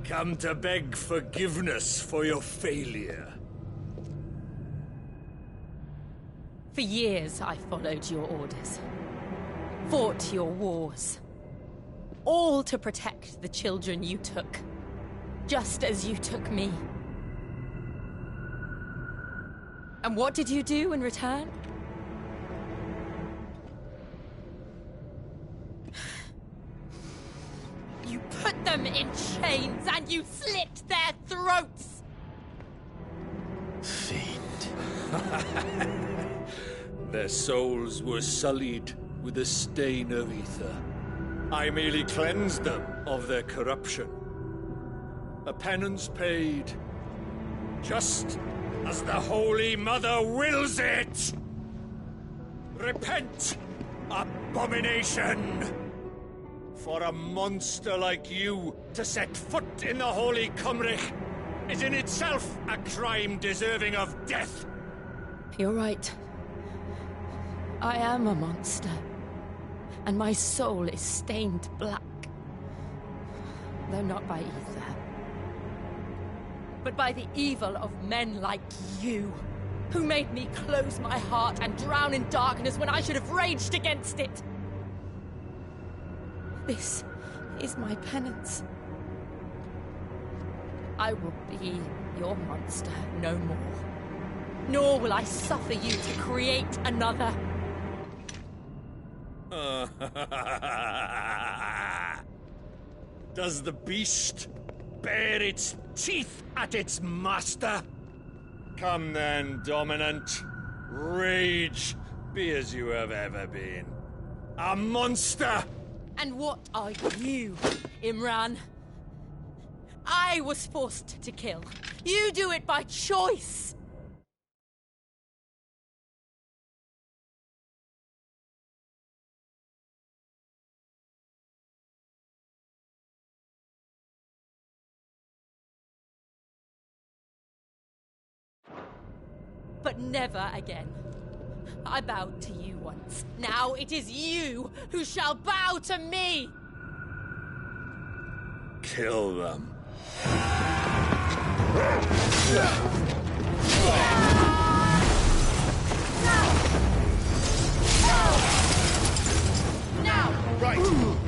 [SPEAKER 17] Come to beg forgiveness for your failure.
[SPEAKER 9] For years, I followed your orders. Fought your wars. All to protect the children you took. Just as you took me. And what did you do in return? You put them in chains and you slit their throats!
[SPEAKER 17] Fiend. Their souls were sullied with the stain of ether. I merely cleansed them of their corruption. A penance paid, just as the Holy Mother wills it! Repent! abomination! For a monster like you to set foot in the Holy Cymric is in itself a crime deserving of death!
[SPEAKER 9] You're right. I am a monster. And my soul is stained black. Though not by either. But by the evil of men like you, who made me close my heart and drown in darkness when I should have raged against it. This is my penance. I will be your monster no more. Nor will I suffer you to create another.
[SPEAKER 17] Does the beast bare its teeth at its master? Come then, Dominant. Rage, be as you have ever been. A monster!
[SPEAKER 9] And what are you, Imran? I was forced to kill. You do it by choice. But never again. I bowed to you once. Now it is you who shall bow to me!
[SPEAKER 17] Kill them.
[SPEAKER 9] Now!
[SPEAKER 17] Right!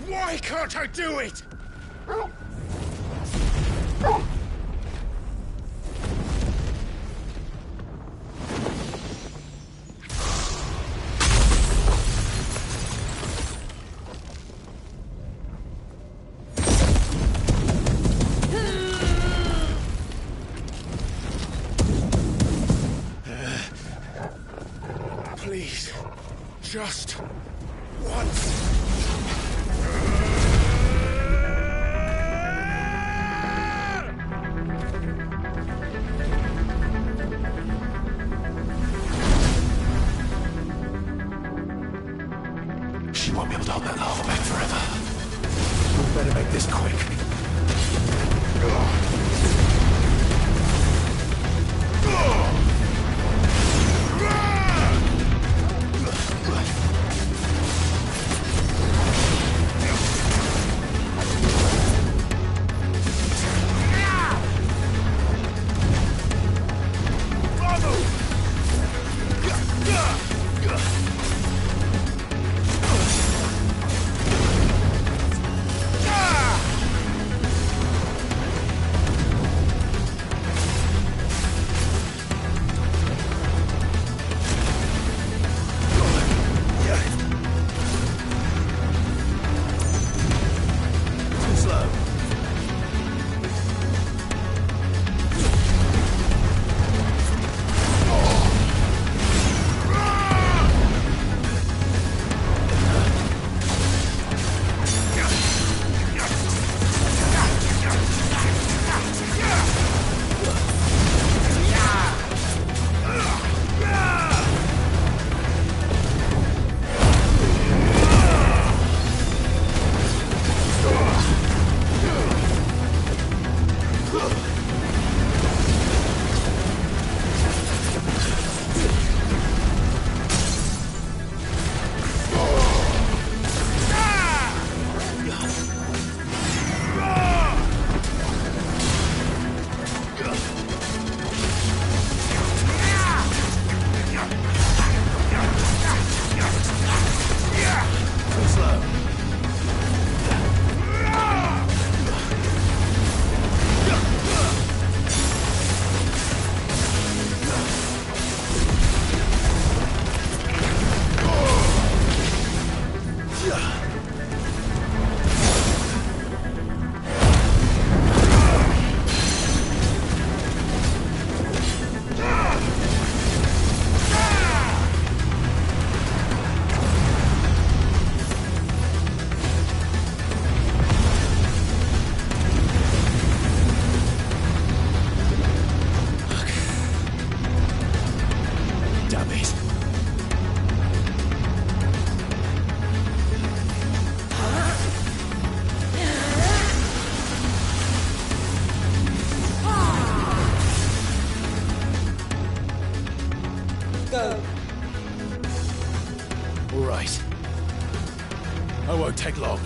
[SPEAKER 17] Why can't I do it? Please, just once.
[SPEAKER 2] She won't be able to hold that lava back forever. We better make this quick.
[SPEAKER 15] won't take long.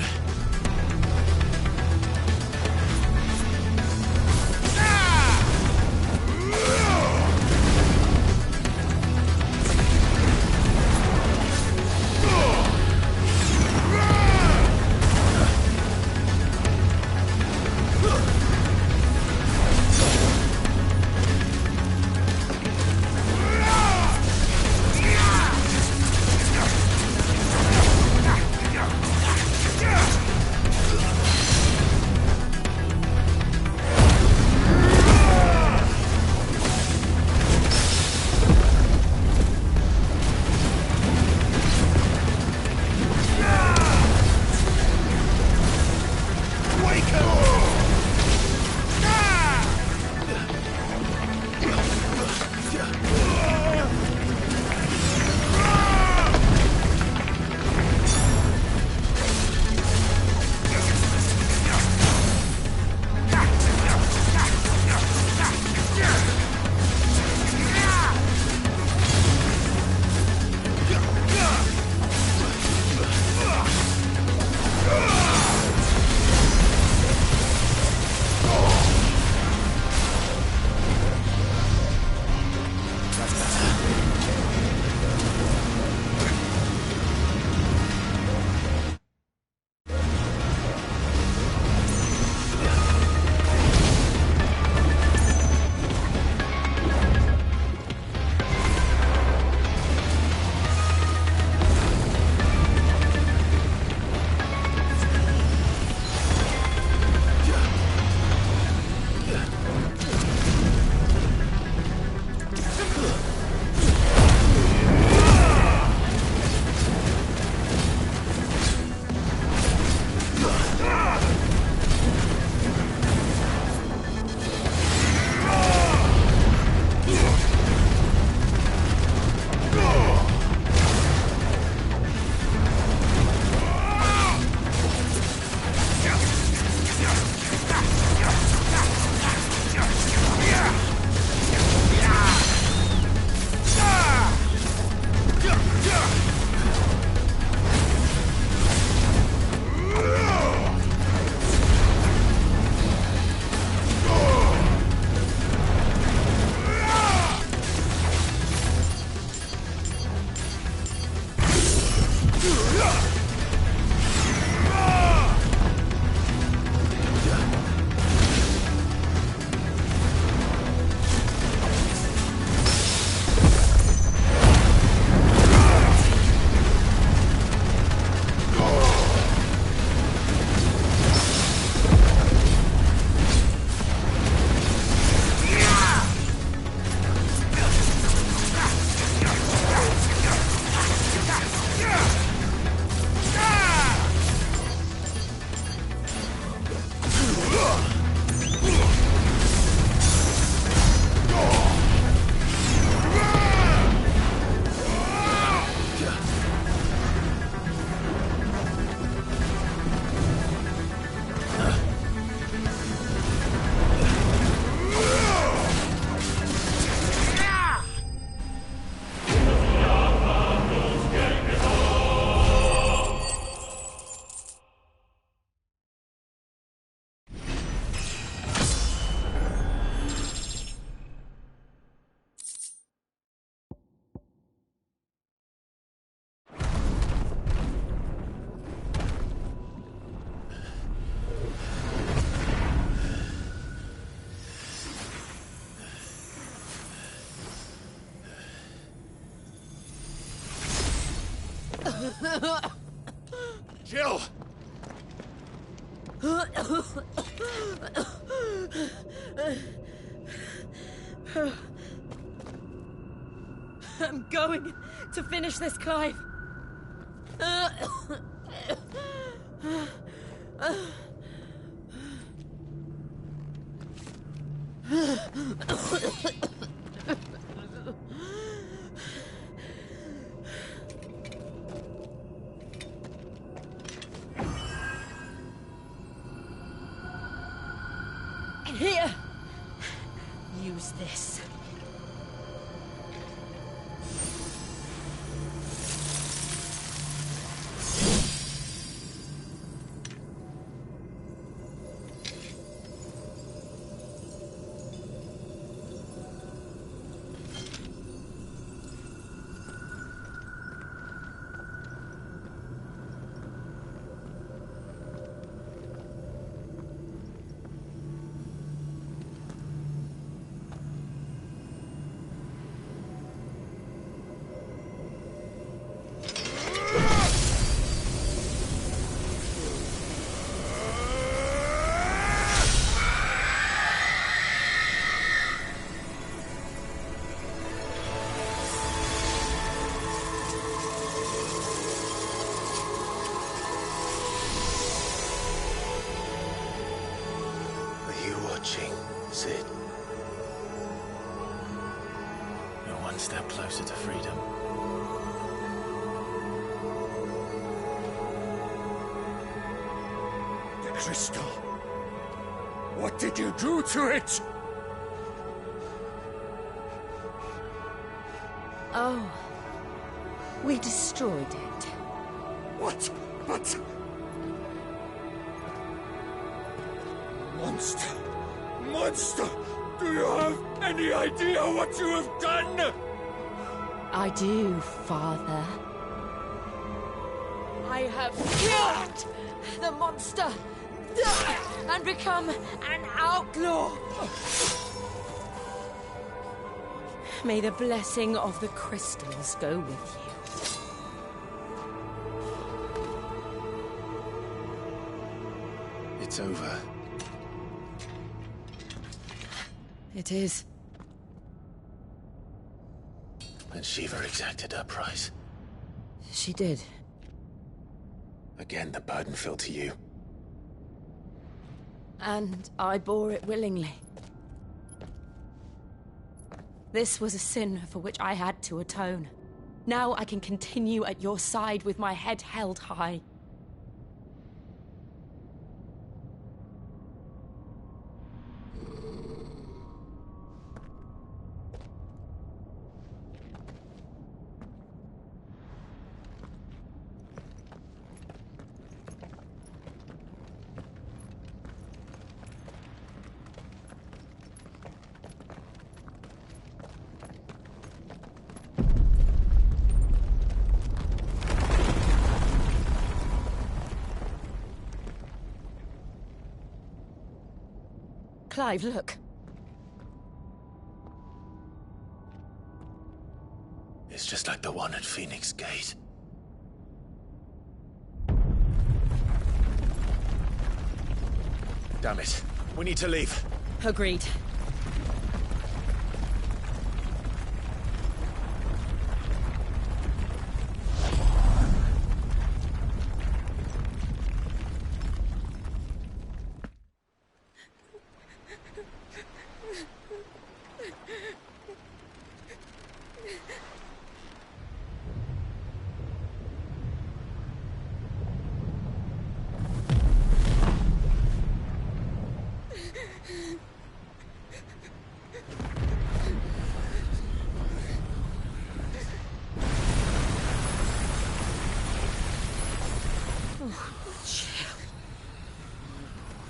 [SPEAKER 10] Jill!
[SPEAKER 9] I'm going to finish this, Clive. Here. Use this.
[SPEAKER 2] step closer to freedom.
[SPEAKER 10] The crystal. What did you do to it?
[SPEAKER 9] Oh. We destroyed it.
[SPEAKER 10] What? But... Monster! Monster! Do you have any idea what you have done?
[SPEAKER 9] I do, Father. I have killed the monster and become an outlaw. May the blessing of the crystals go with you.
[SPEAKER 2] It's over.
[SPEAKER 9] It is.
[SPEAKER 2] And Shiva exacted her price.
[SPEAKER 9] She did.
[SPEAKER 2] Again, the burden fell to you.
[SPEAKER 9] And I bore it willingly. This was a sin for which I had to atone. Now I can continue at your side with my head held high. Clive, look.
[SPEAKER 2] It's just like the one at Phoenix Gate. Damn it. We need to leave.
[SPEAKER 9] Agreed.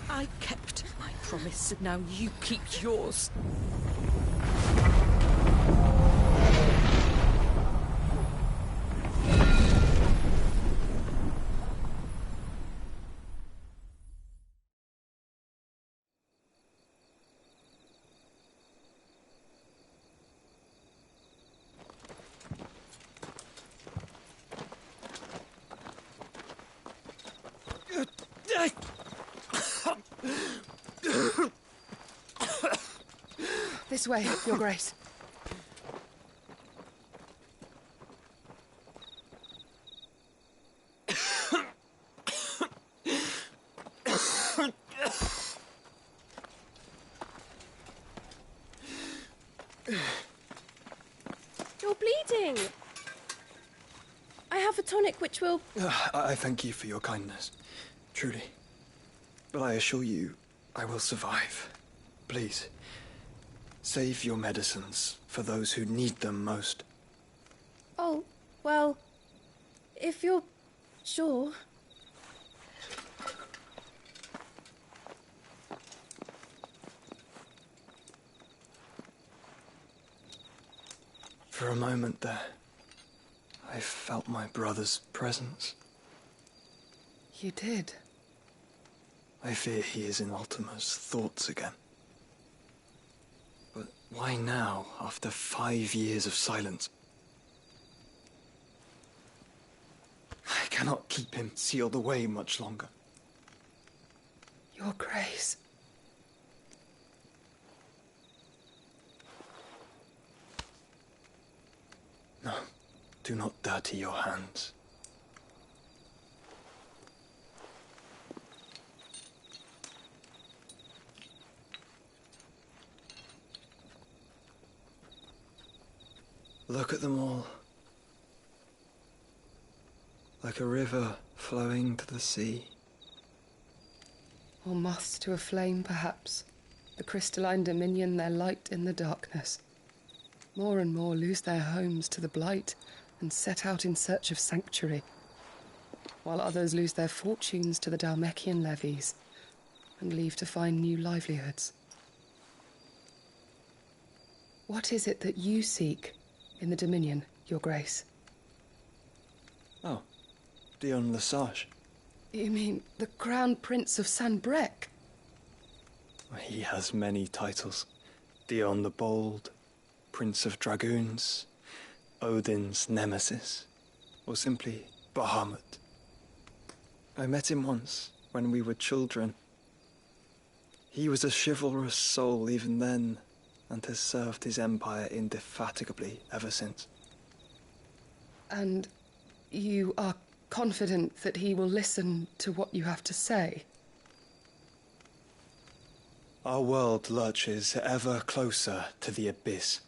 [SPEAKER 7] I kept my promise, and now you keep yours. This way, Your Grace.
[SPEAKER 8] You're bleeding. I have a tonic which will...
[SPEAKER 14] I thank you for your kindness, truly. But I assure you, I will survive. Please, save your medicines for those who need them most.
[SPEAKER 8] Oh, well, if you're sure.
[SPEAKER 14] For a moment there, I felt my brother's presence.
[SPEAKER 7] You did?
[SPEAKER 14] I fear he is in Ultima's thoughts again. But why now, after 5 years of silence? I cannot keep him sealed away much longer.
[SPEAKER 7] Your Grace.
[SPEAKER 14] No, do not dirty your hands. Look at them all. Like a river flowing to the sea.
[SPEAKER 4] Or moths to a flame, perhaps. The crystalline dominion, their light in the darkness. More and more lose their homes to the blight and set out in search of sanctuary, while others lose their fortunes to the Dhalmekian levies and leave to find new livelihoods. What is it that you seek in the Dominion, Your Grace?
[SPEAKER 14] Oh, Dion Lesage.
[SPEAKER 4] You mean the Crown Prince of Sanbreque?
[SPEAKER 14] He has many titles. Dion the Bold, Prince of Dragoons, Odin's Nemesis, or simply Bahamut. I met him once, when we were children. He was a chivalrous soul even then, and has served his empire indefatigably ever since.
[SPEAKER 4] And you are confident that he will listen to what you have to say?
[SPEAKER 14] Our world lurches ever closer to the abyss,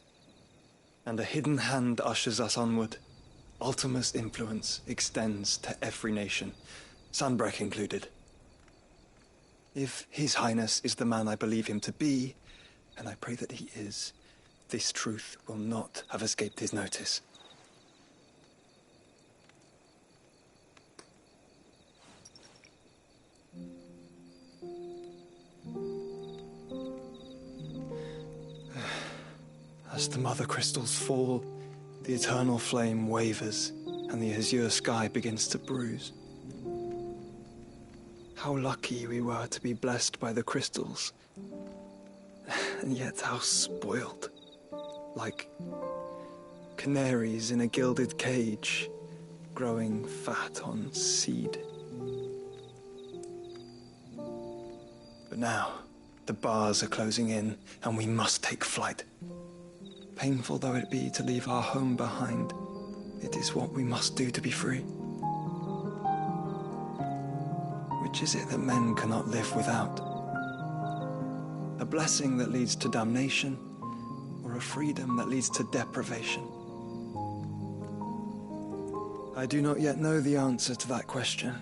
[SPEAKER 14] and a hidden hand ushers us onward. Ultima's influence extends to every nation, Sanbreque included. If His Highness is the man I believe him to be, and I pray that he is, this truth will not have escaped his notice. As the mother crystals fall, the eternal flame wavers, and the azure sky begins to bruise. How lucky we were to be blessed by the crystals, and yet how spoiled. Like canaries in a gilded cage, growing fat on seed. But now, the bars are closing in, and we must take flight. Painful though it be to leave our home behind, it is what we must do to be free. Which is it that men cannot live without? A blessing that leads to damnation, or a freedom that leads to deprivation? I do not yet know the answer to that question.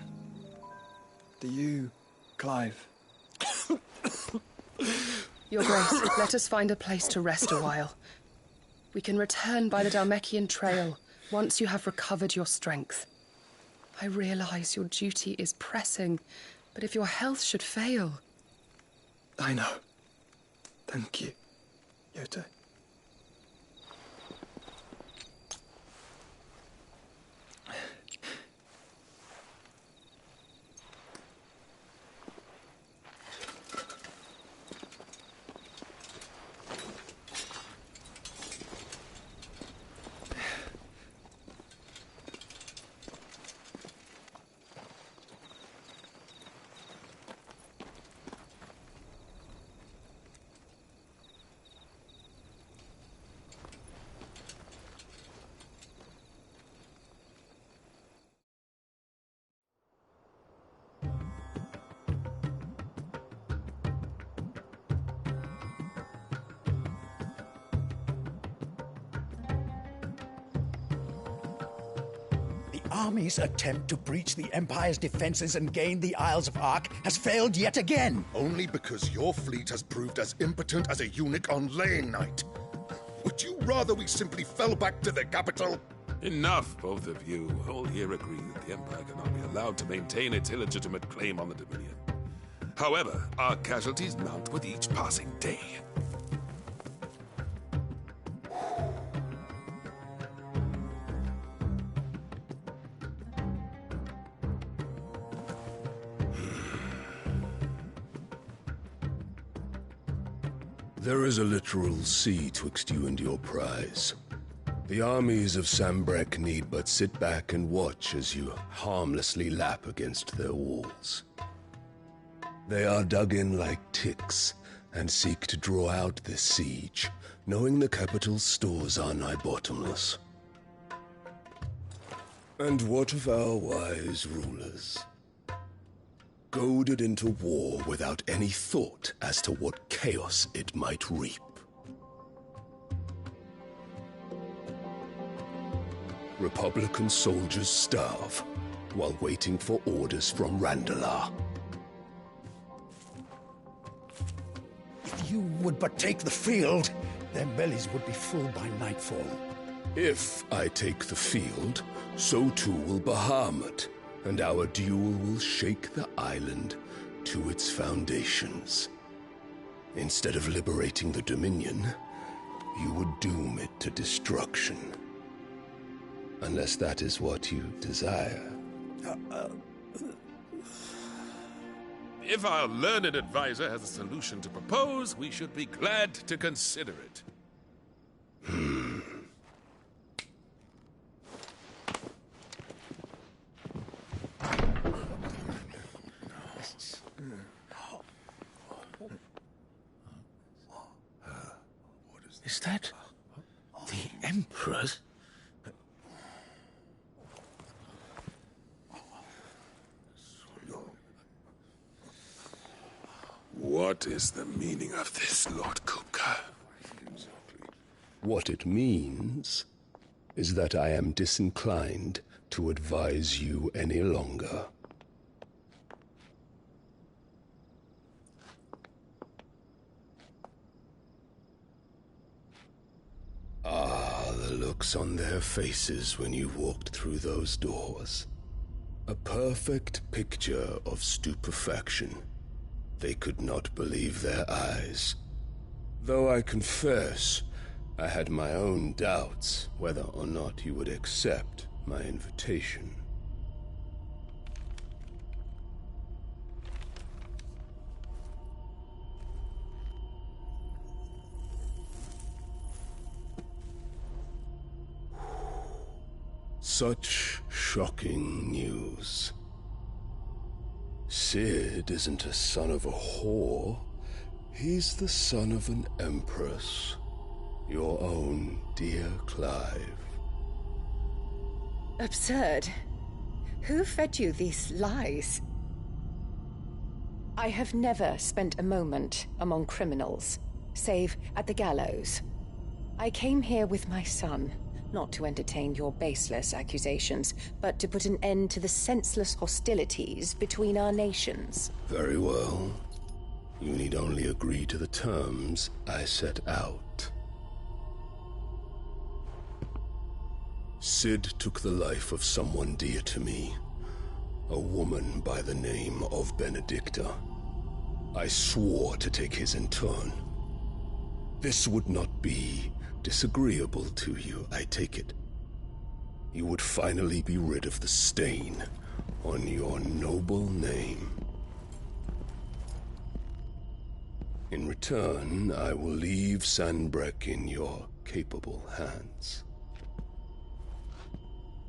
[SPEAKER 14] Do you, Clive?
[SPEAKER 4] Your Grace, let us find a place to rest a while. We can return by the Dhalmekian trail once you have recovered your strength. I realize your duty is pressing, but if your health should fail...
[SPEAKER 14] I know. Thank you, Yote.
[SPEAKER 10] Army's attempt to breach the Empire's defenses and gain the Isles of Ark has failed yet again.
[SPEAKER 18] Only because your fleet has proved as impotent as a eunuch on laying night. Would you rather we simply fell back to the capital?
[SPEAKER 5] Enough, both of you. All here agree that the Empire cannot be allowed to maintain its illegitimate claim on the Dominion. However, our casualties mount with each passing day.
[SPEAKER 21] There is a literal sea twixt you and your prize. The armies of Sanbreque need but sit back and watch as you harmlessly lap against their walls. They are dug in like ticks and seek to draw out this siege, knowing the capital's stores are nigh bottomless. And what of our wise rulers? Goaded into war without any thought as to what chaos it might reap. Republican soldiers starve while waiting for orders from Randalar.
[SPEAKER 10] If you would but take the field, their bellies would be full by nightfall.
[SPEAKER 21] If I take the field, so too will Bahamut, and our duel will shake the island to its foundations. Instead of liberating the Dominion, you would doom it to destruction. Unless that is what you desire.
[SPEAKER 5] If our learned advisor has a solution to propose, we should be glad to consider it.
[SPEAKER 10] Is that the Emperor's?
[SPEAKER 5] What is the meaning of this, Lord Kupka?
[SPEAKER 21] What it means is that I am disinclined to advise you any longer. Ah, the looks on their faces when you walked through those doors. A perfect picture of stupefaction. They could not believe their eyes. Though I confess, I had my own doubts whether or not you would accept my invitation. Such shocking news. Cid isn't a son of a whore. He's the son of an empress. Your own dear Clive.
[SPEAKER 3] Absurd. Who fed you these lies? I have never spent a moment among criminals, save at the gallows. I came here with my son, not to entertain your baseless accusations, but to put an end to the senseless hostilities between our nations.
[SPEAKER 21] Very well. You need only agree to the terms I set out. Cid took the life of someone dear to me, a woman by the name of Benedicta. I swore to take his in turn. This would not be disagreeable to you, I take it. You would finally be rid of the stain on your noble name. In return, I will leave Sanbreque in your capable hands.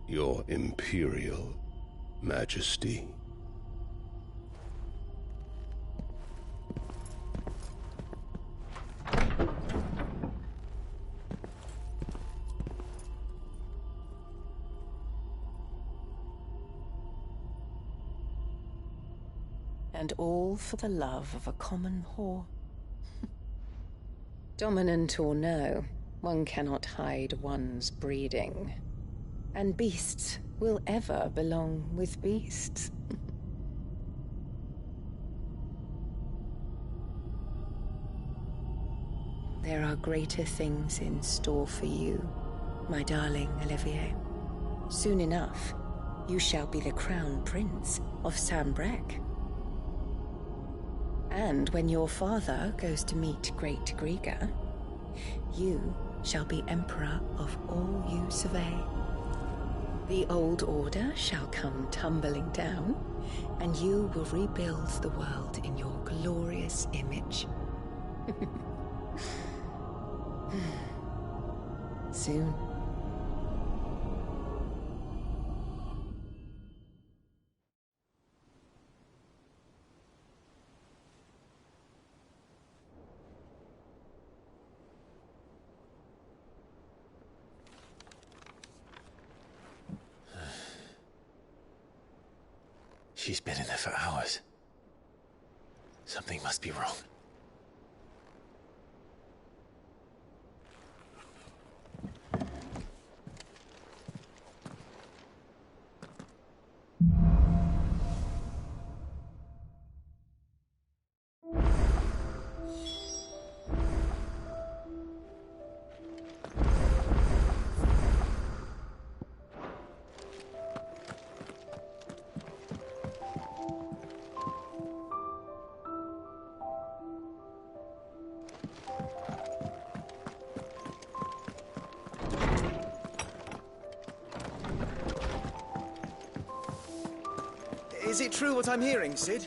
[SPEAKER 21] Your Imperial Majesty.
[SPEAKER 3] And all for the love of a common whore. Dominant or no, one cannot hide one's breeding. And beasts will ever belong with beasts. There are greater things in store for you, my darling Olivier. Soon enough, you shall be the crown prince of Sanbreque. And when your father goes to meet Great Griga, you shall be emperor of all you survey. The old order shall come tumbling down, and you will rebuild the world in your glorious image. Soon.
[SPEAKER 2] She's been in there for hours. Something must be wrong.
[SPEAKER 12] Is it true what I'm hearing, Cid?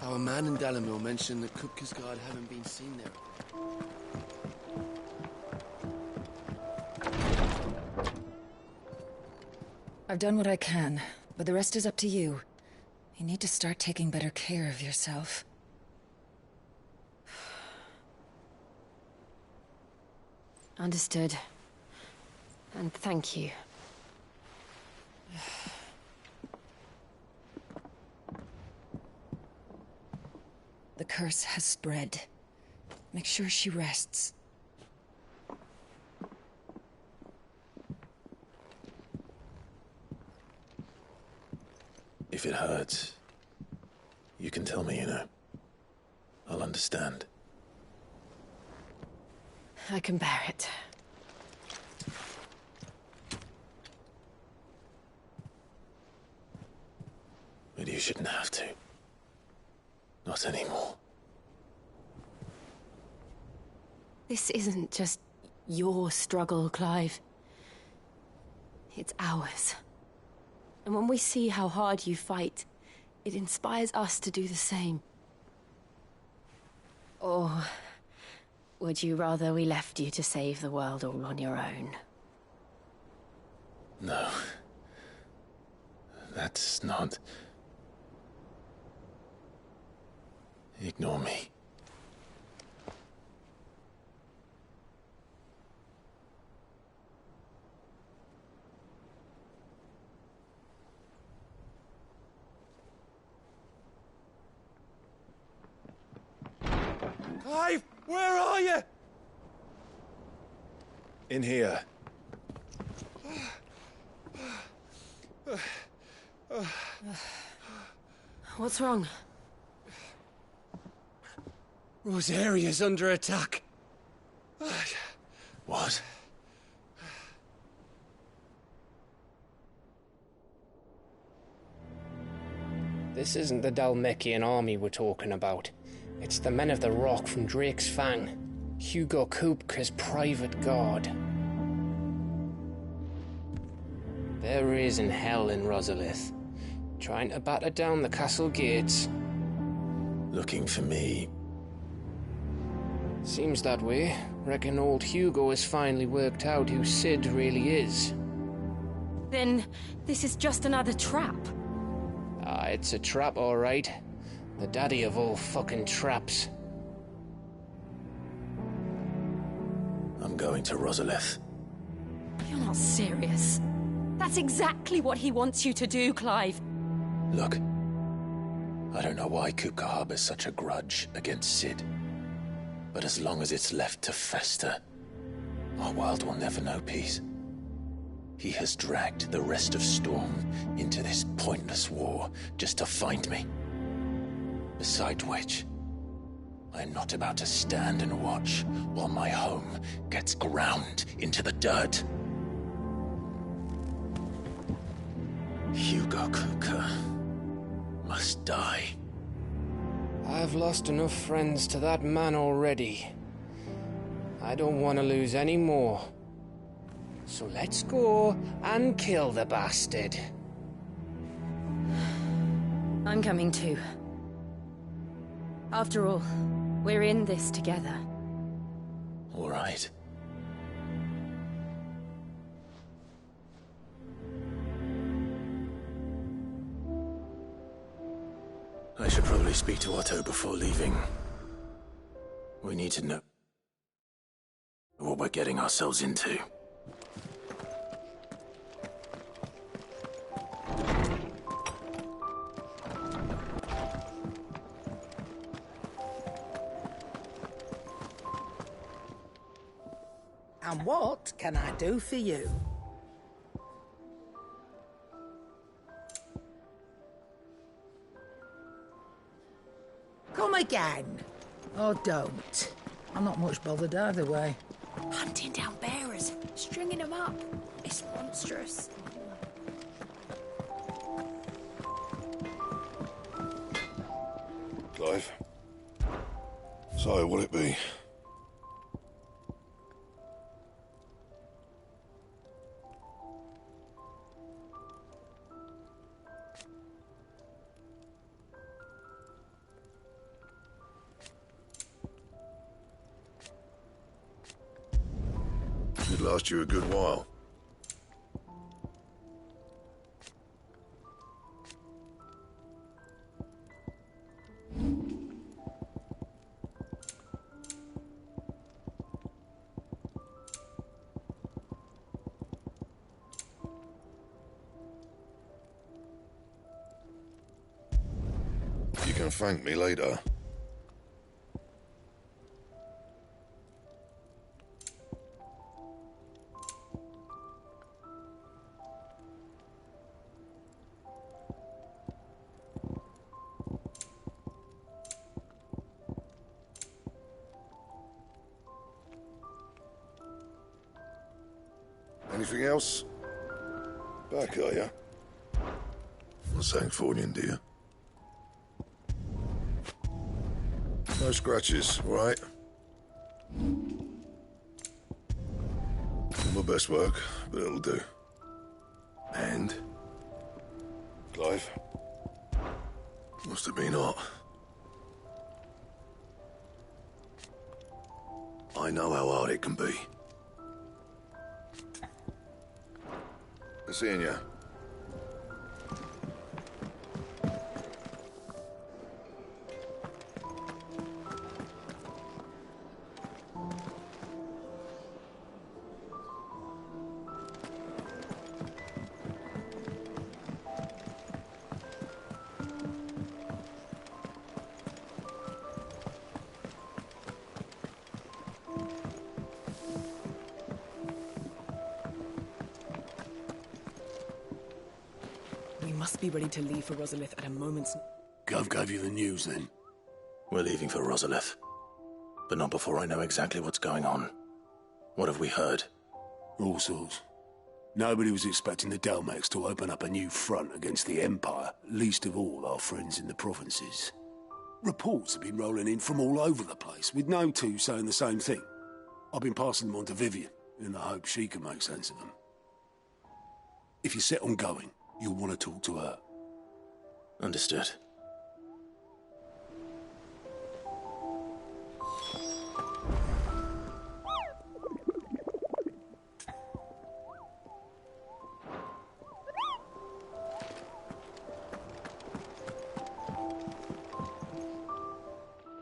[SPEAKER 11] Our man in Dalimil mentioned that Kupka's guard haven't been seen there.
[SPEAKER 19] I've done what I can, but the rest is up to you. You need to start taking better care of yourself.
[SPEAKER 6] Understood. And thank you.
[SPEAKER 19] The curse has spread. Make sure she rests.
[SPEAKER 2] If it hurts, you can tell me, you know. I'll understand.
[SPEAKER 6] I can bear it.
[SPEAKER 2] But you shouldn't have to. Not anymore.
[SPEAKER 6] This isn't just your struggle, Clive. It's ours. And when we see how hard you fight, it inspires us to do the same. Or would you rather we left you to save the world all on your own?
[SPEAKER 2] No. That's not... Ignore me.
[SPEAKER 11] Clive, where are you?
[SPEAKER 23] In here.
[SPEAKER 6] What's wrong?
[SPEAKER 11] Rosaria's under attack.
[SPEAKER 2] What?
[SPEAKER 20] This isn't the Dhalmekian army we're talking about. It's the Men of the Rock from Drake's Fang. Hugo Kupka's private guard. They're raising hell in Rosalith, trying to batter down the castle gates.
[SPEAKER 2] Looking for me?
[SPEAKER 20] Seems that way. Reckon old Hugo has finally worked out who Cid really is.
[SPEAKER 6] Then this is just another trap.
[SPEAKER 20] Ah, it's a trap, all right. The daddy of all fucking traps.
[SPEAKER 2] I'm going to Rosalith.
[SPEAKER 6] You're not serious. That's exactly what he wants you to do, Clive.
[SPEAKER 2] Look, I don't know why Kupka harbors such a grudge against Cid. But as long as it's left to fester, our world will never know peace. He has dragged the rest of Storm into this pointless war just to find me. Besides which, I am not about to stand and watch while my home gets ground into the dirt. Hugo Kupka must die.
[SPEAKER 20] I've lost enough friends to that man already. I don't want to lose any more. So let's go and kill the bastard.
[SPEAKER 6] I'm coming too. After all, we're in this together.
[SPEAKER 2] All right. should probably speak to Otto before leaving. We need to know what we're getting ourselves into.
[SPEAKER 1] And what can I do for you? Come again. Or don't. I'm not much bothered either way.
[SPEAKER 9] Hunting down bearers, stringing them up. It's monstrous.
[SPEAKER 18] Clive. So, will it be? Should last you a good while. You can thank me later. Anything else? Back, are ya? Not Sancthornian, do you? No scratches, all right? Not my best work, but it'll do. And? Clive? Must have been hot. I know how hard it can be. Seeing ya.
[SPEAKER 13] Be ready to leave for Rosalith at a moment's...
[SPEAKER 21] Gov gave you the news, then?
[SPEAKER 2] We're leaving for Rosalith. But not before I know exactly what's going on. What have we heard?
[SPEAKER 21] All sorts. Nobody was expecting the Dalmex to open up a new front against the Empire, least of all our friends in the provinces. Reports have been rolling in from all over the place, with no two saying the same thing. I've been passing them on to Vivian, in the hope she can make sense of them. If you're set on going, you'll want to talk to her.
[SPEAKER 2] Understood.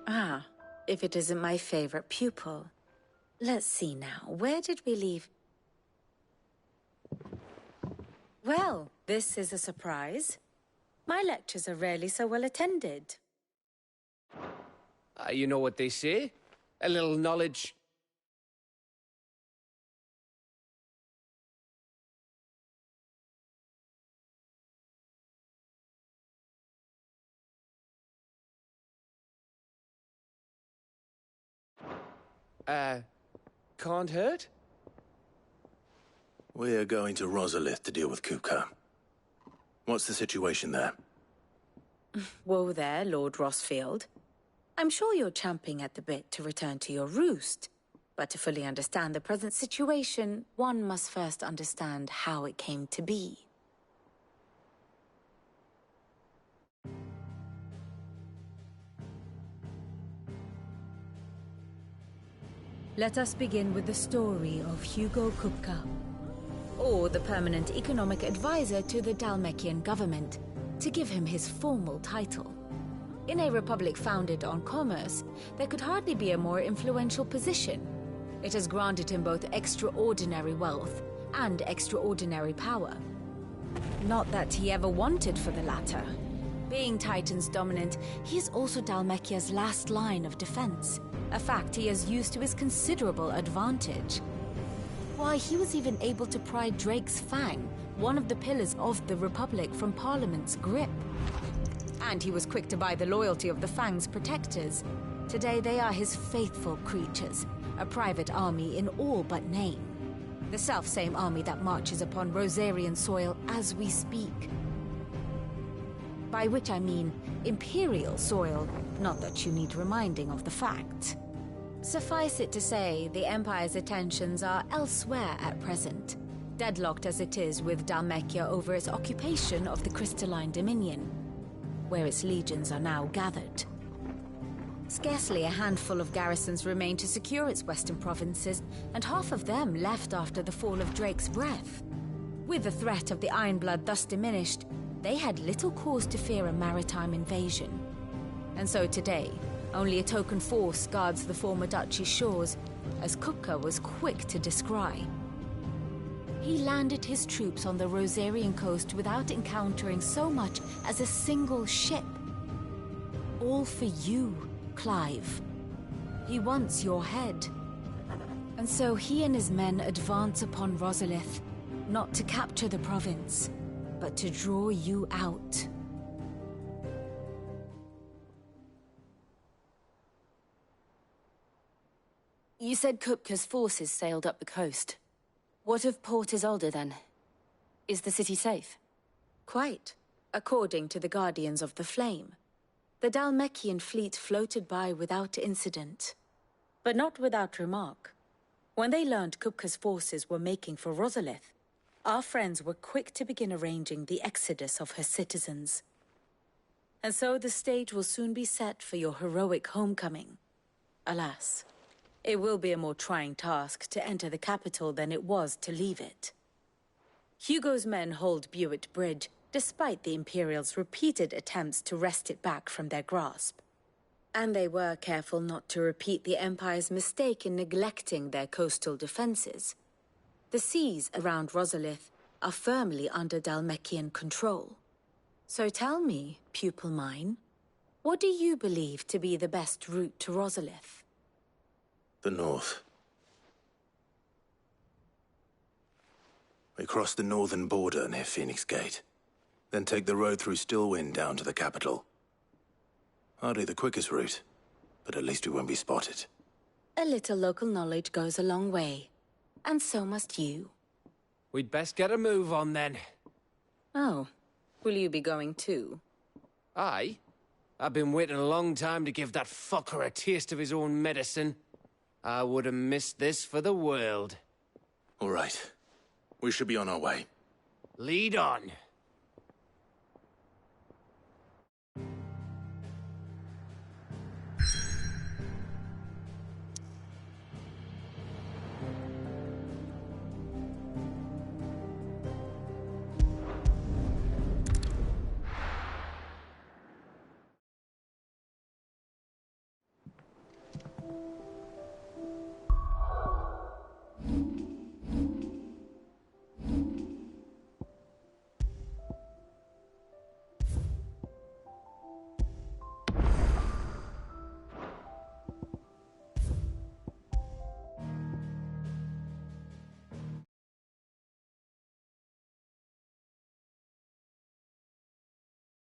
[SPEAKER 6] Ah, if it isn't my favorite pupil. Let's see now, where did we leave? Well, this is a surprise. My lectures are rarely so well attended.
[SPEAKER 20] You know what they say? A little knowledge... can't hurt?
[SPEAKER 2] We're going to Rosalith to deal with Kupka. What's the situation there?
[SPEAKER 6] Whoa there, Lord Rossfield. I'm sure you're champing at the bit to return to your roost. But to fully understand the present situation, one must first understand how it came to be.
[SPEAKER 9] Let us begin with the story of Hugo Kupka, or the permanent economic advisor to the Dhalmekian government, to give him his formal title. In a republic founded on commerce, there could hardly be a more influential position. It has granted him both extraordinary wealth and extraordinary power. Not that he ever wanted for the latter. Being Titan's dominant, he is also Dhalmekia's last line of defense, a fact he has used to his considerable advantage. Why, he was even able to pry Drake's Fang, one of the pillars of the Republic, from Parliament's grip. And he was quick to buy the loyalty of the Fang's protectors. Today they are his faithful creatures, a private army in all but name. The self-same army that marches upon Rosarian soil as we speak. By which I mean Imperial soil, not that you need reminding of the fact. Suffice it to say, the Empire's attentions are elsewhere at present, deadlocked as it is with Dhalmekia over its occupation of the Crystalline Dominion, where its legions are now gathered. Scarcely a handful of garrisons remain to secure its western provinces, and half of them left after the fall of Drake's Breath. With the threat of the Ironblood thus diminished, they had little cause to fear a maritime invasion. And so today, only a token force guards the former duchy's shores, as Kupka was quick to descry. He landed his troops on the Rosarian coast without encountering so much as a single ship. All for you, Clive. He wants your head. And so he and his men advance upon Rosalith, not to capture the province, but to draw you out.
[SPEAKER 6] You said Kupka's forces sailed up the coast. What of Port Isolde, then? Is the city safe?
[SPEAKER 9] Quite, according to the Guardians of the Flame. The Dhalmekian fleet floated by without incident. But not without remark. When they learned Kupka's forces were making for Rosalith, our friends were quick to begin arranging the exodus of her citizens. And so the stage will soon be set for your heroic homecoming. Alas, it will be a more trying task to enter the capital than it was to leave it. Hugo's men hold Buett Bridge, despite the Imperials' repeated attempts to wrest it back from their grasp. And they were careful not to repeat the Empire's mistake in neglecting their coastal defenses. The seas around Rosalith are firmly under Dhalmekian control. So tell me, pupil mine, what do you believe to be the best route to Rosalith?
[SPEAKER 2] The north. We cross the northern border near Phoenix Gate. Then take the road through Stillwind down to the capital. Hardly the quickest route, but at least we won't be spotted.
[SPEAKER 9] A little local knowledge goes a long way. And so must you.
[SPEAKER 20] We'd best get a move on then.
[SPEAKER 9] Oh, will you be going too?
[SPEAKER 20] Aye. I've been waiting a long time to give that fucker a taste of his own medicine. I would have missed this for the world.
[SPEAKER 2] All right. We should be on our way.
[SPEAKER 20] Lead on.